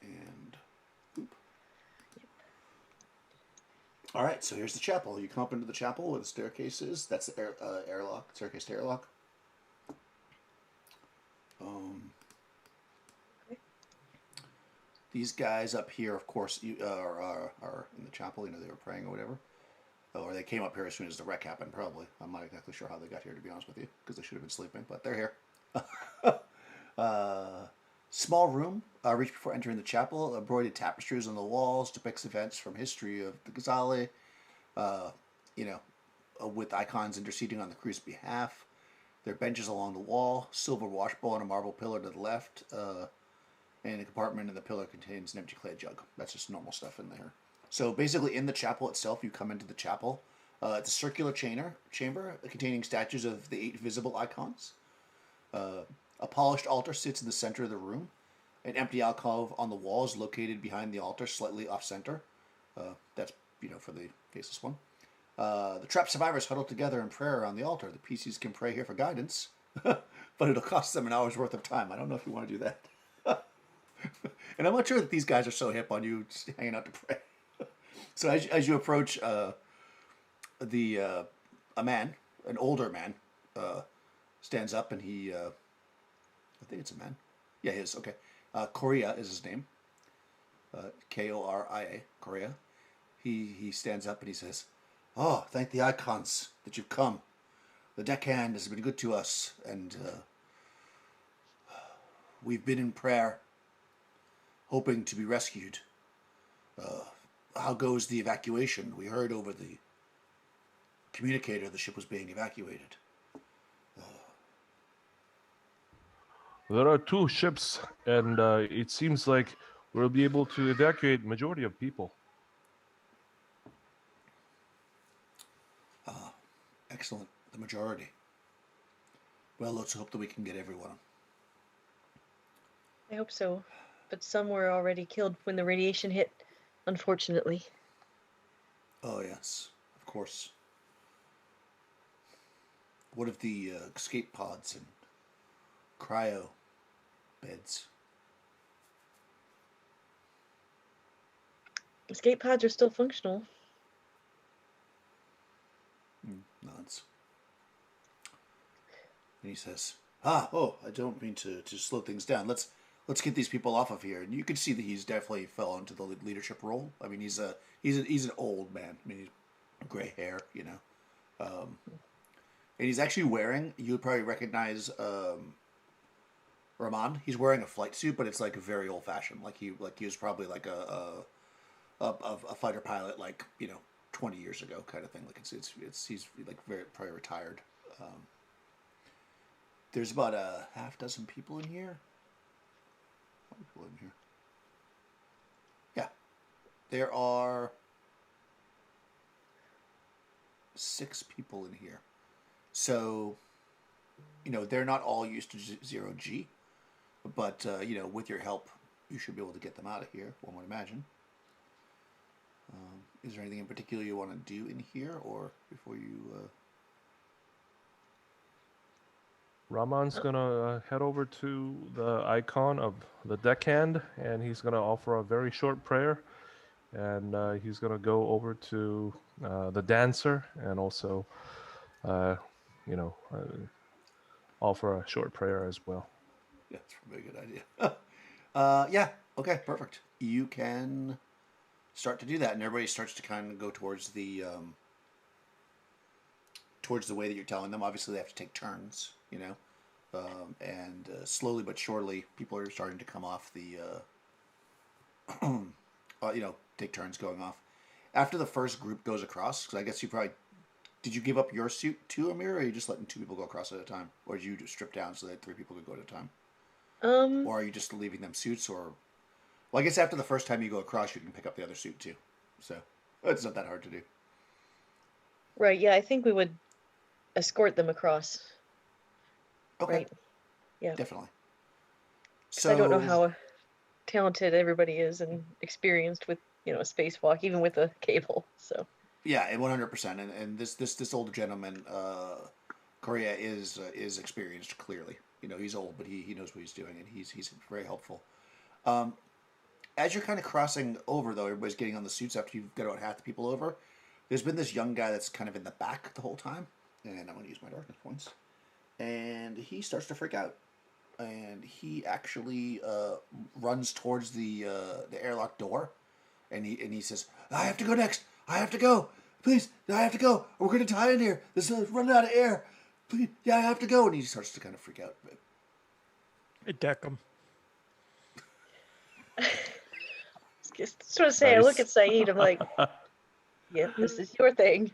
And boop. All right, so here's the chapel. You come up into the chapel where the staircase is. That's the airlock, staircase to airlock. These guys up here, of course, are in the chapel. They were praying or whatever. Or they came up here as soon as the wreck happened, probably. I'm not exactly sure how they got here, to be honest with you, because they should have been sleeping, but they're here. Small room, reach before entering the chapel. Embroidered tapestries on the walls depicts events from history of the Ghazali, with icons interceding on the crew's behalf. There are benches along the wall, silver washbowl on a marble pillar to the left, and a compartment in the pillar contains an empty clay jug. That's just normal stuff in there. So basically in the chapel itself, you come into the chapel. It's a circular chamber containing statues of the 8 visible icons. A polished altar sits in the center of the room. An empty alcove on the wall is located behind the altar, slightly off-center. That's, for the faceless one. The trapped survivors huddle together in prayer on the altar. The PCs can pray here for guidance, but it'll cost them an hour's worth of time. I don't know if you want to do that. And I'm not sure that these guys are so hip on you just hanging out to pray. So as you approach a man, an older man, stands up and he, I think it's a man. Yeah, he is, okay. Koria is his name. Koria, Koria. He stands up and he says, "Oh, thank the icons that you've come. The deckhand has been good to us, and we've been in prayer, hoping to be rescued. How goes the evacuation? We heard over the communicator the ship was being evacuated." There are 2 ships, and it seems like we'll be able to evacuate majority of people. Excellent. The majority. Well, let's hope that we can get everyone. I hope so. But some were already killed when the radiation hit, unfortunately. Oh, yes. Of course. What of the escape pods and cryo beds? Escape pods are still functional. Nods. And he says, I don't mean to slow things down. Let's get these people off of here." And you can see that he's definitely fell into the leadership role. I mean, he's an old man. I mean, he's gray hair, and he's actually wearing, you would probably recognize Rahman. He's wearing a flight suit, but it's like very old fashioned. Like he was probably like a fighter pilot, like 20 years ago, kind of thing. Like he's like very probably retired. There's about a half dozen people in here. How many people in here? Yeah, there are 6 people in here. So, they're not all used to 0G, but with your help, you should be able to get them out of here. One would imagine. Is there anything in particular you want to do in here, or before you? Raman's gonna head over to the icon of the deckhand, and he's gonna offer a very short prayer, and he's gonna go over to the dancer and also, offer a short prayer as well. Yeah, that's probably a good idea. Yeah. Okay. Perfect. You can start to do that, and everybody starts to kind of go towards the way that you're telling them. Obviously, they have to take turns, and slowly but surely, people are starting to come off the, take turns going off. After the first group goes across, because I guess did you give up your suit too, Amir, or are you just letting 2 people go across at a time? Or did you just strip down so that 3 people could go at a time? Or are you just leaving them suits, or... Well, I guess after the first time you go across, you can pick up the other suit too. So, it's not that hard to do. Right, yeah, I think we would escort them across. Okay. Right. Yeah. Definitely. 'Cause I don't know how talented everybody is and experienced with, a spacewalk, even with a cable, so... Yeah, and 100%. And this older gentleman, Korea is experienced clearly. He's old, but he knows what he's doing, and he's very helpful. As you're kind of crossing over, though, everybody's getting on the suits after you've got about half the people over. There's been this young guy that's kind of in the back the whole time, and I'm going to use my darkness points. And he starts to freak out, and he actually runs towards the airlock door, and he says, "I have to go next. I have to go. Please, I have to go. We're going to die in here. This is running out of air. Please, yeah, I have to go." And he starts to kind of freak out. I deck him. Just sort of say, I look at Saeed, I'm like, yeah, this is your thing.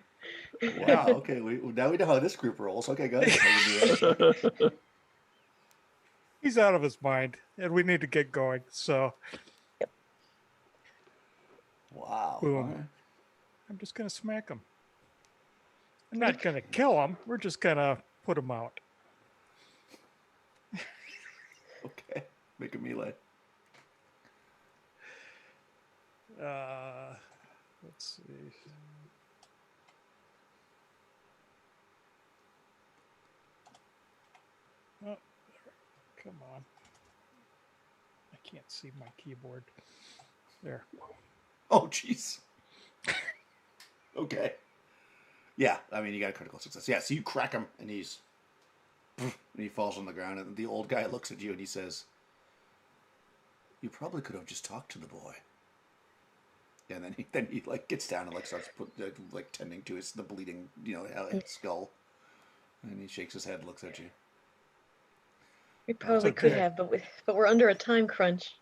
Wow, okay. Now we know how this group rolls. Okay, go ahead. He's out of his mind, and we need to get going. So, Wow. boom. All right. I'm just going to smack him. I'm not going to kill him. We're just going to put him out. Okay. Make a melee. Let's see. Oh, come on. I can't see my keyboard. There. Oh, jeez. Okay. Yeah, I mean, you got a critical success. Yeah, so you crack him, and and he falls on the ground, and the old guy looks at you, and he says, "You probably could have just talked to the boy." And then he like gets down and like starts tending to the bleeding skull, and he shakes his head, and looks at you. We probably could have, but we're under a time crunch.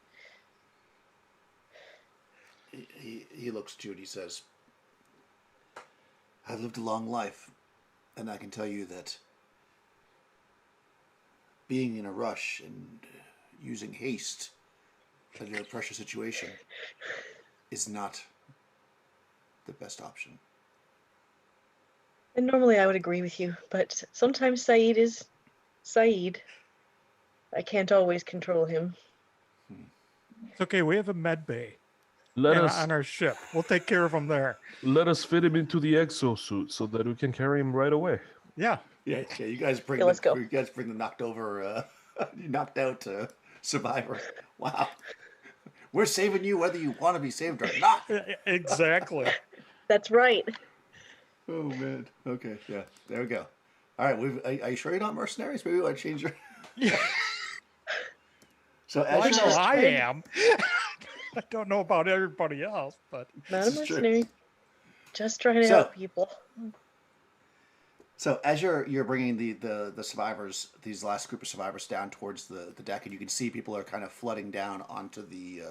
He looks at you and he says, "I've lived a long life, and I can tell you that being in a rush and using haste under a pressure situation is not the best option." And normally I would agree with you, but sometimes Saeed is Saeed. I can't always control him. It's okay. We have a med bay Let us on our ship. We'll take care of him there. let us fit him into the exosuit so that we can carry him right away. Yeah. Yeah. You guys bring let's go. You guys bring the knocked over, knocked out survivor. Wow. We're saving you whether you want to be saved or not. Exactly. That's right. Oh man. Okay. Yeah. There we go. All right. Are you sure you're not mercenaries? Maybe we want to change your. Yeah. So Well, I as know you're, I am. I don't know about everybody else, but Not a This is true. mercenary. Just trying to So- help people. So as you're bringing the survivors, these last group of survivors down towards the deck, and you can see people are kind of flooding down onto the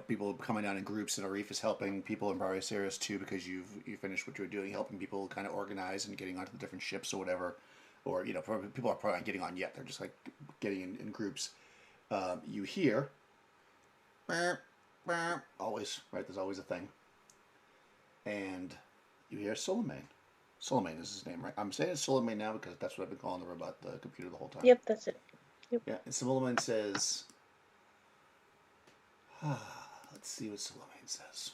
people coming down in groups, and Arif is helping people in various areas too, because you finished what you were doing, helping people kind of organize and getting onto the different ships or whatever, or people are probably not getting on yet; they're just like getting in groups. You hear, always right. There's always a thing, and you hear Suleiman. Suleiman is his name, right? I'm saying Suleiman now because that's what I've been calling the robot, the computer, the whole time. Yep, that's it. Yeah, and Suleiman says, let's see what Suleiman says.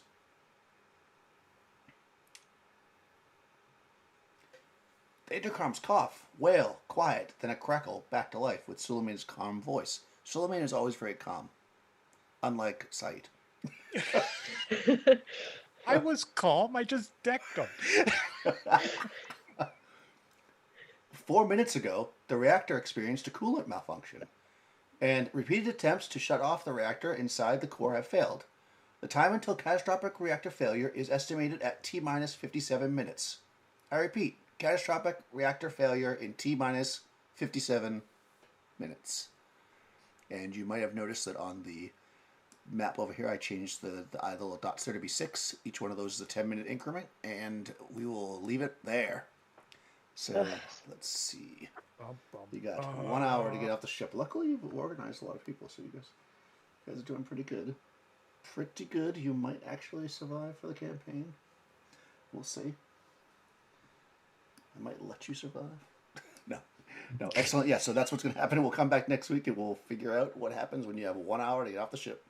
The intercom's cough, wail, quiet, then a crackle back to life with Suleiman's calm voice. Suleiman is always very calm, unlike Said. I was calm. I just decked him. 4 minutes ago, the reactor experienced a coolant malfunction, and repeated attempts to shut off the reactor inside the core have failed. The time until catastrophic reactor failure is estimated at T-minus 57 minutes. I repeat, catastrophic reactor failure in T-minus 57 minutes. And you might have noticed that on the map over here, I changed the little dots there to be 6. Each one of those is a 10-minute increment, and we will leave it there. So let's see. You got 1 hour to get off the ship. Luckily, you've organized a lot of people, so you guys are doing pretty good. Pretty good. You might actually survive for the campaign. We'll see. I might let you survive. No, excellent. Yeah, so that's what's going to happen. We'll come back next week and we'll figure out what happens when you have 1 hour to get off the ship.